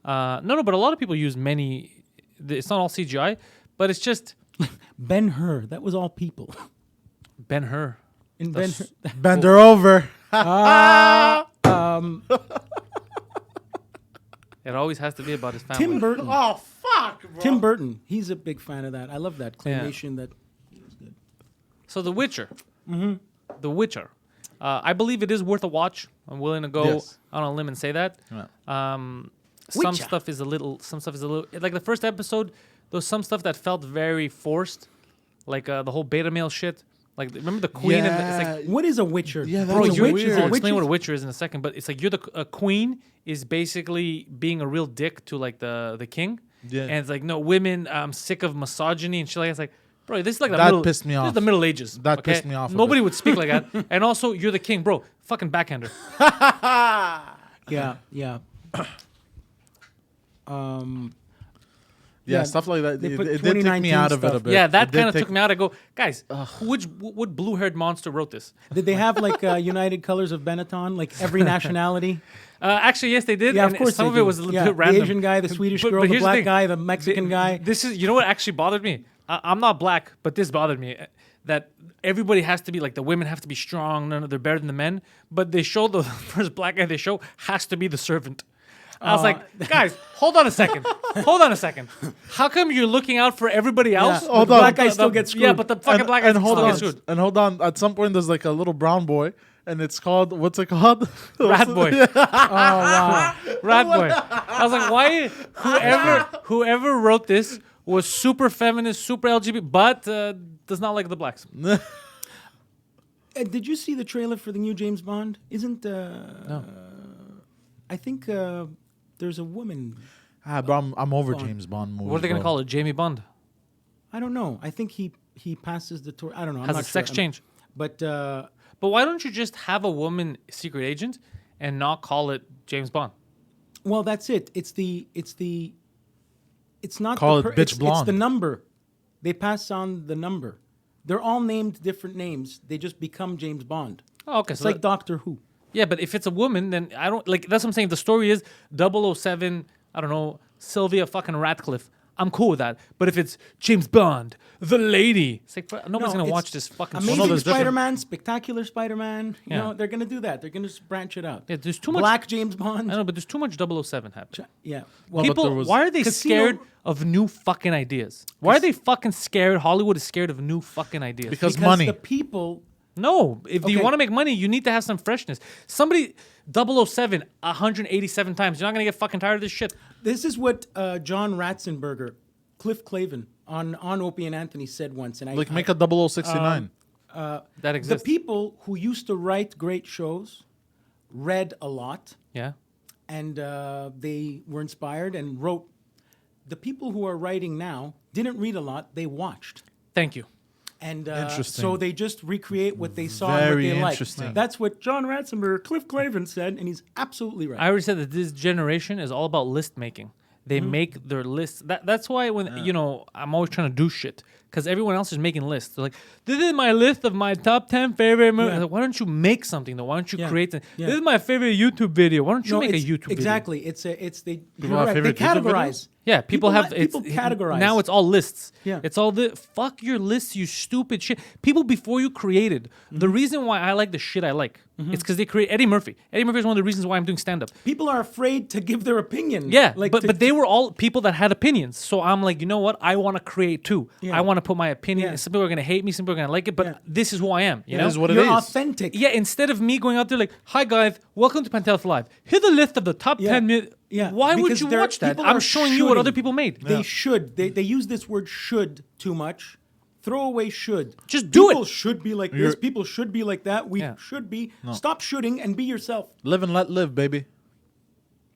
No, but a lot of people use many. It's not all CGI, but it's just Ben-Hur. That was all people. Ben-Hur. In Ben-Hur. Bend her over. It always has to be about his family. Tim Burton. Oh fuck, bro. Tim Burton. He's a big fan of that. I love that claymation. That So The Witcher. Mm-hmm. The Witcher. I believe it is worth a watch. I'm willing to go Yes. on a limb and say that. Yeah. Some Witcher. stuff is a little. Like the first episode, there was some stuff that felt very forced, like the whole beta male shit. Like remember the queen? And it's like, what is a Witcher? Yeah, bro, that's I'll weird. explain what a Witcher is in a second. But it's like you're a queen is basically being a real dick to like the king. Yeah. And it's like no women. I'm sick of misogyny and shit like that. It's like. Bro, this is like the That middle. pissed me This is off. the Middle Ages. That okay? pissed me off a Nobody bit. would speak like that. And also, you're the king, bro. Fucking backhander. Yeah. Yeah, stuff like that. they It put did take me 2019 out of it a stuff. bit. Yeah, that It did kind of take- took me out. I go, guys, what blue-haired monster wrote this? Did they have like United Colors of Benetton, like every nationality? Actually, yes, they did. Yeah, and of course. some they of it do. was a little Yeah, bit random. The Asian guy, the Swedish But girl, the here's black thing. guy, the Mexican guy. This is, you know what actually bothered me? I'm not black, but this bothered me. That everybody has to be like the women have to be strong. None of they're better than the men. But they show the first black guy they show has to be the servant. I was like, guys, hold on a second. Hold on a second. How come you're looking out for everybody else? Yeah, Hold the on. black guy still gets screwed. Yeah, but the fucking black guy and hold still on, gets screwed. and hold on. At some point, there's like a little brown boy, and it's called what's it called? Rat boy. Oh wow! Rat boy. I was like, why? Whoever wrote this was super feminist, super LGBT, but does not like the blacks. Did you see the trailer for the new James Bond? Isn't No. I think there's a woman. Bro, I'm over Bond. James Bond movies. What are they gonna bro. call it? Jamie Bond I don't know. I think he passes the tour. I don't know. I'm has not a sex sure. change. But But why don't you just have a woman secret agent and not call it James Bond? well, that's it. It's not Call the it bitch it's the blonde. number. They pass on the number. They're all named different names. They just become James Bond. Oh, okay. It's So like Doctor Who. yeah, but if it's a woman, then I don't like. That's what I'm saying. The story is 007. I don't know, Sylvia fucking Ratcliffe. I'm cool with that. But if it's James Bond, the lady, it's like nobody's gonna it's watch this fucking. Amazing no, there's different- Spider-Man, Spectacular Spider-Man. You Yeah. know, they're gonna do that. They're gonna just branch it out. Yeah, there's too much. Black James Bond. I know, but there's too much 007 happening. Yeah. Well, but People, there was- why are they Casino- scared of new fucking ideas? Why are they fucking scared? Hollywood is scared of new fucking ideas. Because because money. the people. No, if you Okay. want to make money, you need to have some freshness. Somebody 007 187 times. You're not gonna get fucking tired of this shit. This is what John Ratzenberger, Cliff Clavin on Opie and Anthony said once, and Like make a 0069. That the exists. people who used to write great shows read a lot, Yeah. and they were inspired and wrote. The people who are writing now didn't read a lot; they watched. Thank you. And Interesting. so they just recreate what they saw and what Very they liked. interesting. That's what John Ratzenberger, Cliff Clavin said, and he's absolutely right. I already said that this generation is all about list making. They make their lists. That's why when I'm always trying to do shit because everyone else is making lists. They're like, this is my list of my top 10 favorite movies. Yeah. Like, why don't you make something though? Why don't you Yeah. create? Yeah. This is my favorite YouTube video. Why don't you No, make a it's- YouTube exactly. It's they. People You're have right. They favorite YouTube categorize. Yeah, people have people it's, categorize. Now it's all lists. Yeah. It's all the fuck your lists, you stupid shit. People before you created. The Mm-hmm. reason why I like the shit I like, it's because they create Eddie Murphy. Eddie Murphy is one of the reasons why I'm doing stand up. People are afraid to give their opinion. Yeah, like but they were all people that had opinions. So I'm like, you know what? I want to create too. Yeah. I want to put my opinion. Yeah. Some people are gonna hate me. Some people are gonna like it. But Yeah. this is who I am. You know? It is what it You're is. authentic. Yeah. Instead of me going out there like, "Hi guys, welcome to Pantelis Live. Here's the list of the top Yeah. 10 minutes." Yeah, Why would because you they're- watch that? people I'm are showing you what other shooting. people made. They should. They use this word "should" too much. Throw away "should." Just do People it. should be like this. You're- People should be like that. We Yeah. should be. Stop shooting and be yourself. Live and let live, baby.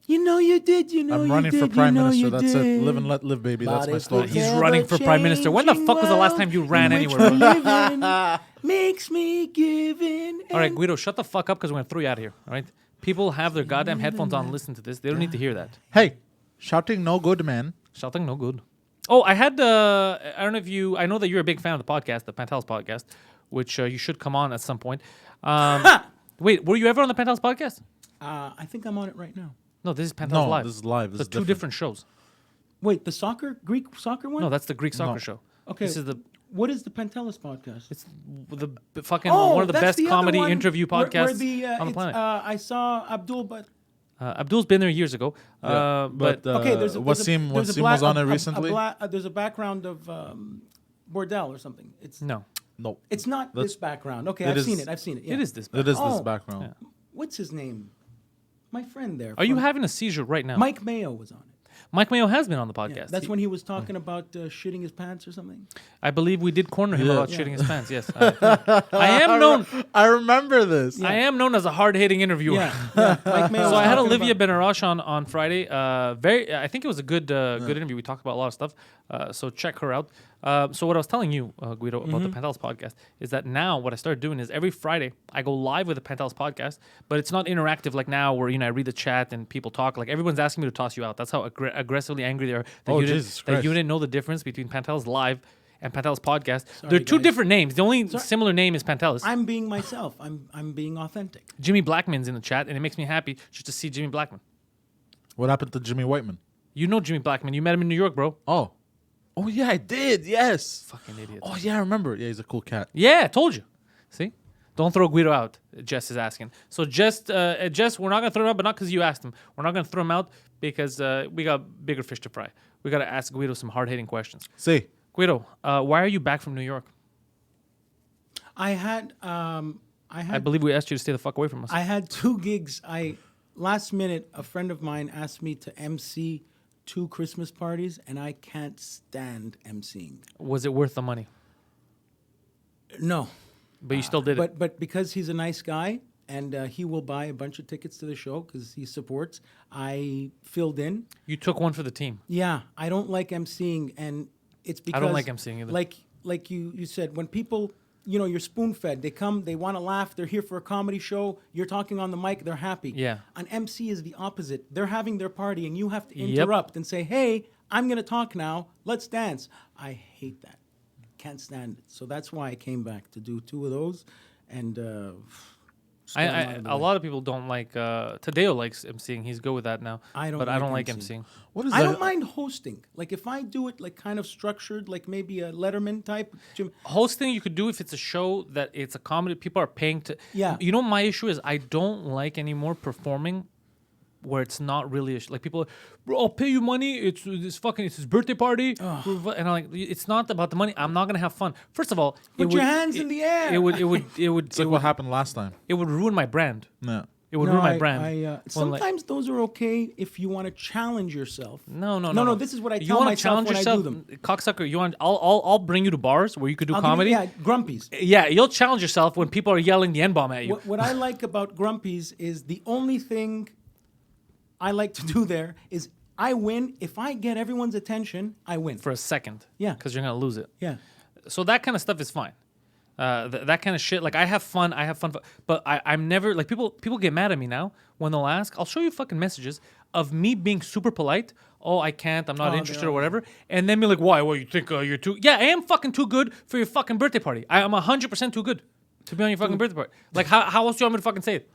You know you did. You know I'm you running did. for prime you know minister. you That's did. it. Live and let live, baby. That's my But slogan. He's running for prime minister. When the fuck was the last time you ran in which anywhere? we live in makes me give in. All right, Guido, shut the fuck up because we're gonna throw you out of here. All right. People have their goddamn headphones on. Listen to this. They don't need to hear that. Hey, shouting no good, man. Shouting no good. Oh, I had I don't know if you. I know that you're a big fan of the podcast, the Pantelis podcast, which you should come on at some point. Wait, were you ever on the Pantelis podcast? I think I'm on it right now. No, this is Pantelis No, live. this is live. This So is two different shows. Wait, the Greek soccer one? No, that's the Greek soccer No. show. Okay. This is the What is the Pantelis podcast? it's the fucking Oh, one of the that's best the other comedy one interview where podcasts on the it's, planet. I saw Abdul, but Abdul's been there years ago, but okay. There's a Wasim there's a was black- on a- it a- recently. there's a background of bordel or something. no, No, It's not That's- this background. Okay, it I've is- seen it. I've seen it. Yeah. it is this. it is this Oh. background. What's his name? My friend there. Are you from- having a seizure right now? Mike Mayo was on it. Mike Mayo has been on the Yeah, podcast. that's when he was talking about shitting his pants or something. I believe we did corner him Yeah. about shitting his pants. Yes, I am known. I remember this. I am known as a hard-hitting interviewer. Yeah, Mike Mayo. So was I had talking Olivia about- Benarash on Friday. I think it was a good interview. We talked about a lot of stuff. So check her out. So what I was telling you, Guido, about the Pantelis podcast is that now what I started doing is every Friday I go live with the Pantelis podcast, but it's not interactive like now where I read the chat and people talk. Like everyone's asking me to toss you out. That's how aggressively angry they are that, Oh, you Jesus didn't, that you Christ. didn't know the difference between Pantelis live and Pantelis podcast. They're two guys. different names. The only similar name is Pantelis. I'm being myself. I'm being authentic. Jimmy Blackman's in the chat, and it makes me happy just to see Jimmy Blackman. What happened to Jimmy Whiteman? You know Jimmy Blackman. You met him in New York, bro. Oh yeah, I did. Yes. Fucking idiot. Oh yeah, I remember. Yeah, he's a cool cat. Yeah, I told you. See? Don't throw Guido out, Jess is asking. So Jess, we're not going to throw him out, but not because you asked him. We're not going to throw him out because we got bigger fish to fry. We got to ask Guido some hard-hitting questions. See, Guido, why are you back from New York? I believe we asked you to stay the fuck away from us. I had 2 gigs. Last minute, a friend of mine asked me to MC 2 Christmas parties, and I can't stand MCing. Was it worth the money? No, But you still did it. but because he's a nice guy and he will buy a bunch of tickets to the show because he supports, I filled in. You took one for the team. Yeah, I don't like MCing, and it's because I don't like MCing either. Like you said, when people, you're spoon-fed. They come, they want to laugh. They're here for a comedy show. You're talking on the mic. They're happy. Yeah. An MC is the opposite. They're having their party, and you have to Yep. interrupt and say, "Hey, I'm going to talk now. Let's dance." I hate that. Can't stand it. So that's why I came back to do 2 of those, and just get 'em out of the A way. lot of people don't like. Tadeo likes MCing. He's good with that now. I don't But I like don't like MCing. MCing. what is I that? don't mind hosting. Like if I do it like kind of structured, like maybe a Letterman type. Hosting you could do if it's a show that it's a comedy. People are paying to. Yeah. You know, my issue is I don't like anymore performing where it's not really like people. Are, Bro, I'll pay you money. It's his birthday party, and I'm like, it's not about the money. I'm not gonna have fun. First of all, Put your hands in the air. It would It's like what happened last time. it would ruin my brand. No. It would ruin my brand. I, When, like- sometimes those are okay if you want to challenge yourself. No. This is what I You tell wanna myself when I do them. cocksucker. You want? I'll bring you to bars where you could do I'll give comedy. you- yeah, grumpies. Yeah, you'll challenge yourself when people are yelling the N-bomb at you. What I like about grumpies is the only thing I like to do there is I win. If I get everyone's attention, I win. For a second. Yeah. Because you're going to lose it. Yeah. So that kind of stuff is fine. That kind of shit. Like I have fun. But I'm never like people get mad at me now when they'll ask. I'll show you fucking messages of me being super polite. Oh, I can't. I'm not Oh, interested they or are. whatever. And then be like, why? Well, you think you're too? Yeah, I am fucking too good for your fucking birthday party. I'm 100% too good to be on your fucking birthday party. Like how else do you want me to fucking say it?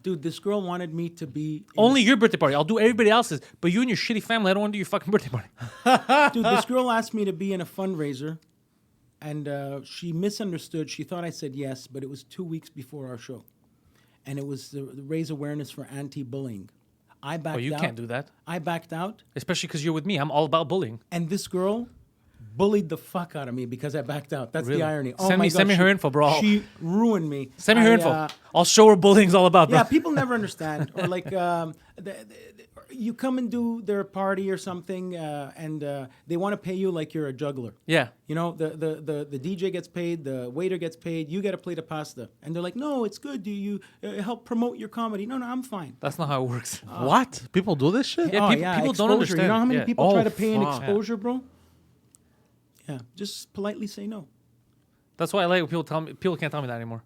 Dude, this girl wanted me to be in Only your birthday party. I'll do everybody else's. But you and your shitty family, I don't want to do your fucking birthday party. Dude, this girl asked me to be in a fundraiser, and she misunderstood. She thought I said yes, but it was 2 weeks before our show, and it was to raise awareness for anti-bullying. I backed out. Oh, you can't do that. I backed out, Especially because you're with me. I'm all about bullying. and this girl bullied the fuck out of me because I backed out. That's Really? the irony. Oh Send my me- God, send me her she- info, bro. She ruined me. Send me her info. I'll show her bullying's all about, bro. Yeah, people never understand. Or like, you come and do their party or something, and they want to pay you like you're a juggler. Yeah. You know, the DJ gets paid, the waiter gets paid, you get a plate of pasta. And they're like, no, it's good. Do you help promote your comedy? No, I'm fine. That's not how it works. What? People do this shit? Yeah, Oh, people don't exposure. understand. You know how many Yeah. people try Oh, to pay in fuck. exposure, bro? Yeah, just politely say no. That's why I like when people tell me people can't tell me that anymore.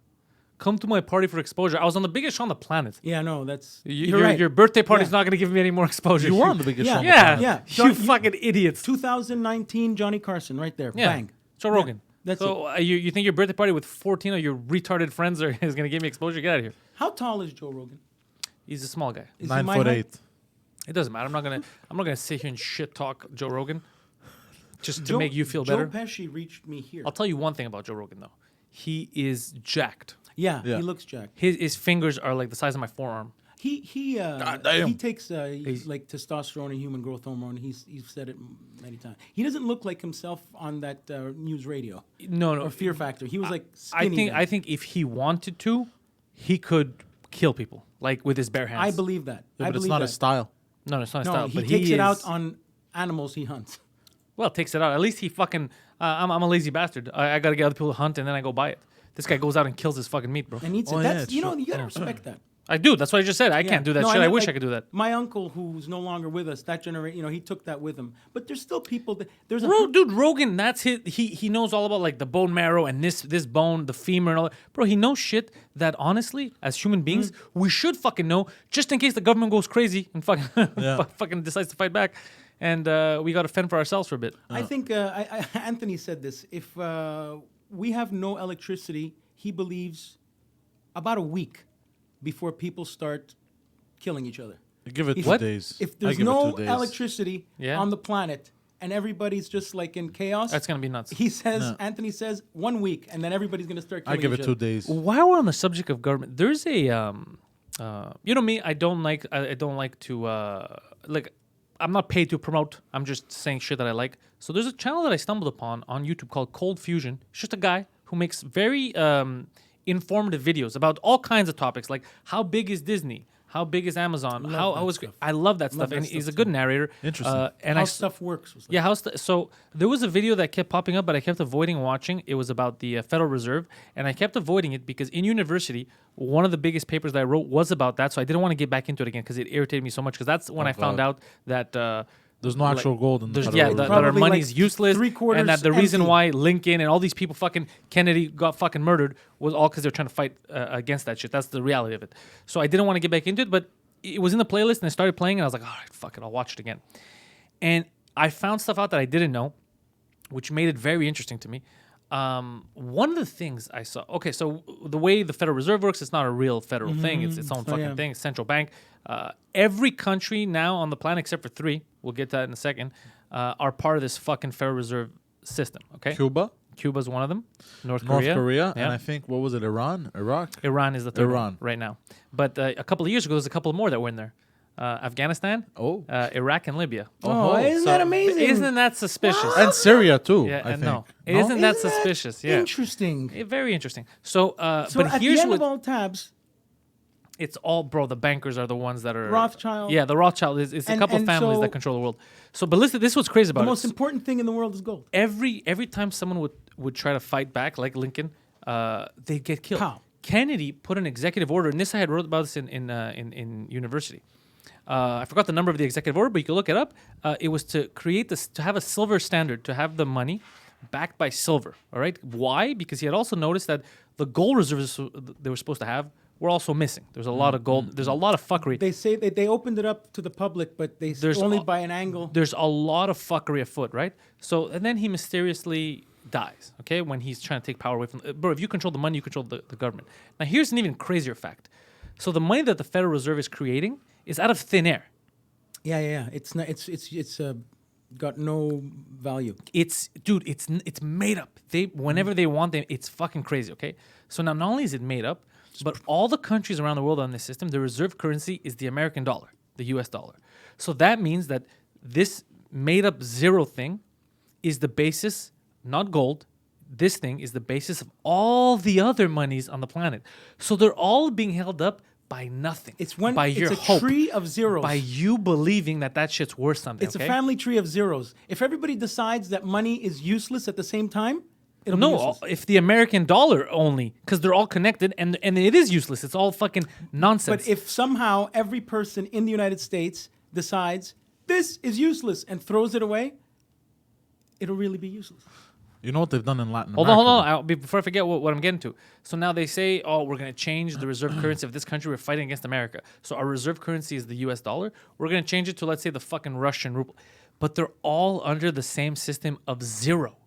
come to my party for exposure. I was on the biggest show on the planet. Yeah, no, that's you're right. Your birthday party's Yeah. not going to give me any more exposure. You were on the biggest Yeah. show. on the Yeah, planet. Yeah. You John- fucking idiots. 2019 Johnny Carson, right there. Yeah. Bang. Joe Rogan. That's so you think your birthday party with 14 of your retarded friends is going to give me exposure? Get out of here. How tall is Joe Rogan? He's a small guy. Is he my 9'8". height? It doesn't matter. I'm not gonna sit here and shit talk Joe Rogan just to Joe- make you feel Joe better. Pesci reached me here. I'll tell you one thing about Joe Rogan though. He is jacked. Yeah, Yeah. he looks jacked. His fingers are like the size of my forearm. damn. He takes like testosterone and human growth hormone. He's said it many times. He doesn't look like himself on that news radio No, or Fear Factor. He was like I skinny. think then. I think if he wanted to, he could kill people like with his bare hands. I believe that. Yeah, I but it's believe not that. his style. No, it's not his No, style. he but takes he it out is- on animals he hunts. Well, takes it out. At least he fucking. I'm a lazy bastard. I gotta get other people to hunt and then I go buy it. This guy goes out and kills his fucking meat, bro. And eats Oh, it. yeah, That's it's you know true. you gotta respect that. I do. That's what I just said. I can't do that No, shit. I meant, wish like, I could do that. My uncle, who's no longer with us, that generation, he took that with him. But there's still people that there's a Dude, Rogan, that's his. He knows all about like the bone marrow and this bone, the femur, and all that. Bro, he knows shit that honestly, as human beings, we should fucking know, just in case the government goes crazy and fucking fucking decides to fight back, and we got to fend for ourselves for a bit. I think Anthony said this. If we have no electricity, he believes about a week before people start killing each other. Give it If- 2 days. If I there's give it no 2 days. electricity Yeah. on the planet and everybody's just like in chaos, That's gonna be nuts. he says, No. Anthony says, 1 week, and then everybody's going to start I killing give each it other. 2 days. While we're on the subject of government, there's a you know me, I don't like to like I'm not paid to promote. I'm just saying shit that I like. So there's a channel that I stumbled upon on YouTube called Cold Fusion. It's just a guy who makes very informative videos about all kinds of topics, like how big is Disney, how big is Amazon, how is stuff. I love that stuff, that and stuff he's a too. good narrator. Interesting. And How I stuff works. Was like, yeah, so there was a video that kept popping up, but I kept avoiding watching. It was about the Federal Reserve, and I kept avoiding it because in university, one of the biggest papers that I wrote was about that. So I didn't want to get back into it again because it irritated me so much. Because that's when I found God. out that There's no actual gold in the there's Federal yeah, Reserve. that our Probably money like is useless, three-quarters and that the reason empty. why Lincoln and all these people fucking Kennedy got fucking murdered was all because they're trying to fight against that shit. That's the reality of it. So I didn't want to get back into it, but it was in the playlist and I started playing and I was like, all right, fuck it, I'll watch it again. And I found stuff out that I didn't know, which made it very interesting to me. One of the things I saw, okay, so the way the Federal Reserve works, it's not a real federal thing. It's its own So, fucking yeah. thing, central bank. Every country now on the planet, except for 3, we'll get to that in a second, are part of this fucking Federal Reserve system, okay? Cuba, Cuba's one of them. North North Korea. Korea, Yeah. and I think, what was it, Iran? Iraq? Iran is the third Iran. one right now. But a couple of years ago, there's a couple more that were in there. Afghanistan, Oh. Iraq, and Libya. Oh, isn't that amazing? Isn't that suspicious? And Syria, too, Yeah, I think. no. Isn't that Isn't that suspicious? Yeah. Interesting. Very interesting. So, So but at here's the end what of all tabs, it's all, bro. The bankers are the ones that are Rothschild. Yeah, the Rothschild is a And- couple and families so- that control the world. So, but listen, this is what's crazy about the it. most important thing in the world is gold. Every time someone would try to fight back, like Lincoln, they'd get killed. Pow. Kennedy put an executive order, and this I had wrote about this in university. I forgot the number of the executive order, but you can look it up. It was to create this, to have a silver standard, to have the money backed by silver. All right. Why? Because he had also noticed that the gold reserves they were supposed to have were also missing. There's a lot of gold. There's a lot of fuckery. They say that they opened it up to the public, but they There's only a- by an angle. There's a lot of fuckery afoot, right? So, and then he mysteriously dies, okay, when he's trying to take power away from... bro, if you control the money, you control the government. Now, here's an even crazier fact. So the money that the Federal Reserve is creating is out of thin air. Yeah. It's not. It's got no value. Dude, it's made up. Whenever they want them, it's fucking crazy, okay? So now, not only is it made up, but all the countries around the world on this system, the reserve currency is the American dollar, the US dollar. So that means that this made up zero thing is the basis, not gold. This thing is the basis of all the other monies on the planet. So they're all being held up by nothing. By your it's a hope. tree of zeros. By you believing that shit's worth something. It's okay? a family tree of zeros. If everybody decides that money is useless at the same time, it'll be No, useless. if the American dollar only, because they're all connected, and it is useless. It's all fucking nonsense. But if somehow every person in the United States decides this is useless and throws it away, it'll really be useless. You know what they've done in Latin Hold America? on. Before I forget what I'm getting to. So now they say, oh, we're going to change the reserve currency of this country. We're fighting against America. So our reserve currency is the US dollar. We're going to change it to, let's say, the fucking Russian ruble. But they're all under the same system of zero.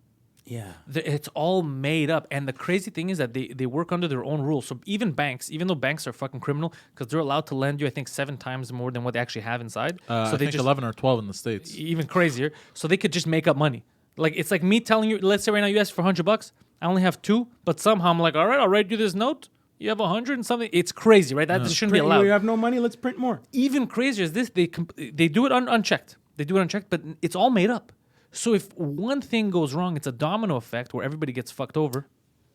Yeah. It's all made up. And the crazy thing is that they work under their own rules. So even banks, even though banks are fucking criminal, because they're allowed to lend you, I think, 7 times more than what they actually have inside. So I they think just 11 or 12 in the States. even crazier. So they could just make up money. Like, it's like me telling you, let's say right now you ask for $100. I only have 2, but somehow I'm like, all right, I'll write you this note. You have 100 and something. It's crazy, right? That shouldn't be allowed. You have no money, let's print more. Even crazier is this. They do it unchecked. They do it unchecked, but it's all made up. So if one thing goes wrong, it's a domino effect where everybody gets fucked over.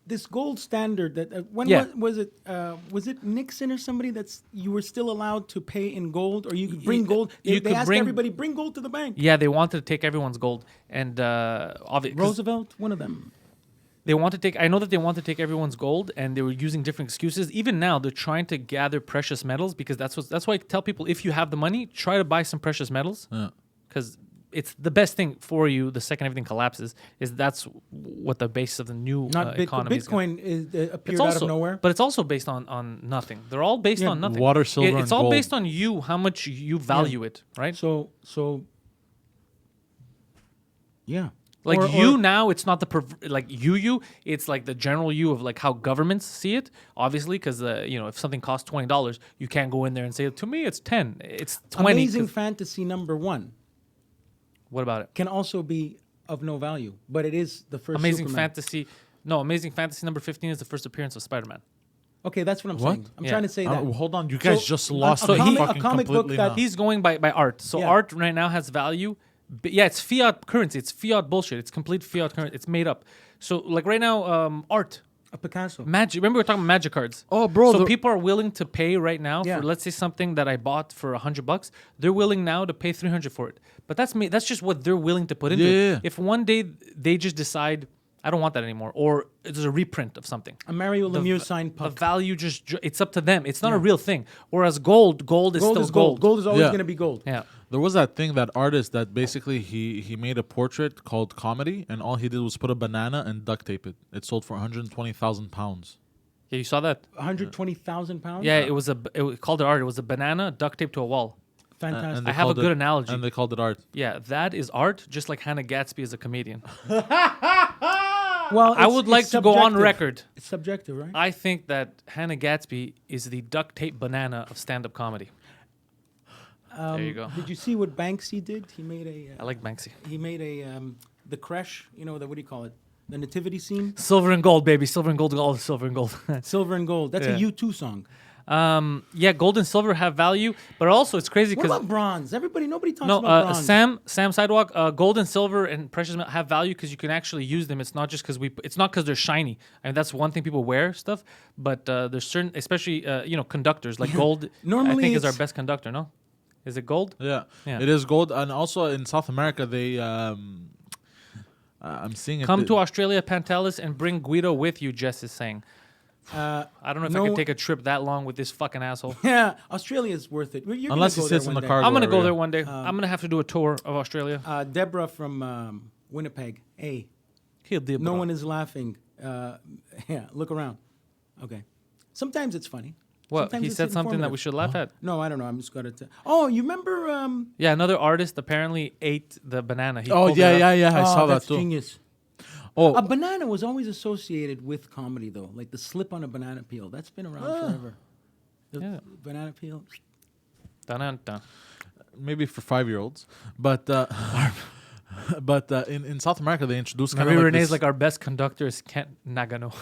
This gold standard that when Yeah. was it? Was it Nixon or somebody that's you were still allowed to pay in gold, or you could bring gold? you They could asked bring- everybody bring gold to the bank. Yeah, they wanted to take everyone's gold, and obviously Roosevelt, one of them. they want to take. I know that they want to take everyone's gold, and they were using different excuses. Even now, they're trying to gather precious metals because that's why I tell people, if you have the money, try to buy some precious metals because it's the best thing for you. The second everything collapses, that's what the basis of the new Not Bitcoin. economy is. Bitcoin appeared It's out also, of nowhere. but it's also based on nothing. They're all based on nothing. Water, silver, It's and all gold. based on you, how much you value it, right? So yeah. Like Or- you or- now, it's not the like you. It's like the general you of like how governments see it. Obviously, because if something costs $20, you can't go in there and say to me it's 10. It's 20. Amazing 'cause- Fantasy #1 What about it? can also be of no value, but it is the first Amazing Superman. Fantasy. No, Amazing Fantasy #15 is the first appearance of Spider-Man. Okay, that's what I'm What? saying. I'm Yeah. trying to say that. Hold on, you guys So, just a- lost a me comic- a fucking comic book completely that now. He's going by art. So Yeah. art right now has value. But yeah, it's fiat currency. It's fiat bullshit. It's complete fiat currency. It's made up. So like right now, art. A Picasso. Magic. Remember we were talking about magic cards. Oh, bro, So the- people are willing to pay right now Yeah. for, let's say, something that I bought for $100. They're willing now to pay $300 for it. But that's me. That's just what they're willing to put into Yeah, it. yeah. If one day they just decide I don't want that anymore, or there's a reprint of something, A Mario Lemieux signed the puck. value it's up to them. It's not a real thing. Whereas gold is Gold still is gold. Gold is always Yeah. going to be gold. Yeah. There was that thing, that artist that basically he made a portrait called Comedy, and all he did was put a banana and duct tape it. It sold for 120,000 pounds. Yeah, you saw that? 120,000 pounds. Yeah, it was called it art. It was a banana duct taped to a wall. Fantastic. And they I have a called good it- analogy. And they called it art. Yeah, that is art, just like Hannah Gatsby is a comedian. Well, I would like to go on subjective. record. It's subjective, right? I think that Hannah Gatsby is the duct tape banana of stand-up comedy. There you go. Did you see what Banksy did? He made I like Banksy. the creche. You know, what do you call it? The nativity scene. Silver and gold, baby. Silver and gold, all the silver and gold. Silver and gold. That's Yeah. a U2 song. Yeah, gold and silver have value, but also it's crazy What because about bronze? Nobody talks about bronze. Sam Sidewalk, gold and silver and precious metal have value because you can actually use them. It's not just because they're shiny. I mean, that's one thing people wear stuff, but there's certain, especially conductors like gold. Normally I think is our it's- best conductor. No, is it gold? Yeah. Yeah. It is gold, and also in South America they. I'm seeing it. Come to Australia, Pantelis, and bring Guido with you. Jess is saying. I don't know if I no- could take a trip that long with this fucking asshole. Yeah, Australia is worth it. Well, you're Unless gonna he go sits there in one the day. car. I'm gonna go area. there one day. I'm gonna have to do a tour of Australia. Deborah from Winnipeg. Hey, He'll do, no bro. one is laughing. Yeah, look around. Okay. Sometimes it's funny. What Sometimes he it's said something that we informative. should laugh at. No, I don't know. I'm just gonna. Oh, you remember? Yeah, another artist apparently ate the banana. He Oh pulled it yeah, up. yeah, yeah. I saw that that's too. genius. Oh, A banana was always associated with comedy, though, like the slip on a banana peel. That's been around forever. The Yeah. banana peel. Dun-dun-dun. maybe for 5-year-olds, but in South America they introduced kind Marie of like Renee's this. like our best conductor is Kent Nagano.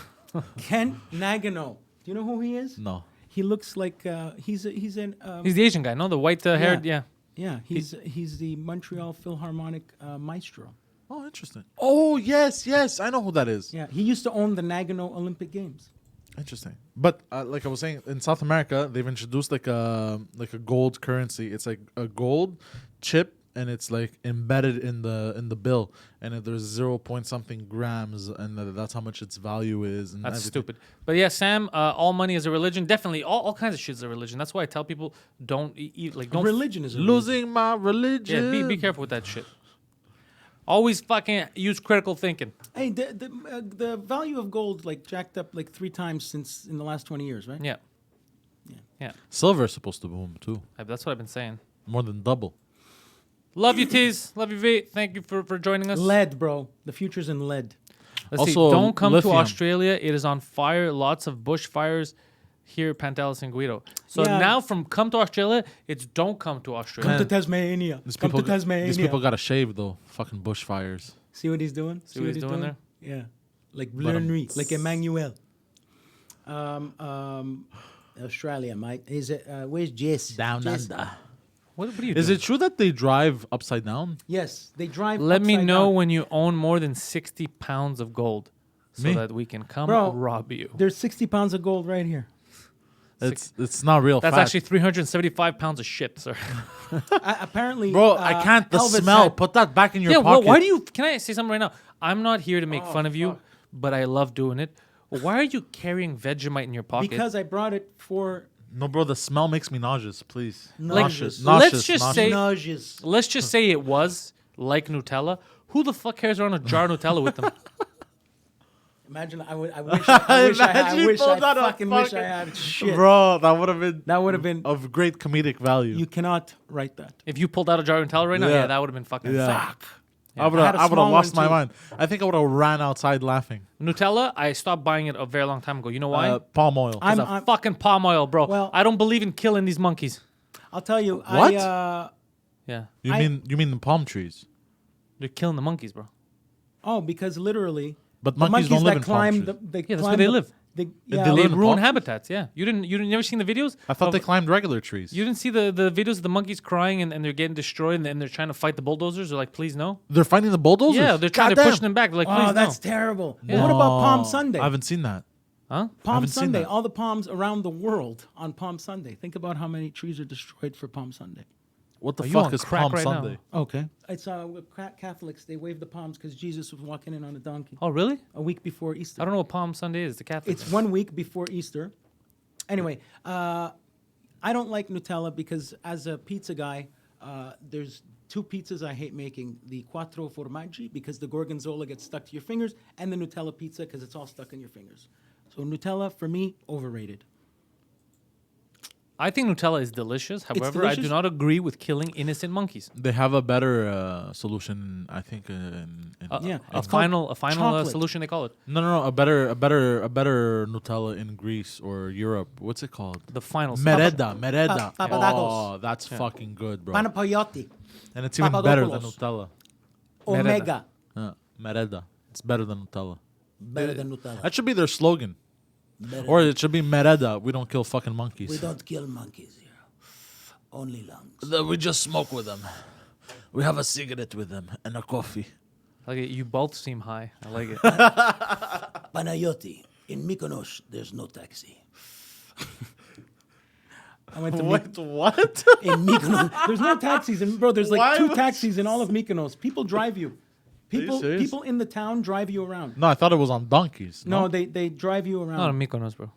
Kent Nagano. Do you know who he is? No. He looks like he's an He's the Asian guy, no? The white haired, yeah. yeah. He's the Montreal Philharmonic maestro. Oh, interesting. Oh, yes, I know who that is. Yeah, he used to own the Nagano Olympic Games. Interesting. But like I was saying, in South America, they've introduced like a gold currency. It's like a gold chip, and it's like embedded in the bill, and there's 0 point something grams, and that's how much its value is. And That's everything. stupid. But yeah, Sam, all money is a religion. Definitely, all kinds of shit is a religion. That's why I tell people don't eat, like, don't. Religion is a religion. Losing my religion. Yeah, be careful with that shit. Always fucking use critical thinking. Hey, the value of gold like jacked up like 3 times since in the last 20 years, right? Yeah. Yeah. Silver is supposed to boom too, That's what I've been saying. more than double. Love you, Tease. Love you, V. Thank you for joining us. Lead, bro. The future's in lead. Let's see. Also, Don't come lithium. to Australia. It is on fire. Lots of bushfires here, Pantelis and Guido. So Yeah. now from come to Australia, it's don't come to Australia. Come to Tasmania. Come to Tasmania. These people got to shave though. Fucking bushfires. See what he's doing? See what he's doing there? Yeah. Like Blur Nuit, like Emmanuel. Australia, mate. Is it? Where's Jess? Jess? What are you Is doing? it true that they drive upside down? Yes, they drive. Let me upside know down. when you own more than 60 pounds of gold so Me? that we can come Bro, rob you. There's 60 pounds of gold right here. It's not real. That's fat. actually 375 pounds of shit, sir. Apparently, Bro, I can't. The Elvis smell. had- Put that back in your Yeah, pocket. why do you... Can I say something right now? I'm not here to make Oh, fun of you, but I love doing it. Why are you carrying Vegemite in your pocket? because I brought it for No, bro. The smell makes me nauseous. Please. Like, Nauseous. let's nauseous, just nauseous. say- nauseous. Let's just say it was like Nutella. Who the fuck carries around a jar of Nutella with them? Imagine I wish I Imagine you pulled out a fucking wish I fucking- had shit. Bro, that would have been That would have been. of great comedic value. You cannot write that. If you pulled out a jar of Nutella right now, Yeah. yeah, that would have been fucking Yeah. fuck. I would I had have a small lost one, my too. mind. I think I would have ran outside laughing. Nutella, I stopped buying it a very long time ago. You know why? Palm oil. I'm- It's a fucking palm oil, bro. Well- I don't believe in killing these monkeys. I'll tell you. What? Yeah. you I- mean the palm trees? They're killing the monkeys, bro. Because literally, But the monkeys don't live that in palm climb, trees. they Yeah, that's climb where they the- live. They, they yeah, live They in the ruin palm- habitats, yeah. You never seen the videos? I thought of- they climbed regular trees. You didn't see the videos of the monkeys crying and they're getting destroyed and they're trying to fight the bulldozers? They're like, please no. They're fighting the bulldozers. Yeah, they're Goddamn. pushing them back. They're like, please Oh, that's no. terrible. Yeah. What about Palm Oh, Sunday? I haven't seen that. Huh? Palm haven't seen Sunday. that. All the palms around the world on Palm Sunday. Think about how many trees are destroyed for Palm Sunday. What the Are you fuck on is crack Palm right now? Sunday? Okay. It's Catholics. They wave the palms because Jesus was walking in on a donkey Oh, really? a week before Easter. I don't know what Palm Sunday is. The Catholic. It's 1 week before Easter. Anyway, I don't like Nutella because as a pizza guy, there's 2 pizzas I hate making. The quattro formaggi because the gorgonzola gets stuck to your fingers, and the Nutella pizza because it's all stuck in your fingers. So Nutella, for me, overrated. I think Nutella is delicious. However, I do delicious? not agree with killing innocent monkeys. They have a better solution, I think. Yeah, A it's called final chocolate. solution they call it. No. A better Nutella in Greece or Europe. What's it called? The final Mereda. Papadagos. Oh, that's fucking good, bro. Panapayotti, And it's even better than Papadopoulos. Nutella. Omega, Mereda. It's better than Nutella. better than Nutella. That should be their slogan. Better Or it should be Mereda. We don't kill fucking monkeys. We don't kill monkeys here. Only lungs. We just smoke with them. We have a cigarette with them and a coffee. Like it, you both seem high. I like it. Panayoti. In Mykonos, there's no taxi. I went to What? in Mykonos. There's no taxis, and bro, there's like Why 2 would- taxis in all of Mykonos. People drive you. People, serious? people in the town drive you around. No, I thought it was on donkeys. No, they drive you around. Not in Mykonos, bro.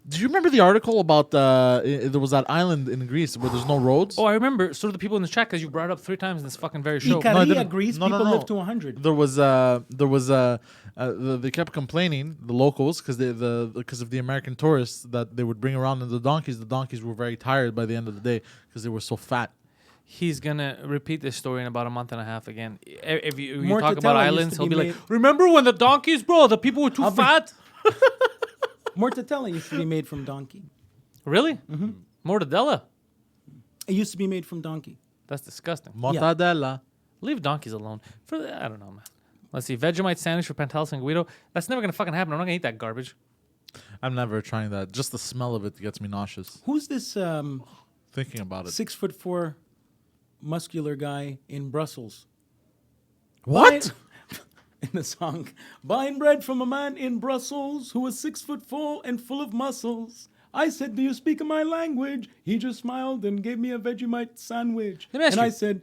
Do you remember the article about there was that island in Greece where there's no roads? Oh, I remember. So do the people in the chat because you brought it up 3 times in this fucking very show. Ikaria, didn't. Greece, No, no, people no. live to 100. They kept complaining, the locals, because of the American tourists that they would bring around in the donkeys. The donkeys were very tired by the end of the day because they were so fat. He's gonna repeat this story in about a month and a half again. If you More talk to about tell, it used islands, to he'll be be like, made- "Remember when the donkeys, bro? The people were too fat." Mortadella used to be made from donkey. Really? Mm-hmm. Mortadella. It used to be made from donkey. That's disgusting. Mortadella. Leave donkeys alone. I don't know, man. Let's see. Vegemite sandwich for Pantelis and Guido. That's never gonna fucking happen. I'm not gonna eat that garbage. I'm never trying that. Just the smell of it gets me nauseous. Who's this Thinking about it. 6'4" muscular guy in Brussels? What? In the song, buying bread from a man in Brussels who was 6'4" and full of muscles. I said, "Do you speak my language?" He just smiled and gave me a Vegemite sandwich. Let me ask and you, I said,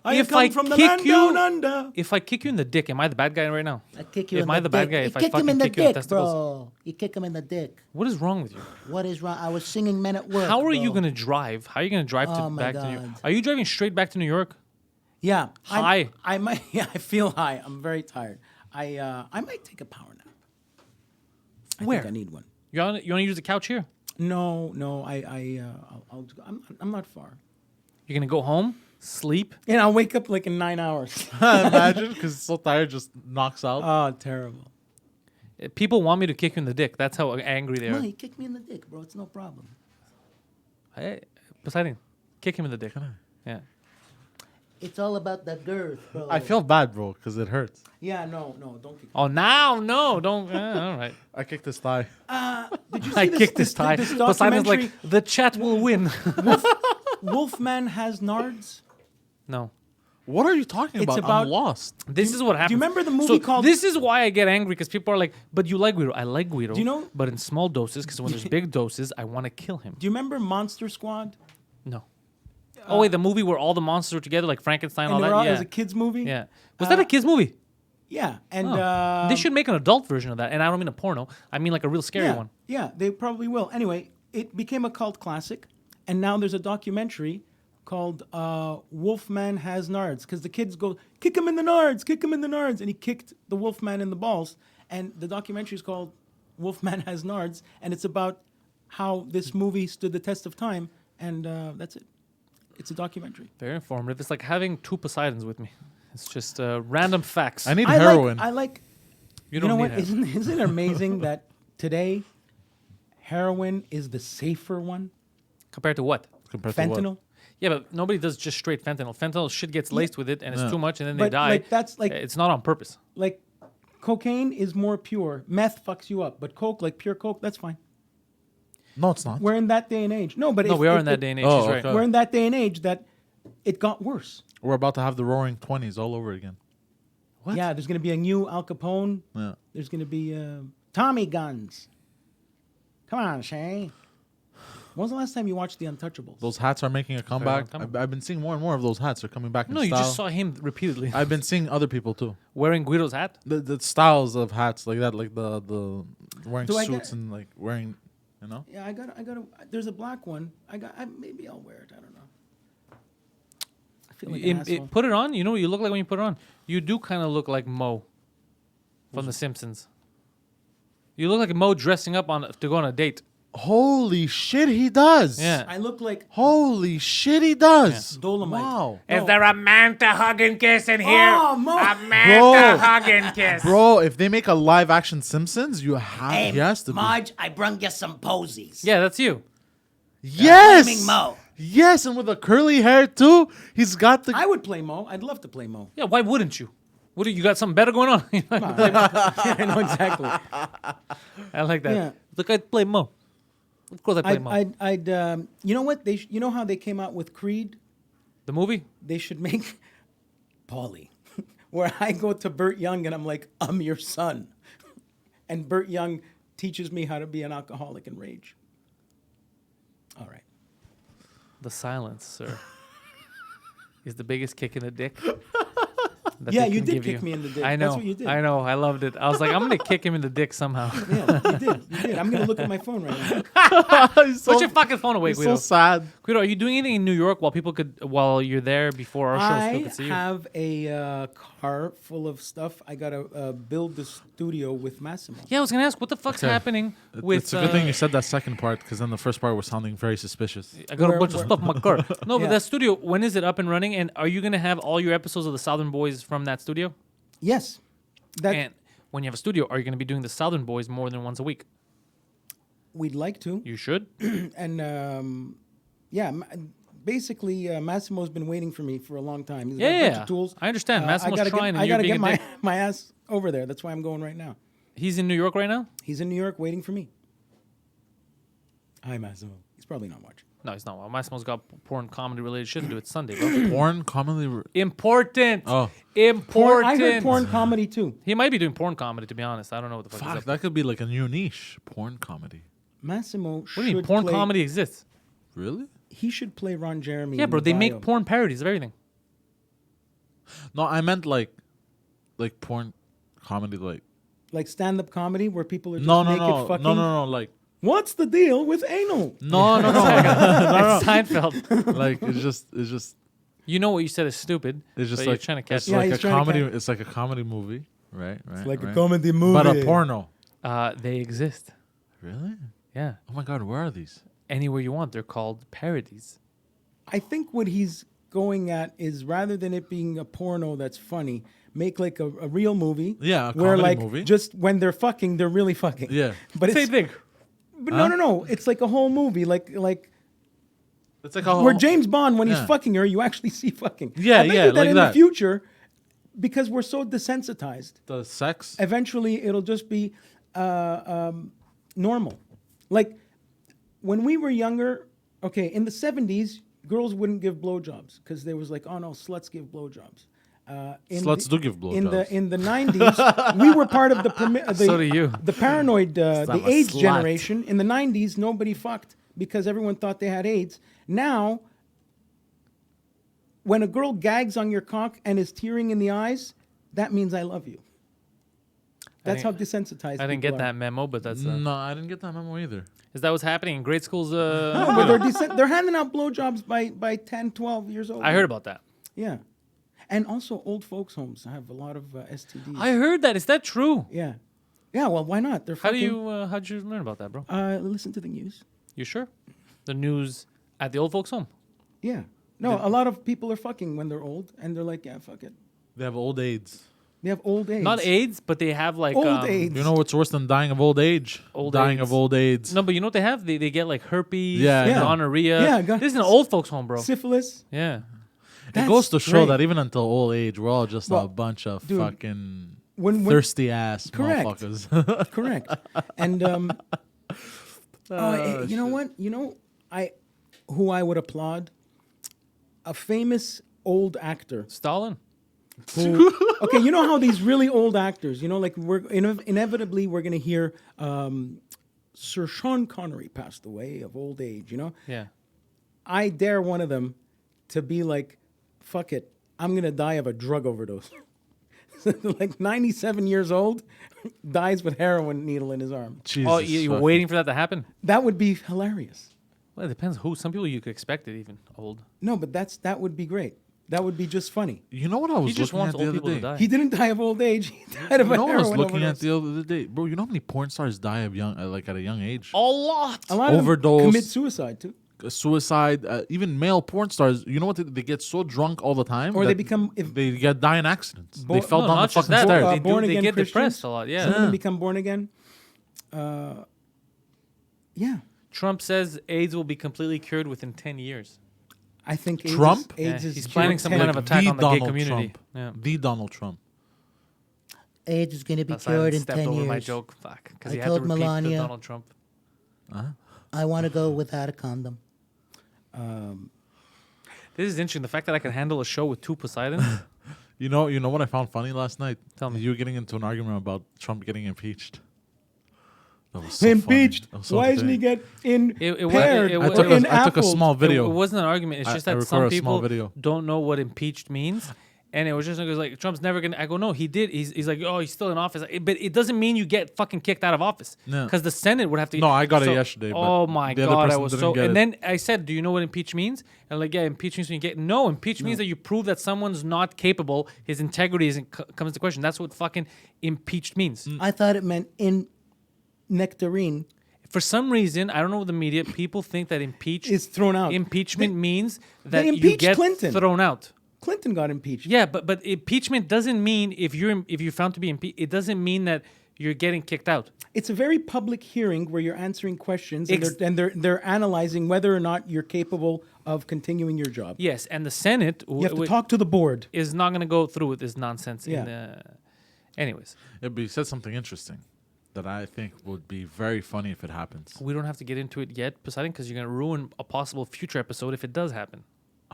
"I have if come I from the kick land you- down under." If I kick you in the dick, am I the bad guy right now? I kick you Am in I the the bad dick. guy You if I kick him fucking in the kick you in the dick, testicles? bro. You kick him in the dick. What is wrong with you? What is wrong? I was singing Men at Work. How are you bro. gonna drive? How are you gonna drive Oh my back to New York? God. Are you driving straight back to New York? Yeah. High. I might. Yeah, I feel high. I'm very tired. I might take a power nap. I Where? think I need one. You want to use the couch here? No. I'm not far. You're gonna go home, sleep. And I'll wake up like in 9 hours. Imagine, because it's so tired, just knocks out. Oh, terrible. People want me to kick you in the dick. That's how angry they No, are. he kicked me in the dick, bro. It's no problem. Hey, Poseidon, kick him in the dick. Yeah. It's all about the girth, bro. I feel bad, bro, because it hurts. Yeah, no, don't kick. Oh, now no, don't. All right. I kicked his thigh. Did you see I this, kicked this tie. This Poseidon's like, documentary, the chat will win. Wolfman Has Nards? No. What are you talking It's about? about- I'm lost. This is what happens. Do you remember the movie called? This is why I get angry, because people are like, but you like Guido. I like Guido. Do you know- But in small doses, because when there's big doses, I want to kill him. Do you remember Monster Squad? No. Oh, wait, the movie where all the monsters were together, like Frankenstein, And all they that? were all, it Yeah. was a kids movie. Yeah. Was that a kid's movie? Yeah, and Oh. They should make an adult version of that. And I don't mean a porno. I mean like a real scary yeah, one. Yeah, they probably will. Anyway, it became a cult classic, and now there's a documentary called Wolfman Has Nards, because the kids go, kick him in the nards, kick him in the nards, and he kicked the Wolfman in the balls. And the documentary is called Wolfman Has Nards, and it's about how this movie stood the test of time, and that's it. It's a documentary. Very informative. It's like having two Poseidons with me. It's just random facts. I need heroin. I like. you You don't know need what? heroin. Isn't it amazing that today heroin is the safer one? Compared to what? Compared to what? Fentanyl. Yeah, but nobody does just straight fentanyl. Fentanyl shit gets laced with it, and it's Yeah. too much, and then they But, die. like, that's like- It's not on purpose. Like cocaine is more pure. Meth fucks you up, but coke, like pure coke, that's fine. No, it's not. We're in that day and age. No, but No, if- we are if in that it- day and age. Oh, He's right. okay. We're in that day and age that it got worse. We're about to have the Roaring 20s all over again. What? Yeah, there's going to be a new Al Capone. Yeah. There's going to be Tommy guns. Come on, Shay. When was the last time you watched The Untouchables? Those hats are making a comeback. time. I've been seeing more and more of those hats. They're coming back in No, you style. just saw him repeatedly I've been seeing other people too. wearing Guido's hat. The styles of hats like that, like the wearing Do I suits get- and like wearing, you know. Yeah, I got. There's a black one. Maybe I'll wear it. I don't know. I feel like an asshole. Put it on. You know what you look like when you put it on? You do kind of look like Mo from The Simpsons. You look like Mo dressing up to go on a date. Holy shit, he does. Yeah. I look like Holy shit, he does. Dolomite. Wow. Is there a man to hug and kiss in here? Oh, Mo. A man Bro. to hug and kiss. Bro, if they make a live action Simpsons, you have he has to be. Marge, I brung you some posies. Yeah, that's you. Yes. Flaming Mo. Yes, and with the curly hair too. He's got the I would play Mo. I'd love to play Mo. Yeah, why wouldn't you? What do you got something better going on? I know exactly. I like that. Yeah. Look, I'd play Mo. Of course, I'd play Mo. I'd you know what? You know how they came out with Creed? The movie? They should make Paulie, where I go to Burt Young and I'm like, I'm your son. And Burt Young teaches me how to be an alcoholic and rage. All right. The silence, sir, is the biggest kick in the dick. that Yeah, they you can did give kick me in the dick. I know. That's what you did. I know. I loved it. I was like, I'm gonna kick him in the dick somehow. Yeah, you did. You did. I'm going to look at my phone right now. Put your fucking phone away, He's Guido. so sad. Guido, are you doing anything in New York while you're there before our show? So people I could see you? have a car full of stuff. I got to build the studio with Massimo. Yeah, I was gonna ask what the fuck's Okay. happening with. It's a good thing you said that second part, because then the first part was sounding very suspicious. I got a Where- bunch of where- stuff in my car. No, but Yeah. that studio, when is it up and running? And are you gonna have all your episodes of the Southern Boys from that studio? Yes. That And when you have a studio, are you gonna be doing the Southern Boys more than once a week? we'd like to. You should. And basically, Massimo's been waiting for me for a long time. He's got a bunch Yeah, of tools. I understand. Massimo's gotta trying, and I you're gotta being get a my, dick. my ass over there. That's why I'm going right now. He's in New York right now. He's in New York waiting for me. Hi, Massimo. He's probably not watching. No, he's not. Well, Massimo's got porn comedy related shit to do. It's Sunday, bro. Porn commonly. Important. Oh. Important. I heard porn comedy too. He might be doing porn comedy, to be honest. I don't know what the fuck. Fuck, he's up to. that could be like a new niche. Porn comedy. Massimo What do you mean? should Porn play, comedy exists. Really? He should play Ron Jeremy. Yeah, in bro. They Bio. make porn parodies of everything. No, I meant like porn comedy, like. like stand-up comedy where people are just No, no, naked no, fucking. no, like. What's the deal with anal? No, no, no. It's Seinfeld. Like it's just You know what you said is stupid. It's just but you're like trying to catch it's Yeah, like he's a trying to comedy. catch- It's like a comedy movie, right? Right. It's like a right. comedy movie. but a porno. They exist. Really? Yeah. Oh my God, where are these? Anywhere you want. They're called parodies. I think what he's going at is rather than it being a porno that's funny, make like a real movie. Yeah, a where comedy like movie. just when they're fucking, they're really fucking. Yeah. but it's Same thing. But no. It's like a whole movie, like It's like a where James Bond when he's Yeah. fucking her, you actually see fucking. Yeah, I bet yeah, you that like in that. the future, because we're so desensitized, the sex. eventually it'll just be normal. Like when we were younger, okay, in the 70s, girls wouldn't give blowjobs because there was like, oh no, sluts give blowjobs. Sluts do give blowjobs. In the 90s, we were part of the So do you. the paranoid, the I'm a AIDS slut. generation. In the 90s, nobody fucked because everyone thought they had AIDS. Now, when a girl gags on your cock and is tearing in the eyes, that means I love you. That's how didn't- desensitized I didn't people get are. that memo, but that's... No, I didn't get that memo either. Is that what's happening in grade schools? No, but they're handing out blowjobs by 10, 12 years old. I heard about that. Yeah. And also, old folks' homes have a lot of STDs. I heard that. Is that true? Yeah. Yeah, well, why not? They're How do fucking, you? How'd you learn about that, bro? listen to the news. You sure? The news at the old folks' home. Yeah. No, a lot of people are fucking when they're old, and they're like, yeah, fuck it. They have old AIDS. They have old age. Not AIDS, but they have like Old AIDS. You know what's worse than dying of old age? Old dying AIDS. of old AIDS. No, but you know what they have? They get like herpes, Yeah, I know. gonorrhea. Yeah, This is an old folks' home, bro. Syphilis. Yeah. It goes to That's show great. that even until old age, we're all just a Well, bunch of dude, fucking when- thirsty ass Correct. motherfuckers. Correct. And you know what? You know, who I would applaud, a famous old actor. Stalin. Who, okay, you know how these really old actors, you know, like inevitably we're gonna hear Sir Sean Connery passed away of old age. You know, Yeah. I dare one of them to be like, fuck it, I'm gonna die of a drug overdose. Like 97 years old, dies with heroin needle in his arm. Jesus Oh, you're fucking- waiting for that to happen? That would be hilarious. Well, it depends who. Some people you could expect it even old. No, but that would be great. That would be just funny. You know what I was He just looking wants at the old other people day? to die. He didn't die of old age. He died of You a know what I was heroin looking at overdose. the other day, bro? You know how many porn stars die of young, like at a young age? A lot. A lot of Overdose. them commit suicide too. Suicide, even male porn stars. You know what? They get so drunk all the time, Or they that become they die in accidents. Bo- They fell No, down the not just fucking that. stairs. They, born do, they again get Christians. depressed a lot. Yeah. Some of them become born again. Yeah, Trump says AIDS will be completely cured within 10 years. I think Trump? AIDS Yeah, is he's planning some cured kind of 10 attack The on the gay Donald community. Trump. Yeah. The Donald Trump. AIDS is going to be That's cured I in stepped 10 over years. my joke. Fuck. Because I he had to told repeat the Melania- Donald Trump. I want to go without a condom. This is interesting. The fact that I can handle a show with two Poseidons. You know what I found funny last night? Tell me. You were getting into an argument about Trump getting impeached. That was so Impeached. funny. That was so Why isn't he entertaining. get in It wa- paired it or wa- I took in a apples? small video. It wasn't an argument. It's just I that some recorded a small people video. don't know what impeached means. And it was just like Trump's never gonna. I go, no, he did. He's like, oh, he's still in office. But it doesn't mean you get fucking kicked out of office. No. Because the Senate would have to. No, I got it yesterday, but Oh my the other god, I person was didn't so. get And it. then I said, do you know what impeach means? And like, yeah, impeach means when you get no. Impeach means that you prove that someone's not capable. His integrity isn't comes into question. That's what fucking impeached means. I thought it meant in nectarine For some reason, I don't know the media. People think that is thrown out. impeachment means that you impeached get Clinton. thrown out. Clinton got impeached. Yeah, but impeachment doesn't mean if you're found to be impeached, it doesn't mean that you're getting kicked out. It's a very public hearing where you're answering questions Ex- and they're analyzing whether or not you're capable of continuing your job. Yes, and the Senate You have to talk to the board. is not going to go through with this nonsense. Yeah. Anyways, Yeah, but he said something interesting that I think would be very funny if it happens. we don't have to get into it yet, Poseidon, because you're going to ruin a possible future episode if it does happen.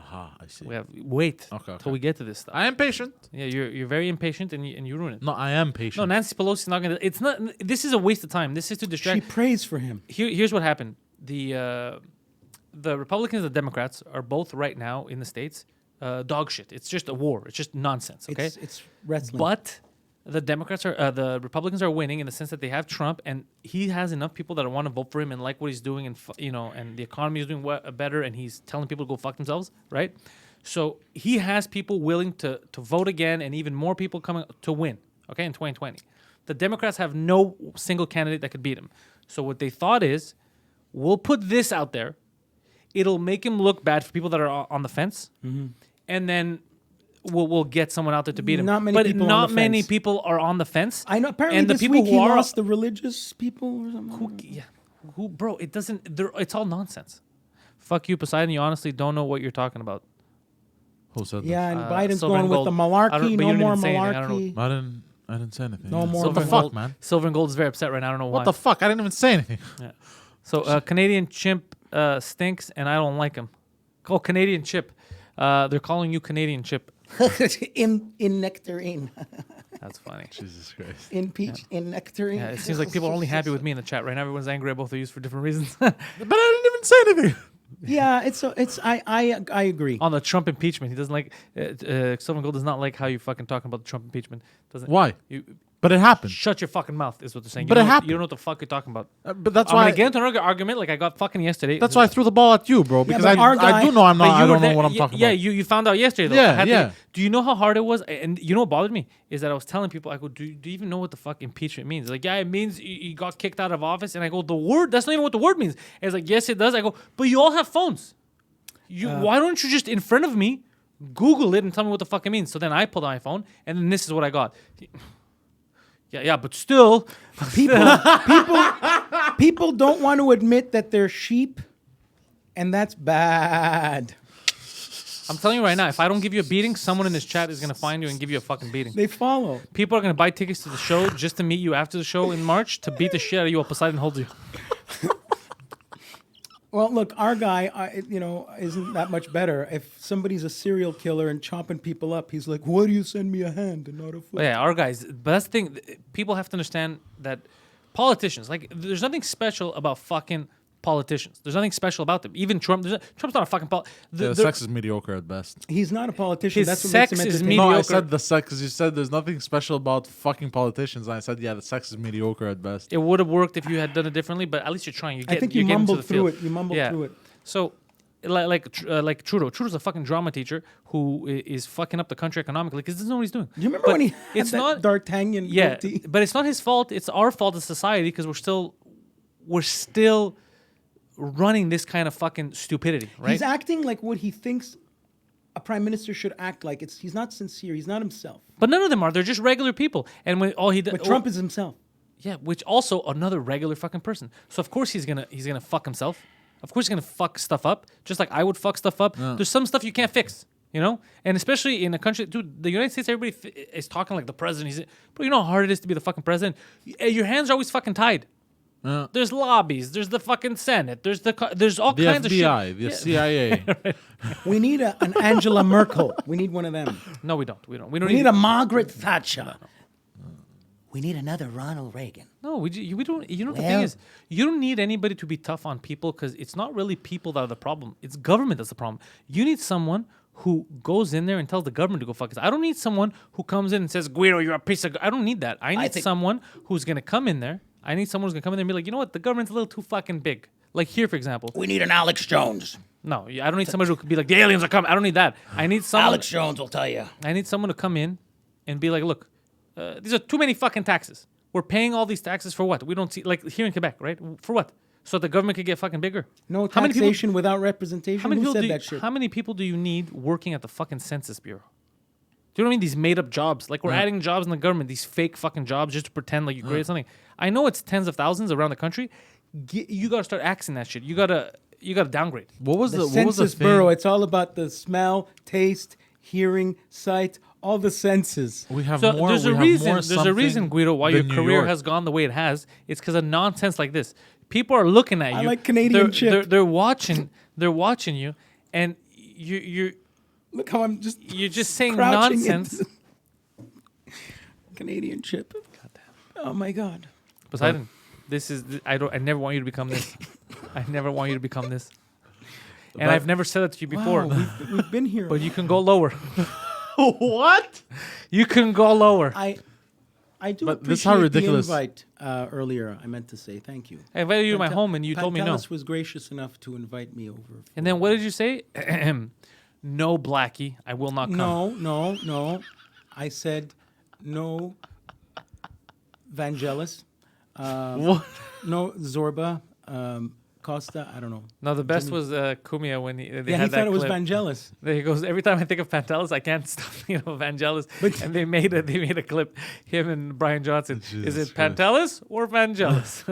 Aha, I see. We have wait Okay, till we get to this stuff. I am patient. Yeah, you're very impatient and you ruin it. No, I am patient. No, Nancy Pelosi's not going to. It's not. This is a waste of time. This is to She distract. prays for him. Here's what happened. The Republicans and the Democrats are both right now in the states dog shit. It's just a war. It's just nonsense. Okay, It's wrestling. but the Republicans are winning in the sense that they have Trump and he has enough people that want to vote for him and like what he's doing and and the economy is doing better and he's telling people to go fuck themselves, right? So he has people willing to vote again, and even more people coming to win. Okay, in 2020, the Democrats have no single candidate that could beat him. So what they thought is, we'll put this out there. It'll make him look bad for people that are on the fence, and then we'll get someone out there to beat him. Not many but people on not the many fence. people are on the fence. I know. Apparently, and the this people week who he are lost the religious people or something. bro, it doesn't. It's all nonsense. Fuck you, Poseidon. You honestly don't know what you're talking about. Who said that? Yeah, and Biden's Silver and going with the gold. I don't- malarkey. but you No didn't more even say anything. I don't know. malarkey. I didn't say anything. No more What the and fuck, gold, man? Silver and Gold is very upset right now. I don't know why. What the fuck? I didn't even say anything. So Canadian chimp stinks, and I don't like him. Oh, Canadian chip. They're calling you Canadian chip. in nectarine. That's funny. Jesus Christ. In peach. In nectarine. Yeah, it seems like people are only happy with me in the chat right now. Everyone's angry at both of you for different reasons. But I didn't even say anything. Yeah, it's. I agree. On the Trump impeachment, he doesn't like. Silver and Gold does not like how you fucking talking about the Trump impeachment. Doesn't. Why? You But it happened. shut your fucking mouth is what they're saying. But you it don't- happened. You don't know what the fuck you're talking about. But that's I'm why. gonna get into another argument like I got fucking yesterday. That's why I threw the ball at you, bro. Because but our I guy- do know I'm But not. I you were don't know there- what I'm yeah, talking yeah, about. you found out yesterday though. Yeah, I had to- yeah. do you know how hard it was? And you know what bothered me is that I was telling people, I go, do you even know what the fuck impeachment means? Like, yeah, it means you got kicked out of office. And I go, the word, that's not even what the word means. And it's like, yes, it does. I go, but you all have phones. Why don't you just in front of me Google it and tell me what the fuck it means? So then I pulled out my phone, and then this is what I got. Yeah, but still, People don't want to admit that they're sheep, and that's bad. I'm telling you right now, if I don't give you a beating, someone in this chat is gonna find you and give you a fucking beating. They follow. People are gonna buy tickets to the show just to meet you after the show in March to beat the shit out of you while Poseidon holds you. Well, look, our guy, isn't that much better. If somebody's a serial killer and chopping people up, he's like, "Why do you send me a hand and not a foot?" But yeah, our guys. But that's the thing. People have to understand that politicians, like, there's nothing special about fucking politicians. There's nothing special about them. Even Trump. Trump's not a fucking The sex is mediocre at best. He's not a politician. His That's what sex makes him is entertaining. No, I mediocre. said the sex because you said there's nothing special about fucking politicians. And I said, yeah, the sex is mediocre at best. It would have worked if you had done it differently, but at least you're trying. I think you you're getting to mumbled the through field. it. You mumbled through it. So, like Trudeau. Trudeau's a fucking drama teacher who is fucking up the country economically because he doesn't know what he's doing. Do you remember But when he had it's that not D'Artagnan Yeah, goatee? but it's not his fault. It's our fault as society because we're still running this kind of fucking stupidity, right? He's acting like what he thinks a prime minister should act like. He's not sincere. He's not himself. But none of them are. They're just regular people. And when all he does, But Trump is himself. yeah, which also another regular fucking person. So of course he's gonna fuck himself. Of course he's gonna fuck stuff up, just like I would fuck stuff up. There's some stuff you can't fix, you know. And especially in a country, dude, the United States, everybody is talking like the president. But you know how hard it is to be the fucking president. Your hands are always fucking tied. There's lobbies. There's the fucking Senate. There's all The kinds FBI, of shit. the CIA. We need an Angela Merkel. We need one of them. No, we don't. We don't We need a Margaret Thatcher. We need another Ronald Reagan. No, we don't. You know the thing Well- is, you don't need anybody to be tough on people because it's not really people that are the problem. It's government that's the problem. You need someone who goes in there and tells the government to go fuck us. I don't need someone who comes in and says, "Guido, you're a piece of." I don't need that. I need someone who's gonna come in there. I need someone who's gonna come in there and be like, you know what, the government's a little too fucking big. Like here, for example. We need an Alex Jones. No, I don't need somebody who could be like, the aliens are coming. I don't need that. I need someone. Alex Jones will tell you. I need someone to come in and be like, look, these are too many fucking taxes. We're paying all these taxes for what? We don't see, like here in Quebec, right? For what? So the government could get fucking bigger. No How many people- taxation without representation. How many Who people said do you, that shit? How many people do you need working at the fucking Census Bureau? Do you know what I mean? These made up jobs. Like we're adding jobs in the government, these fake fucking jobs just to pretend like you created something. I know it's tens of thousands around the country. You gotta start axing that shit. You gotta downgrade. What was The the what was the Census thing? Bureau. It's all about the smell, taste, hearing, sight, all the senses. We have So more. there's we a have reason. more There's a reason, something Guido, why your than New career York. has gone the way it has. It's because of nonsense like this. People are looking at you. I like Canadian they're, chip. They're watching. They're watching you, and you're Look how I'm just saying crouching nonsense. into- Canadian chip. Oh my God. Poseidon, this is. I never want you to become this. I never want you to become this. And I've never said it to you before. Wow, we've been here. But you can go lower. What? You can go lower. I do But appreciate this is how the ridiculous- invite earlier. I meant to say thank you. I invited you to my home, and you told me no. Pantelis was gracious enough to invite me over. And then what did you say? No, Blackie, I will not come. No. I said no. Vangelis. What? No Zorba. Costa. I don't know. No, the best was Kumia when they Yeah, had he that thought it was clip. Vangelis. He goes, every time I think of Pantelis, I can't stop thinking of Vangelis. And they made a clip, him and Brian Johnson. Is Jesus it Pantelis or Vangelis?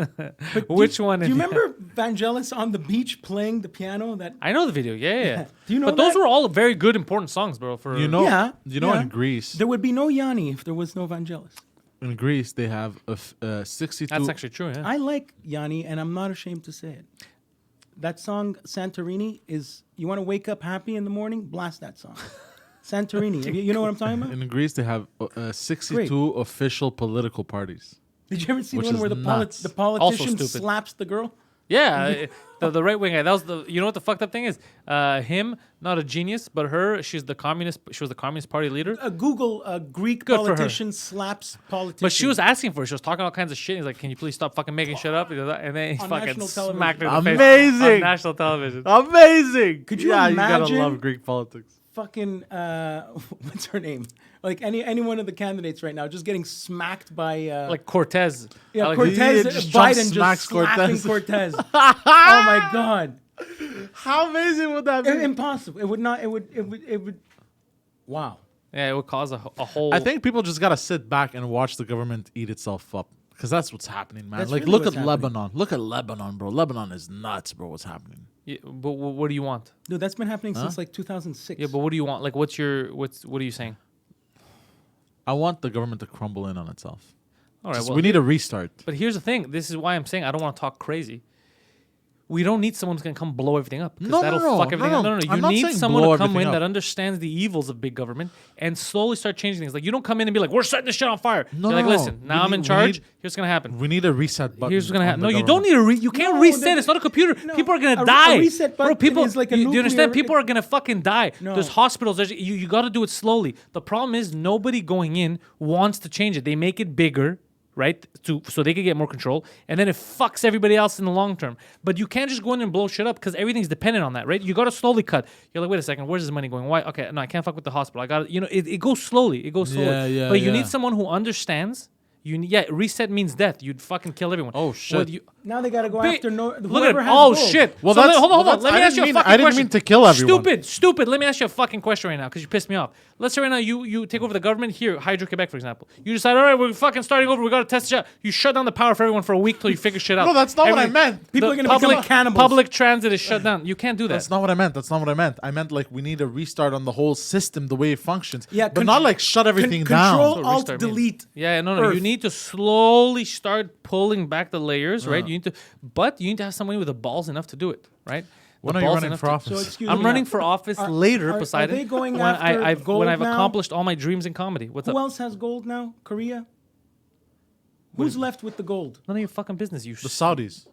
Which one? Do you remember Vangelis on the beach playing the piano? That I know the video. Yeah. Do you know But those that? were all very good, important songs, bro. For You know, Yeah, yeah. in Greece, there would be no Yanni if there was no Vangelis. they have a 62. that's actually true. Yeah. I like Yanni, and I'm not ashamed to say it. That song Santorini is. You want to wake up happy in the morning? Blast that song. Santorini. You know what I'm talking about? In Greece, they have 62 official political parties. Did you ever see the Which one is where nuts. the politician stupid. slaps the girl? Yeah, the right wing guy. That was the. You know what the fucked up thing is? Him, not a genius, but her. She was the Communist Party leader. A Google Greek Good for her. politician slaps politician. But she was asking for it. She was talking all kinds of shit. He's like, "Can you please stop fucking making shit up?" And then he On fucking national television. smacked her in the face Amazing. on national television. Amazing! Could you yeah, you gotta imagine- love Greek politics. fucking what's her name? Like any one of the candidates right now, just getting smacked by Like Cortez. yeah, Alex- Cortez, He just Biden smacks just slapping Cortez. Cortez. Oh my god, How amazing would that be? impossible! It would not. It would. Wow. Yeah, it would cause a whole. I think people just gotta sit back and watch the government eat itself up. Because that's what's happening, man. That's like, really look at what's happening. Lebanon. Look at Lebanon, bro. Lebanon is nuts, bro. What's happening? Yeah, but what do you want? Dude, that's been happening since like 2006. Yeah, but what do you want? Like, what are you saying? I want the government to crumble in on itself. All right, Just- well, we need a restart. but here's the thing. This is why I'm saying I don't want to talk crazy. We don't need someone who's gonna come blow everything up. 'Cause No, that'll no, fuck everything no, up. no. No. I'm You not need saying someone blow to come everything in that up. understands the evils of big government and slowly start changing things. Like, you don't come in and be like, "We're setting this shit on fire." No, You're like, no, no. "Listen, We now I'm in need- we charge. need- Here's what's gonna happen. We need a reset button. Here's what's gonna on happen." the No, you government. don't need you can't No, reset. It's not a computer. no. People are gonna A die. reset Bro, button people. is like a do you understand? nuclear- People are gonna fucking die. No. There's hospitals. You got to do it slowly. The problem is nobody going in wants to change it. They make it bigger. Right, so they could get more control, and then it fucks everybody else in the long term. But you can't just go in and blow shit up because everything's dependent on that, right? You got to slowly cut. You're like, wait a second, where's this money going? Why? Okay, no, I can't fuck with the hospital. I got to, it goes slowly. It goes slowly. Yeah, but you yeah. need someone who understands. Reset means death. You'd fucking kill everyone. Oh, Well, shit. Now they got to go Ba- after Look at whoever it. has Oh gold. shit. Well, So that's- hold on. well, Let me I ask you a didn't mean- fucking I didn't question. mean to kill everyone. Stupid. Let me ask you a fucking question right now because you pissed me off. Let's say right now you take over the government here, Hydro-Quebec, for example. You decide, all right, we're fucking starting over. We got to test it out. You shut down the power for everyone for a week till you figure shit out. No, that's not what I meant. People The are gonna become cannibals. Public transit is shut down. You can't do that. That's not what I meant. I meant like we need a restart on the whole system, the way it functions. Yeah, but not like shut everything down. Control That's what Alt restart means. Delete. Yeah, no. Earth. You need to slowly start pulling back the layers, right? You need to have somebody with the balls enough to do it, right? When The are you balls running enough for to- office? So excuse I'm me running now. for office Are- later, are Poseidon. they going when after I've gold now? accomplished all my dreams in comedy. What's Who up? else has gold now? Korea. Who's left with the gold? None of your fucking business. The Saudis.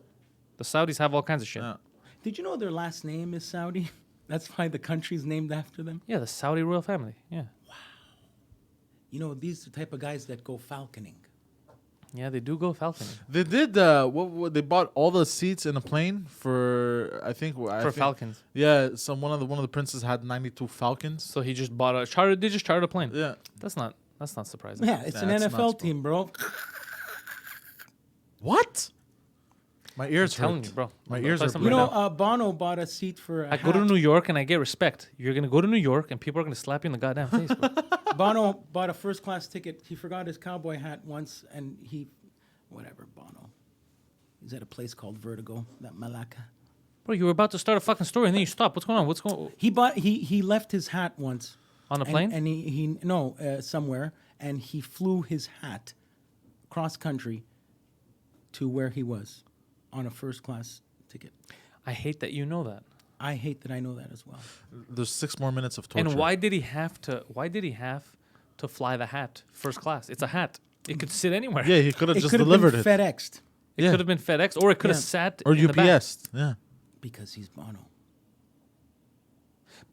The Saudis have all kinds of shit. Yeah. Did you know their last name is Saudi? That's why the country's named after them. Yeah, the Saudi royal family. Yeah. You know, these are the type of guys that go falconing. Yeah, they do go falconing. They did. What they bought all the seats in a plane for. I think For falcons. Yeah, one of the princes had 92 falcons. So he just bought a charter. They just chartered a plane. Yeah. That's not surprising. Yeah, it's an That's NFL nuts, bro. team, bro. What? My ears I'm telling hurt. you, bro. My I'll ears tell are you something You right know, now. Bono bought a seat for a I go to hat. New York and I get respect. You're gonna go to New York and people are gonna slap you in the goddamn face, bro. Bono bought a first class ticket. He forgot his cowboy hat once, and whatever, Bono. He's at a place called Vertigo, that Malacca. Bro, you were about to start a fucking story and then you stopped. What's going on? What's going He left his hat once. on the And- plane? And somewhere, and he flew his hat cross country to where he was on a first class ticket. I hate that you know that. I hate that I know that as well. There's 6 more minutes of torture. And why did he have to fly the hat first class? It's a hat. It could sit anywhere. Yeah, he could have It just could have delivered been it. FedExed It could have been FedEx or it could have Yeah. sat Or in the back. UPS. Yeah. because he's Bono.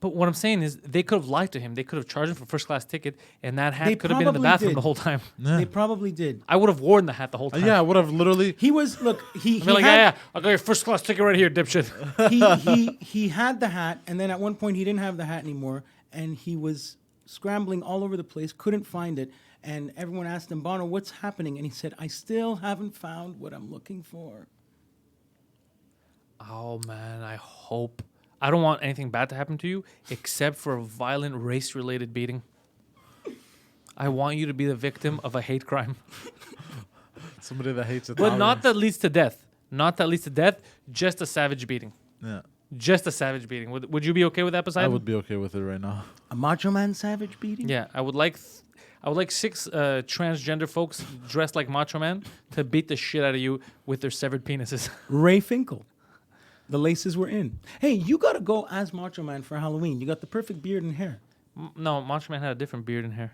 But what I'm saying is they could have lied to him. They could have charged him for first class ticket, and that hat They could have been in the probably bathroom did. the whole time. They probably did. I would have worn the hat the whole time. Yeah, I would have literally. He was look. He I'd be like, had, yeah, I got your first class ticket right here, dipshit. he had the hat, and then at one point he didn't have the hat anymore, and he was scrambling all over the place, couldn't find it, and everyone asked him, Bono, what's happening? And he said, I still haven't found what I'm looking for. Oh man, I hope. I don't want anything bad to happen to you, except for a violent race-related beating. I want you to be the victim of a hate crime, Somebody that hates it. but not that leads to death. Not that leads to death. Just a savage beating. Yeah. Just a savage beating. Would you be okay with that, Poseidon? I would be okay with it right now. A Macho Man savage beating? Yeah, I would like 6 transgender folks dressed like Macho Man to beat the shit out of you with their severed penises. Ray Finkel. The laces were in. Hey, you got to go as Macho Man for Halloween. You got the perfect beard and hair. No, Macho Man had a different beard and hair.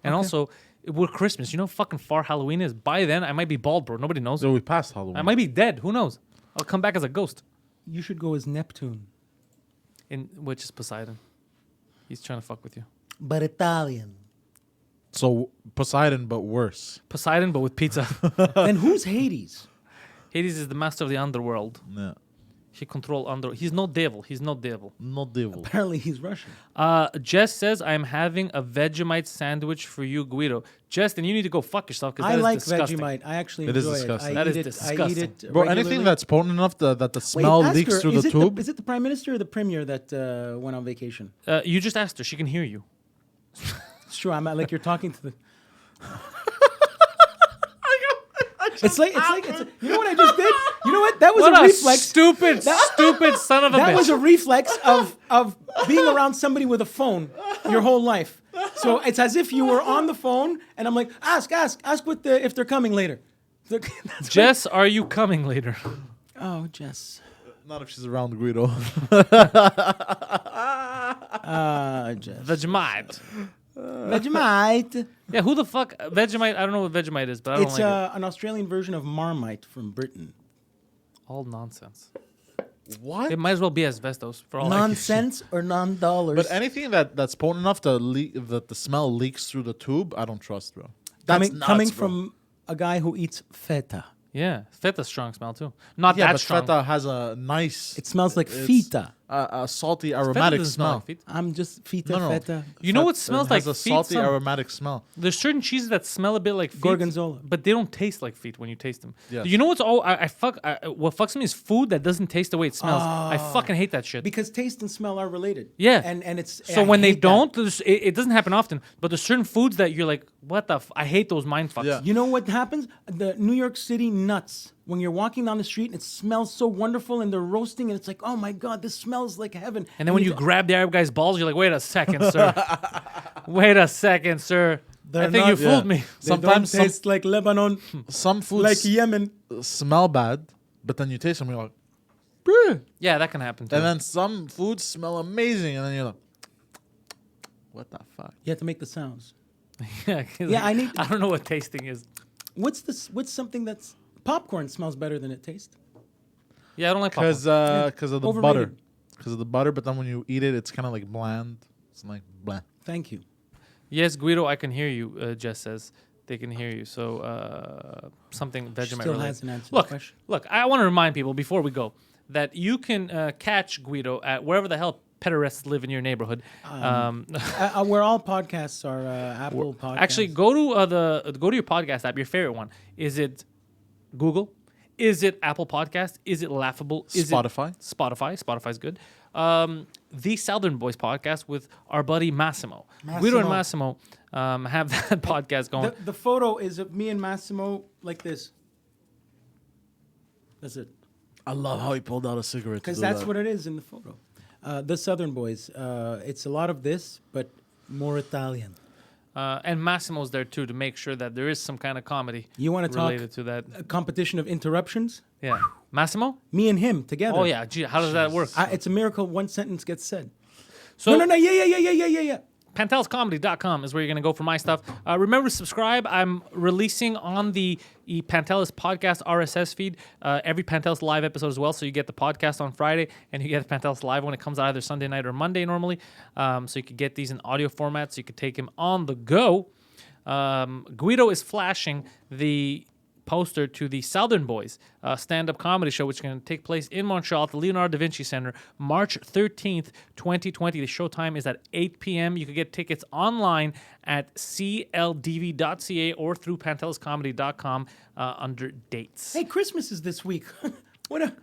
And also, we're Christmas. You know how fucking far Halloween is? By then, I might be bald, bro. Nobody knows. So we passed Halloween. I might be dead. Who knows? I'll come back as a ghost. You should go as Neptune. Which is Poseidon. He's trying to fuck with you. But Italian. So Poseidon, but worse. Poseidon, but with pizza. Then who's Hades? Hades is the master of the underworld. Yeah. He control He's no devil. He's no devil. No devil. Apparently he's Russian. Jess says, I'm having a Vegemite sandwich for you, Guido. Jess, then you need to go fuck yourself because I that is like disgusting. Vegemite. I actually It is enjoy disgusting. it. That I is eat disgusting. it Bro, regularly. anything that's potent enough that the Wait, smell ask leaks her, through is the it tube. Is it the Prime Minister or the Premier that went on vacation? You just asked her. She can hear you. It's true. I'm like you're talking to the. It's like you know what I just did? You know what? That was What a a reflex. stupid son of a That bitch. was a reflex of being around somebody with a phone your whole life. So it's as if you were on the phone, and I'm like, ask what if they're coming later. That's Jess, are you coming later? oh, Jess. Not if she's around Guido. Jess. Vegemite. Vegemite. Yeah, who the fuck? Vegemite, I don't know what Vegemite is, but I don't It's like it. an Australian version of Marmite from Britain. All nonsense. What? It might as well be asbestos for all I can see. Non-cents or non-dollars? But anything that's potent enough to that the smell leaks through the tube, I don't trust, bro. That's Coming nuts, bro. from a guy who eats feta. Yeah, feta's strong smell too. Not Yeah, that but strong. feta has a nice, It smells like It's- feta. a salty Feta aromatic doesn't smell smell. like feet. I'm just feta, No, no. feta. You know what smells It like has a feet? salty Some- aromatic smell. There's certain cheeses that smell a bit like feet, Gorgonzola. but they don't taste like feet when you taste them. Yes. You know what's all what fucks me is food that doesn't taste the way it smells. I fucking hate that shit. Because taste and smell are related. Yeah. And it's So I when they hate that. don't, it doesn't happen often. But there's certain foods that you're like, what the? I hate those mind fucks. Yeah. You know what happens? The New York City nuts. When you're walking down the street and it smells so wonderful and they're roasting and it's like, oh my God, this smells like heaven. And then when you grab the Arab guy's balls, you're like, wait a second, sir. Wait a second, sir. I think you fooled me. Sometimes they don't taste like Lebanon, some foods like Yemen. smell bad, but then you taste them, you're like, "Bruh." Yeah, that can happen too. And then some foods smell amazing, and then you're like, what the fuck? You have to make the sounds. yeah, I need- I don't know what tasting is. What's something that's popcorn smells better than it tastes? Yeah, I don't like popcorn. Because of the Overrated. butter. Because of the butter, but then when you eat it, it's kind of like bland. It's like bland. Thank you. Yes, Guido, I can hear you. Jess says they can hear you. So something Vegemite Still related. hasn't answered Look, the question. look. I want to remind people before we go that you can catch Guido at wherever the hell pederasts live in your neighborhood. Where all podcasts are Apple Podcasts. Actually, go to your podcast app. Your favorite one. Is it Google? Is it Apple Podcast? Is it Laughable? Is Spotify. It Spotify. Spotify's good. The Southern Boys podcast with our buddy Massimo. Guido and Massimo have that podcast going. The photo is of me and Massimo like this. That's it. I love how he pulled out a cigarette. Because that's what it is in the photo. The Southern Boys. It's a lot of this, but more Italian. And Massimo's there too to make sure that there is some kind of comedy You want to talk related to that. a competition of interruptions? Yeah, Massimo. Me and him together. Oh yeah, gee, how does that work? It's a miracle one sentence gets said. So No. Yeah. Panteliscomedy.com is where you're going to go for my stuff. Remember to subscribe. I'm releasing on the Pantelis podcast RSS feed every Pantelis live episode as well. So you get the podcast on Friday and you get the Pantelis live when it comes out either Sunday night or Monday normally. So you could get these in audio format so you could take them on the go. Guido is flashing the poster to the Southern Boys stand-up comedy show, which is going to take place in Montreal at the Leonardo da Vinci Center, March 13th, 2020. The show time is at 8 p.m. You can get tickets online at cldv.ca or through panteliscomedy.com under dates. Hey, Christmas is this week.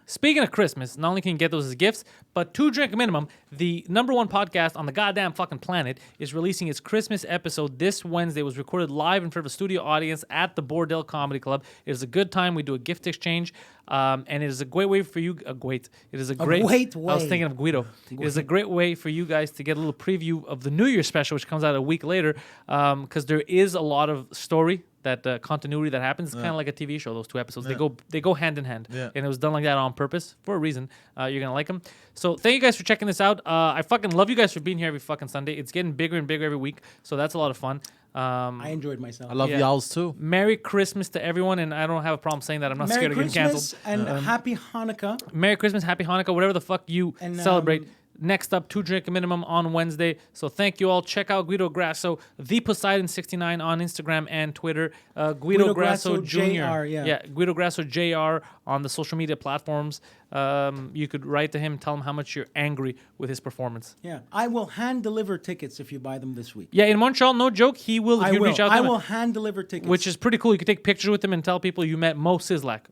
Speaking of Christmas, not only can you get those as gifts, but 2 Drink Minimum, the #1 podcast on the goddamn fucking planet, is releasing its Christmas episode this Wednesday. It was recorded live in front of a studio audience at the Bordel Comedy Club. It is a good time. We do a gift exchange, and it is a great way for you. It is a great. I was thinking of Guido. It is a great way for you guys to get a little preview of the New Year special, which comes out a week later, because there is a lot of story. That continuity that happens. It's kind of like a TV show. Those 2 episodes, they go hand in hand, and it was done like that on purpose for a reason. You're gonna like them. So thank you guys for checking this out. I fucking love you guys for being here every fucking Sunday. It's getting bigger and bigger every week, so that's a lot of fun. I enjoyed myself. I love y'all's too. Merry Christmas to everyone, and I don't have a problem saying that. I'm not scared of getting canceled. And Happy Hanukkah. Merry Christmas, Happy Hanukkah, whatever the fuck you celebrate. Next up, 2 Drink Minimum on Wednesday. So thank you all. Check out Guido Grasso, the Poseidon69 on Instagram and Twitter. Guido Grasso Jr. Guido Grasso Jr. on the social media platforms. You could write to him, tell him how much you're angry with his performance. Yeah, I will hand deliver tickets if you buy them this week. Yeah, in Montreal, no joke, he will. If you reach out to him, I will hand deliver tickets, which is pretty cool. You could take pictures with him and tell people you met Mo Sislak.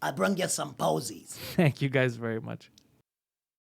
I bring you some posies. Thank you guys very much.